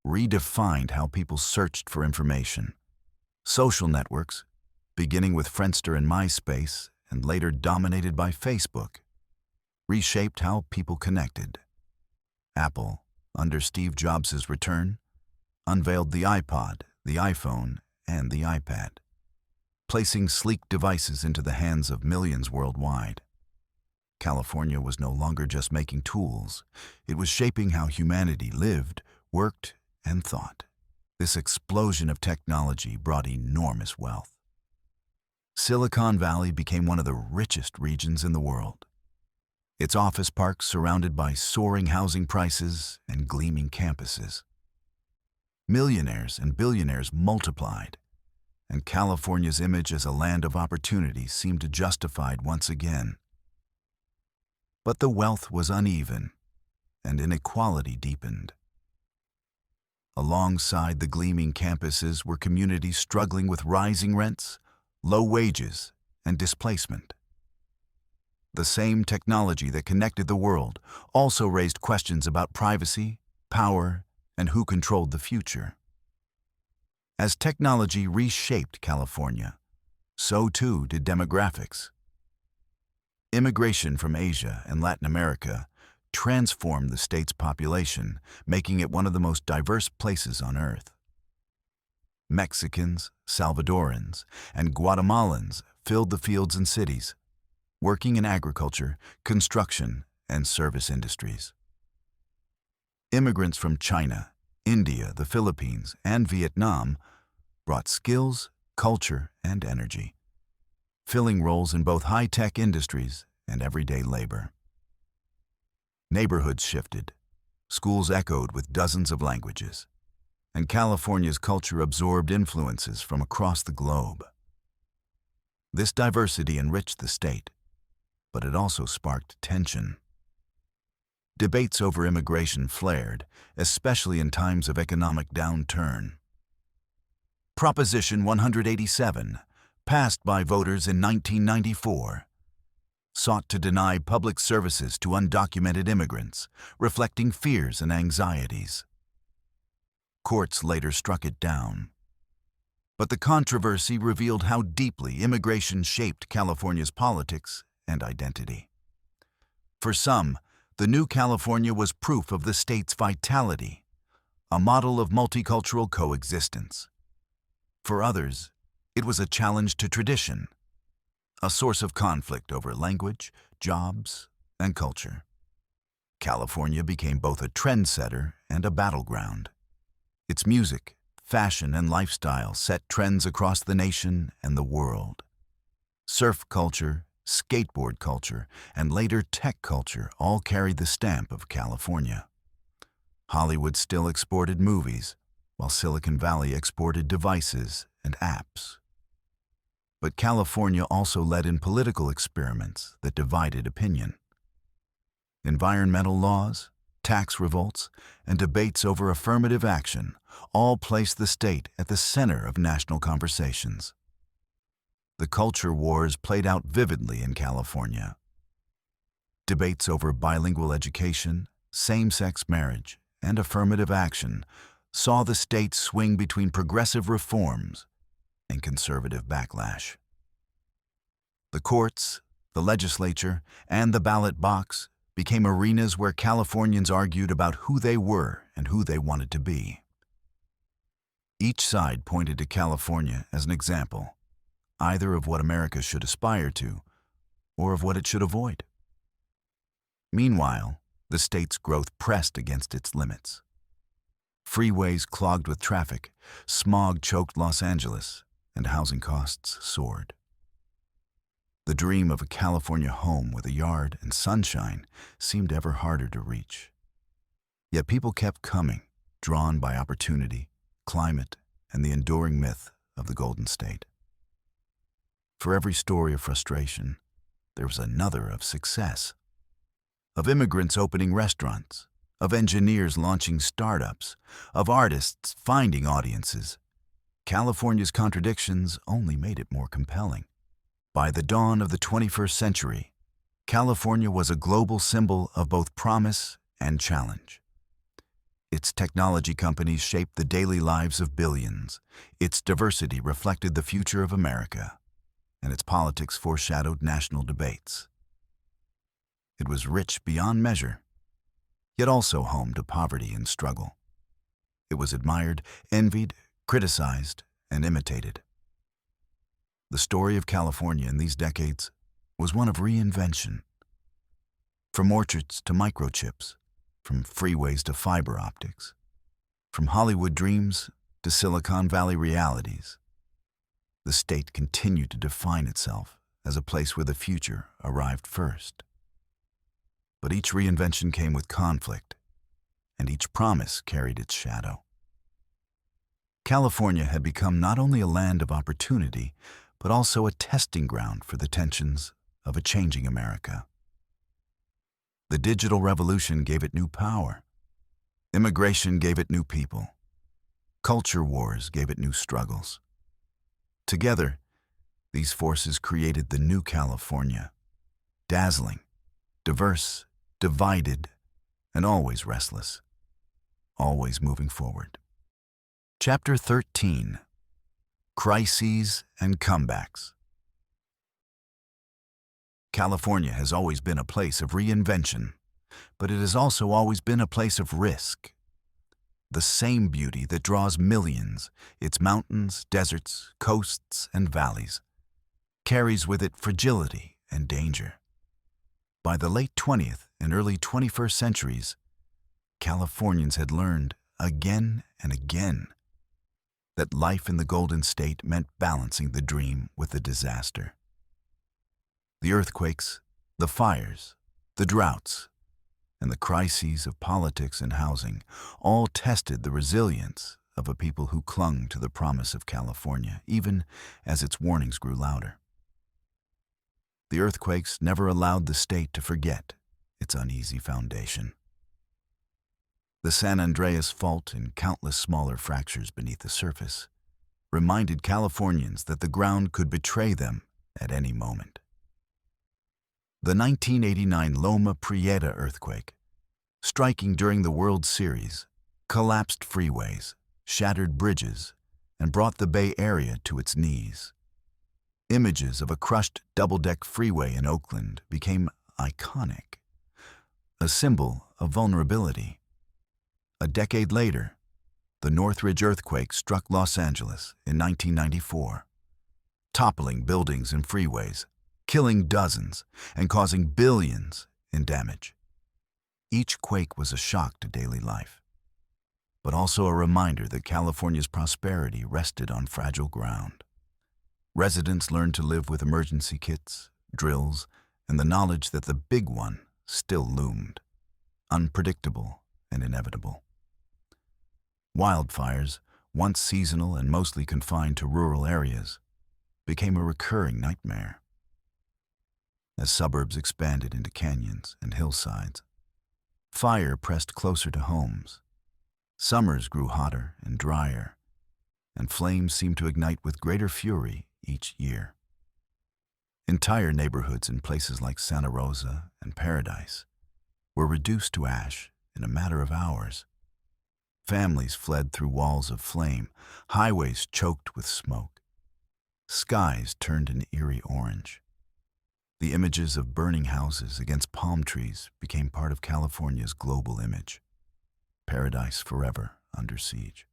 redefined how people searched for information. Social networks, beginning with Friendster and MySpace, and later dominated by Facebook, reshaped how people connected. Apple, under Steve Jobs' return, unveiled the iPod, the iPhone, and the iPad, placing sleek devices into the hands of millions worldwide. California was no longer just making tools. It was shaping how humanity lived, worked, and thought. This explosion of technology brought enormous wealth. Silicon Valley became one of the richest regions in the world. Its office parks surrounded by soaring housing prices and gleaming campuses. Millionaires and billionaires multiplied, and California's image as a land of opportunity seemed justified once again. But the wealth was uneven, and inequality deepened. Alongside the gleaming campuses were communities struggling with rising rents, low wages, and displacement. The same technology that connected the world also raised questions about privacy, power, and who controlled the future. As technology reshaped California, so too did demographics. Immigration from Asia and Latin America transformed the state's population, making it one of the most diverse places on Earth. Mexicans, Salvadorans, and Guatemalans filled the fields and cities, working in agriculture, construction, and service industries. Immigrants from China, India, the Philippines, and Vietnam brought skills, culture, and energy, filling roles in both high-tech industries and everyday labor. Neighborhoods shifted, schools echoed with dozens of languages, and California's culture absorbed influences from across the globe. This diversity enriched the state, but it also sparked tension. Debates over immigration flared, especially in times of economic downturn. Proposition 187, passed by voters in 1994, sought to deny public services to undocumented immigrants, reflecting fears and anxieties. Courts later struck it down. But the controversy revealed how deeply immigration shaped California's politics and identity. For some, the new California was proof of the state's vitality, a model of multicultural coexistence. For others, it was a challenge to tradition, a source of conflict over language, jobs, and culture. California became both a trendsetter and a battleground. Its music, fashion, and lifestyle set trends across the nation and the world. Surf culture, skateboard culture, and later tech culture all carried the stamp of California. Hollywood still exported movies, while Silicon Valley exported devices and apps. But California also led in political experiments that divided opinion. Environmental laws, tax revolts, and debates over affirmative action all placed the state at the center of national conversations. The culture wars played out vividly in California. Debates over bilingual education, same-sex marriage, and affirmative action saw the state swing between progressive reforms and conservative backlash. The courts, the legislature, and the ballot box became arenas where Californians argued about who they were and who they wanted to be. Each side pointed to California as an example, either of what America should aspire to or of what it should avoid. Meanwhile, the state's growth pressed against its limits. Freeways clogged with traffic, smog choked Los Angeles, and housing costs soared. The dream of a California home with a yard and sunshine seemed ever harder to reach. Yet people kept coming, drawn by opportunity, climate, and the enduring myth of the Golden State. For every story of frustration, there was another of success. Of immigrants opening restaurants, of engineers launching startups, of artists finding audiences. California's contradictions only made it more compelling. By the dawn of the 21st century, California was a global symbol of both promise and challenge. Its technology companies shaped the daily lives of billions, its diversity reflected the future of America, and its politics foreshadowed national debates. It was rich beyond measure, yet also home to poverty and struggle. It was admired, envied, criticized, and imitated. The story of California in these decades was one of reinvention. From orchards to microchips, from freeways to fiber optics, from Hollywood dreams to Silicon Valley realities, the state continued to define itself as a place where the future arrived first. But each reinvention came with conflict, and each promise carried its shadow. California had become not only a land of opportunity, but also a testing ground for the tensions of a changing America. The digital revolution gave it new power. Immigration gave it new people. Culture wars gave it new struggles. Together, these forces created the new California, dazzling, diverse, divided, and always restless, always moving forward. Chapter 13. Crises and Comebacks. California has always been a place of reinvention, but it has also always been a place of risk. The same beauty that draws millions, its mountains, deserts, coasts, and valleys, carries with it fragility and danger. By the late 20th and early 21st centuries, Californians had learned again and again that life in the Golden State meant balancing the dream with the disaster. The earthquakes, the fires, the droughts, and the crises of politics and housing all tested the resilience of a people who clung to the promise of California, even as its warnings grew louder. The earthquakes never allowed the state to forget its uneasy foundation. The San Andreas Fault and countless smaller fractures beneath the surface reminded Californians that the ground could betray them at any moment. The 1989 Loma Prieta earthquake, striking during the World Series, collapsed freeways, shattered bridges, and brought the Bay Area to its knees. Images of a crushed double-deck freeway in Oakland became iconic, a symbol of vulnerability. A decade later, the Northridge earthquake struck Los Angeles in 1994, toppling buildings and freeways, killing dozens, and causing billions in damage. Each quake was a shock to daily life, but also a reminder that California's prosperity rested on fragile ground. Residents learned to live with emergency kits, drills, and the knowledge that the big one still loomed, unpredictable and inevitable. Wildfires, once seasonal and mostly confined to rural areas, became a recurring nightmare. As suburbs expanded into canyons and hillsides, fire pressed closer to homes. Summers grew hotter and drier, and flames seemed to ignite with greater fury each year. Entire neighborhoods in places like Santa Rosa and Paradise were reduced to ash in a matter of hours. Families fled through walls of flame, highways choked with smoke. Skies turned an eerie orange. The images of burning houses against palm trees became part of California's global image. Paradise forever under siege.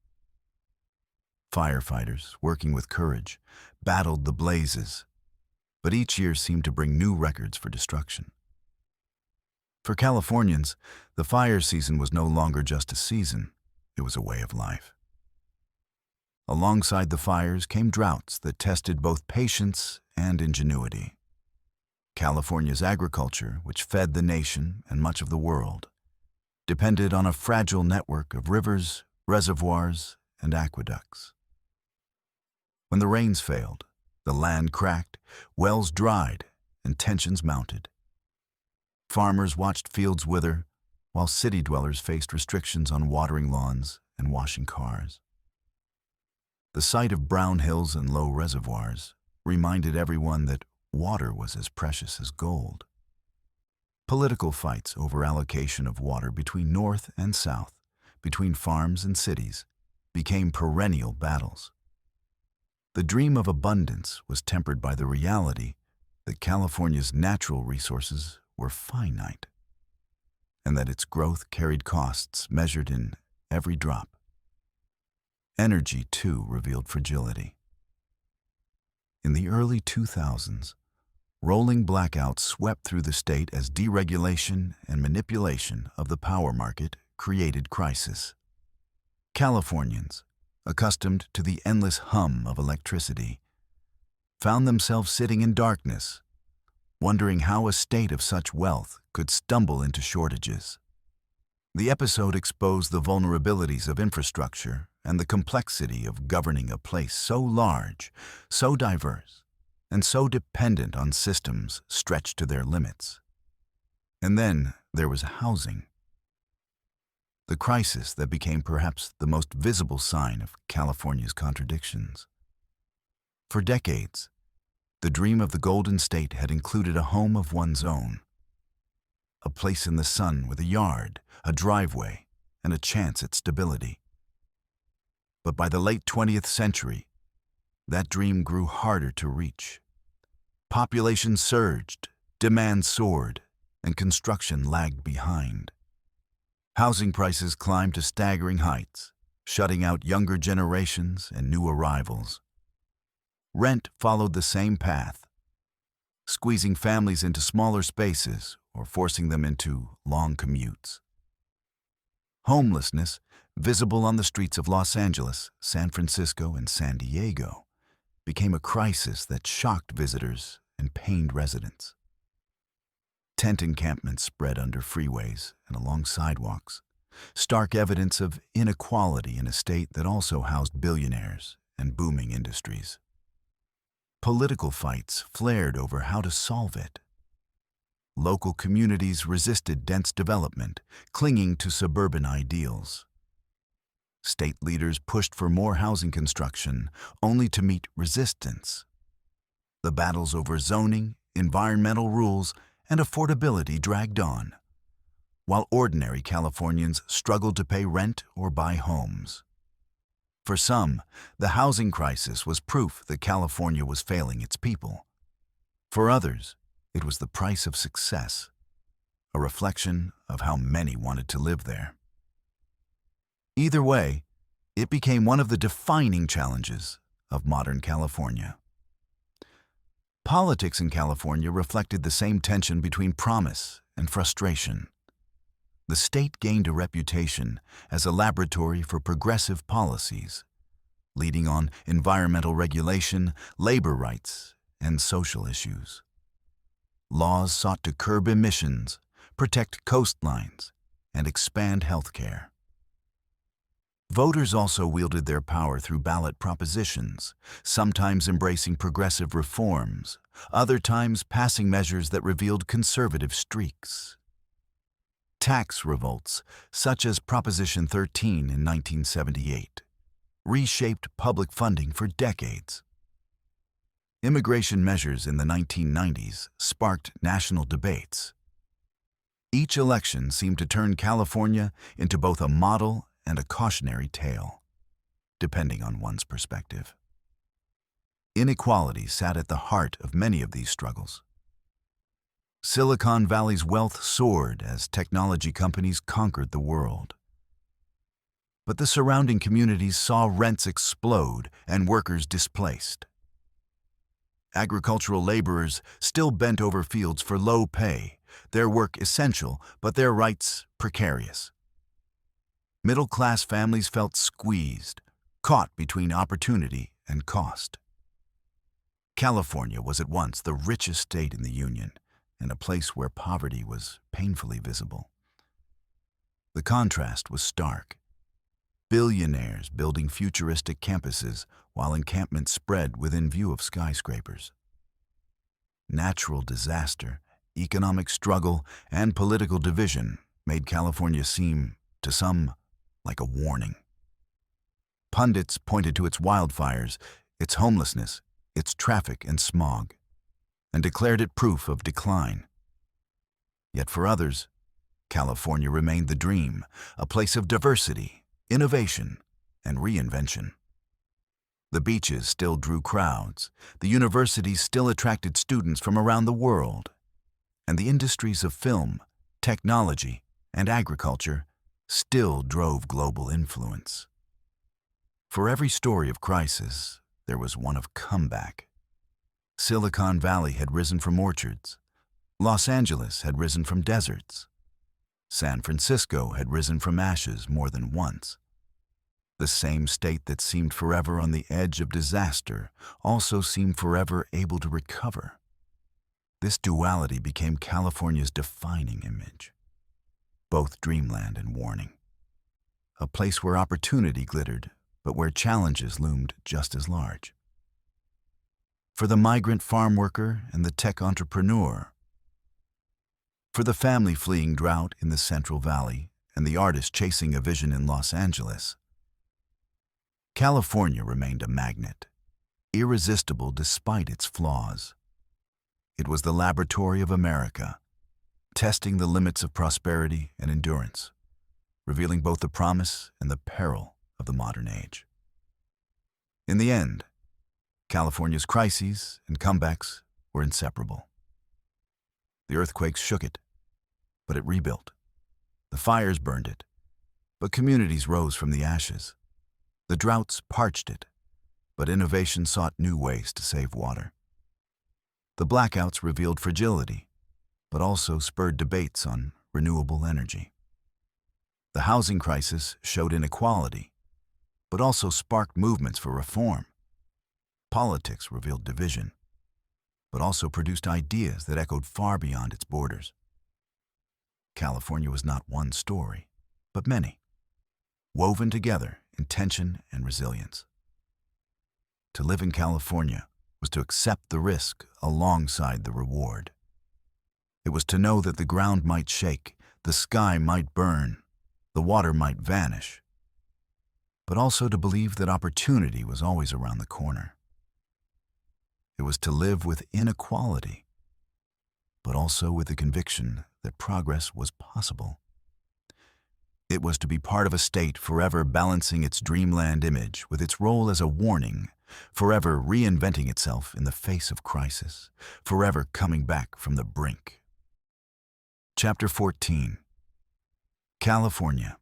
Firefighters, working with courage, battled the blazes, but each year seemed to bring new records for destruction. For Californians, the fire season was no longer just a season. it was a way of life. Alongside the fires came droughts that tested both patience and ingenuity. California's agriculture, which fed the nation and much of the world, depended on a fragile network of rivers, reservoirs, and aqueducts. When the rains failed, the land cracked, wells dried, and tensions mounted. Farmers watched fields wither, while city dwellers faced restrictions on watering lawns and washing cars. The sight of brown hills and low reservoirs reminded everyone that water was as precious as gold. Political fights over allocation of water between North and South, between farms and cities, became perennial battles. The dream of abundance was tempered by the reality that California's natural resources were finite, and that its growth carried costs measured in every drop. Energy, too, revealed fragility. In the early 2000s, rolling blackouts swept through the state as deregulation and manipulation of the power market created crisis. Californians, accustomed to the endless hum of electricity, found themselves sitting in darkness, wondering how a state of such wealth could stumble into shortages. The episode exposed the vulnerabilities of infrastructure and the complexity of governing a place so large, so diverse, and so dependent on systems stretched to their limits. And then there was housing. The crisis that became perhaps the most visible sign of California's contradictions. For decades, the dream of the Golden State had included a home of one's own, a place in the sun with a yard, a driveway, and a chance at stability. But by the late 20th century, that dream grew harder to reach. Population surged, demand soared, and construction lagged behind. Housing prices climbed to staggering heights, shutting out younger generations and new arrivals. Rent followed the same path, squeezing families into smaller spaces or forcing them into long commutes. Homelessness, visible on the streets of Los Angeles, San Francisco, and San Diego, became a crisis that shocked visitors and pained residents. Tent encampments spread under freeways and along sidewalks, stark evidence of inequality in a state that also housed billionaires and booming industries. Political fights flared over how to solve it. Local communities resisted dense development, clinging to suburban ideals. State leaders pushed for more housing construction, only to meet resistance. The battles over zoning, environmental rules, and affordability dragged on, while ordinary Californians struggled to pay rent or buy homes. For some, the housing crisis was proof that California was failing its people. For others, it was the price of success, a reflection of how many wanted to live there. Either way, it became one of the defining challenges of modern California. Politics in California reflected the same tension between promise and frustration. The state gained a reputation as a laboratory for progressive policies, leading on environmental regulation, labor rights, and social issues. Laws sought to curb emissions, protect coastlines, and expand health care. Voters also wielded their power through ballot propositions, sometimes embracing progressive reforms, other times passing measures that revealed conservative streaks. Tax revolts, such as Proposition 13 in 1978, reshaped public funding for decades. Immigration measures in the 1990s sparked national debates. Each election seemed to turn California into both a model and a cautionary tale, depending on one's perspective. Inequality sat at the heart of many of these struggles. Silicon Valley's wealth soared as technology companies conquered the world. But the surrounding communities saw rents explode and workers displaced. Agricultural laborers still bent over fields for low pay, their work essential, but their rights precarious. Middle-class families felt squeezed, caught between opportunity and cost. California was at once the richest state in the Union and a place where poverty was painfully visible. The contrast was stark. Billionaires building futuristic campuses while encampments spread within view of skyscrapers. Natural disaster, economic struggle, and political division made California seem, to some, like a warning. Pundits pointed to its wildfires, its homelessness, its traffic and smog, and declared it proof of decline. Yet for others, California remained the dream, a place of diversity, innovation, and reinvention. The beaches still drew crowds, the universities still attracted students from around the world, and the industries of film, technology, and agriculture still drove global influence. For every story of crisis, there was one of comeback. Silicon Valley had risen from orchards. Los Angeles had risen from deserts. San Francisco had risen from ashes more than once. The same state that seemed forever on the edge of disaster also seemed forever able to recover. This duality became California's defining image, both dreamland and warning. A place where opportunity glittered, but where challenges loomed just as large. For the migrant farm worker and the tech entrepreneur, for the family fleeing drought in the Central Valley and the artist chasing a vision in Los Angeles, California remained a magnet, irresistible despite its flaws. It was the laboratory of America, testing the limits of prosperity and endurance, revealing both the promise and the peril of the modern age. In the end, California's crises and comebacks were inseparable. The earthquakes shook it, but it rebuilt. The fires burned it, but communities rose from the ashes. The droughts parched it, but innovation sought new ways to save water. The blackouts revealed fragility, but also spurred debates on renewable energy. The housing crisis showed inequality, but also sparked movements for reform. Politics revealed division, but also produced ideas that echoed far beyond its borders. California was not one story, but many, woven together in tension and resilience. To live in California was to accept the risk alongside the reward. It was to know that the ground might shake, the sky might burn, the water might vanish, but also to believe that opportunity was always around the corner. It was to live with inequality, but also with the conviction that progress was possible. It was to be part of a state forever balancing its dreamland image with its role as a warning, forever reinventing itself in the face of crisis, forever coming back from the brink. Chapter 14. California.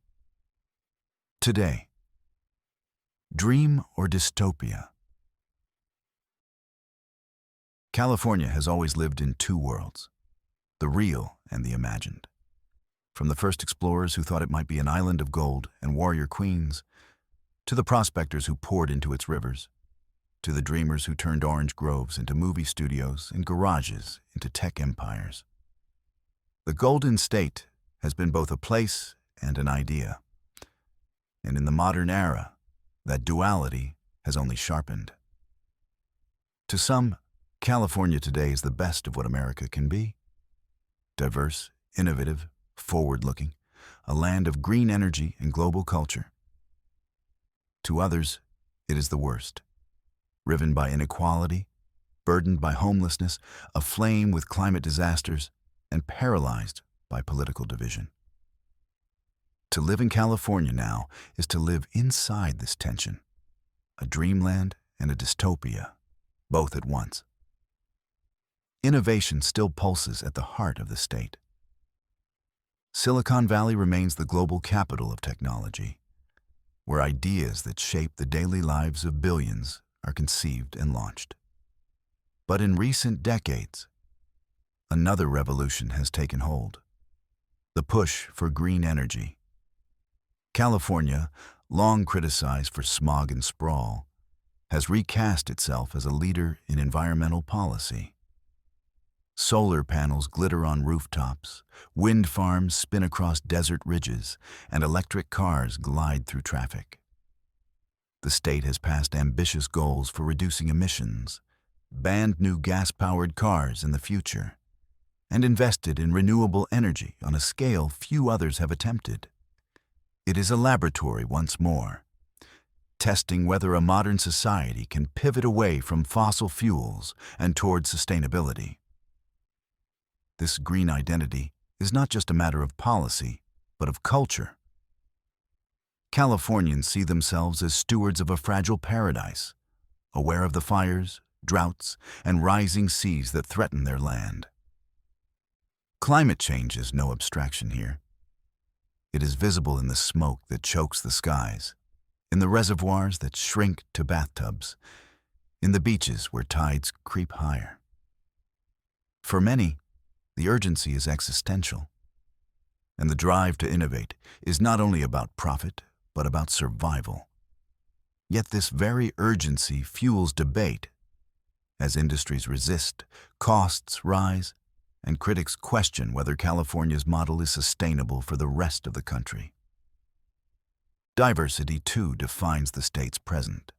Today. Dream or dystopia? California has always lived in two worlds, the real and the imagined. From the first explorers who thought it might be an island of gold and warrior queens, to the prospectors who poured into its rivers, to the dreamers who turned orange groves into movie studios and garages into tech empires. The Golden State has been both a place and an idea. And in the modern era, that duality has only sharpened. To some, California today is the best of what America can be. Diverse, innovative, forward-looking, a land of green energy and global culture. To others, it is the worst. Riven by inequality, burdened by homelessness, aflame with climate disasters, and paralyzed by political division. To live in California now is to live inside this tension, a dreamland and a dystopia, both at once. Innovation still pulses at the heart of the state. Silicon Valley remains the global capital of technology, where ideas that shape the daily lives of billions are conceived and launched. But in recent decades, another revolution has taken hold, the push for green energy. California, long criticized for smog and sprawl, has recast itself as a leader in environmental policy. Solar panels glitter on rooftops, wind farms spin across desert ridges, and electric cars glide through traffic. The state has passed ambitious goals for reducing emissions, banned new gas-powered cars in the future, and invested in renewable energy on a scale few others have attempted. It is a laboratory once more, testing whether a modern society can pivot away from fossil fuels and toward sustainability. This green identity is not just a matter of policy, but of culture. Californians see themselves as stewards of a fragile paradise, aware of the fires, droughts, and rising seas that threaten their land. Climate change is no abstraction here. It is visible in the smoke that chokes the skies, in the reservoirs that shrink to bathtubs, in the beaches where tides creep higher. For many, the urgency is existential, and the drive to innovate is not only about profit, but about survival. Yet this very urgency fuels debate. As industries resist, costs rise, and critics question whether California's model is sustainable for the rest of the country. Diversity, too, defines the state's present.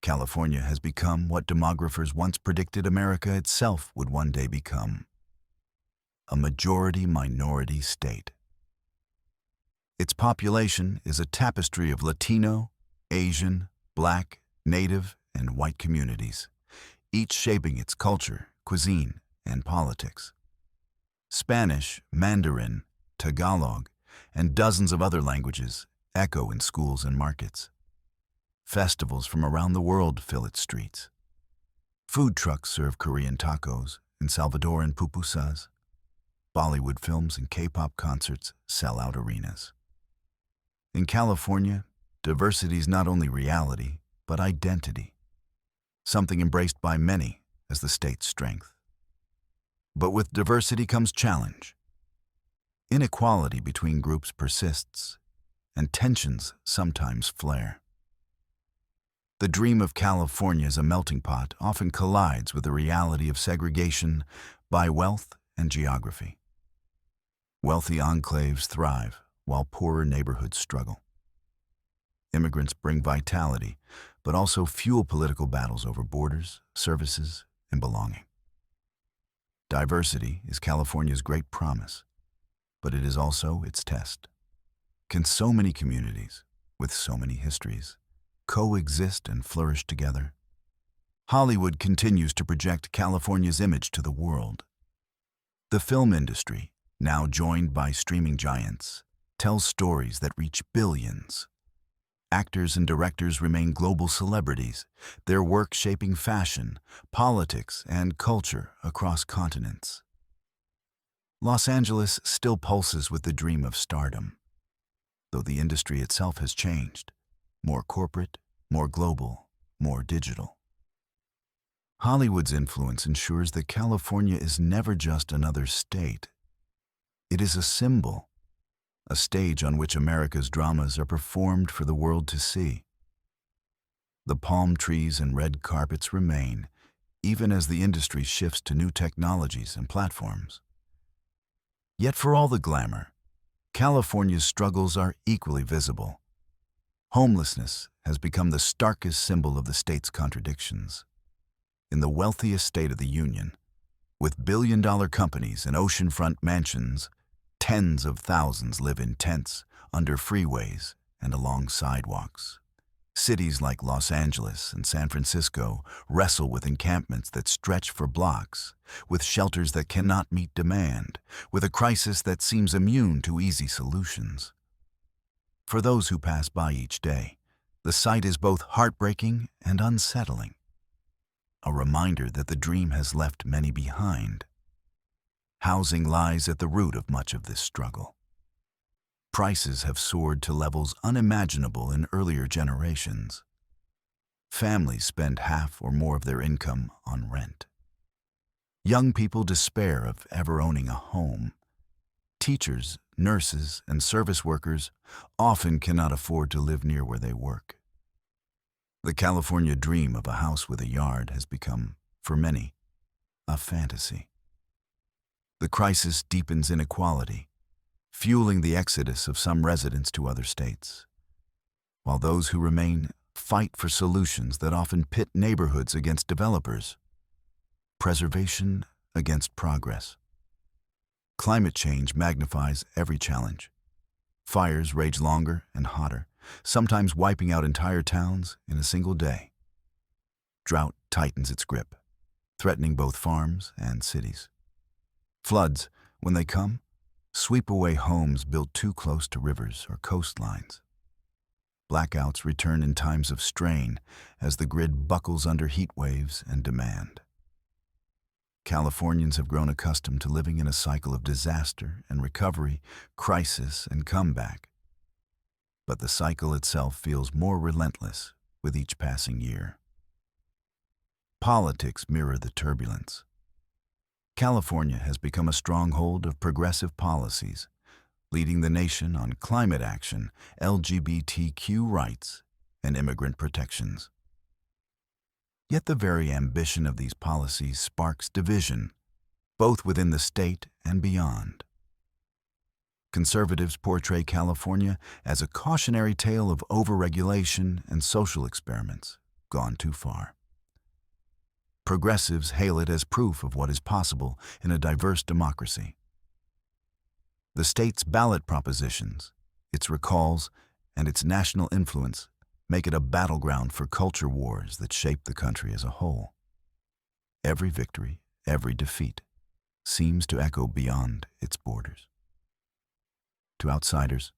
California has become what demographers once predicted America itself would one day become: a majority-minority state. Its population is a tapestry of Latino, Asian, Black, Native, and white communities, each shaping its culture, cuisine, and politics. Spanish, Mandarin, Tagalog, and dozens of other languages echo in schools and markets. Festivals from around the world fill its streets. Food trucks serve Korean tacos and Salvadoran pupusas. Bollywood films and K-pop concerts sell out arenas. In California, diversity is not only reality, but identity, something embraced by many as the state's strength. But with diversity comes challenge. Inequality between groups persists, and tensions sometimes flare. The dream of California as a melting pot often collides with the reality of segregation by wealth and geography. Wealthy enclaves thrive, while poorer neighborhoods struggle. Immigrants bring vitality, but also fuel political battles over borders, services, and belonging. Diversity is California's great promise, but it is also its test. Can so many communities, with so many histories, coexist and flourish together? Hollywood continues to project California's image to the world. The film industry, now joined by streaming giants, tells stories that reach billions. Actors and directors remain global celebrities, their work shaping fashion, politics, and culture across continents. Los Angeles still pulses with the dream of stardom, though the industry itself has changed, more corporate, more global, more digital. Hollywood's influence ensures that California is never just another state. It is a symbol, a stage on which America's dramas are performed for the world to see. The palm trees and red carpets remain, even as the industry shifts to new technologies and platforms. Yet for all the glamour, California's struggles are equally visible. Homelessness has become the starkest symbol of the state's contradictions. In the wealthiest state of the Union, with billion-dollar companies and oceanfront mansions, tens of thousands live in tents, under freeways, and along sidewalks. Cities like Los Angeles and San Francisco wrestle with encampments that stretch for blocks, with shelters that cannot meet demand, with a crisis that seems immune to easy solutions. For those who pass by each day, the sight is both heartbreaking and unsettling, a reminder that the dream has left many behind. Housing lies at the root of much of this struggle. Prices have soared to levels unimaginable in earlier generations. Families spend half or more of their income on rent. Young people despair of ever owning a home. Teachers, nurses, and service workers often cannot afford to live near where they work. The California dream of a house with a yard has become, for many, a fantasy. The crisis deepens inequality, fueling the exodus of some residents to other states, while those who remain fight for solutions that often pit neighborhoods against developers, preservation against progress. Climate change magnifies every challenge. Fires rage longer and hotter, sometimes wiping out entire towns in a single day. Drought tightens its grip, threatening both farms and cities. Floods, when they come, sweep away homes built too close to rivers or coastlines. Blackouts return in times of strain as the grid buckles under heat waves and demand. Californians have grown accustomed to living in a cycle of disaster and recovery, crisis and comeback. But the cycle itself feels more relentless with each passing year. Politics mirror the turbulence. California has become a stronghold of progressive policies, leading the nation on climate action, LGBTQ rights, and immigrant protections. Yet the very ambition of these policies sparks division, both within the state and beyond. Conservatives portray California as a cautionary tale of overregulation and social experiments gone too far. Progressives hail it as proof of what is possible in a diverse democracy. The state's ballot propositions, its recalls, and its national influence make it a battleground for culture wars that shape the country as a whole. Every victory, every defeat, seems to echo beyond its borders. To outsiders,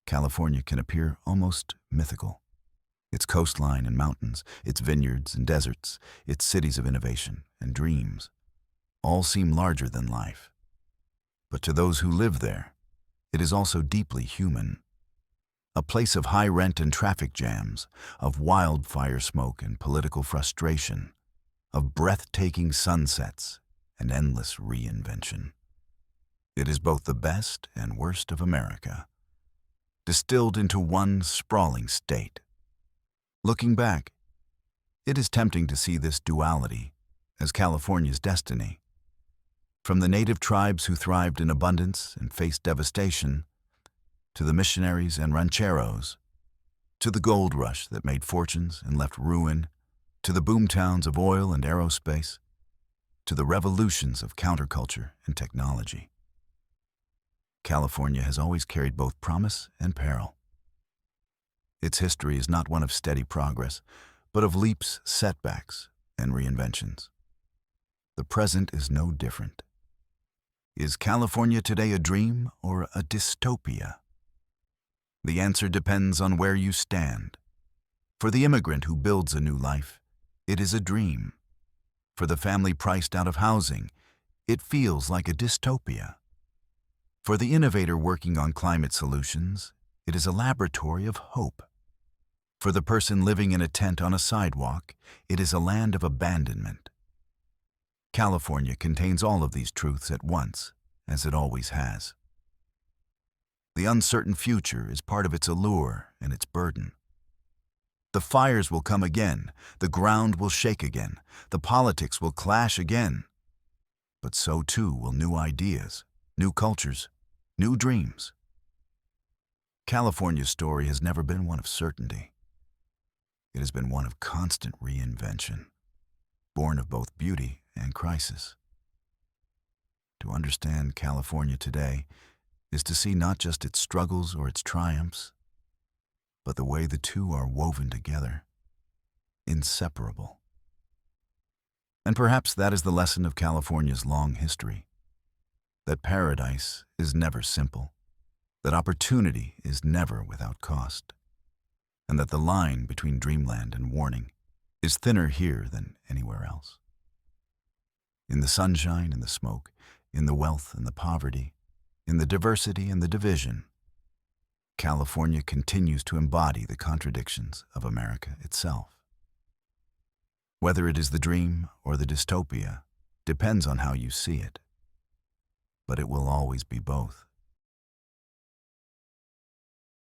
California can appear almost mythical. Its coastline and mountains, its vineyards and deserts, its cities of innovation and dreams, all seem larger than life. But to those who live there, it is also deeply human. A place of high rent and traffic jams, of wildfire smoke and political frustration, of breathtaking sunsets and endless reinvention. It is both the best and worst of America, distilled into one sprawling state. Looking back, it is tempting to see this duality as California's destiny. From the native tribes who thrived in abundance and faced devastation, to the missionaries and rancheros, to the gold rush that made fortunes and left ruin, to the boomtowns of oil and aerospace, to the revolutions of counterculture and technology. California has always carried both promise and peril. Its history is not one of steady progress, but of leaps, setbacks, and reinventions. The present is no different. Is California today a dream or a dystopia? The answer depends on where you stand. For the immigrant who builds a new life, it is a dream. For the family priced out of housing, it feels like a dystopia. For the innovator working on climate solutions, it is a laboratory of hope. For the person living in a tent on a sidewalk, it is a land of abandonment. California contains all of these truths at once, as it always has. The uncertain future is part of its allure and its burden. The fires will come again, the ground will shake again, the politics will clash again. But so too will new ideas, new cultures, new dreams. California's story has never been one of certainty. It has been one of constant reinvention, born of both beauty and crisis. To understand California today is to see not just its struggles or its triumphs, but the way the two are woven together, inseparable. And perhaps that is the lesson of California's long history, that paradise is never simple, that opportunity is never without cost, and that the line between dreamland and warning is thinner here than anywhere else. In the sunshine and the smoke, in the wealth and the poverty, in the diversity and the division, California continues to embody the contradictions of America itself. Whether it is the dream or the dystopia depends on how you see it, but it will always be both.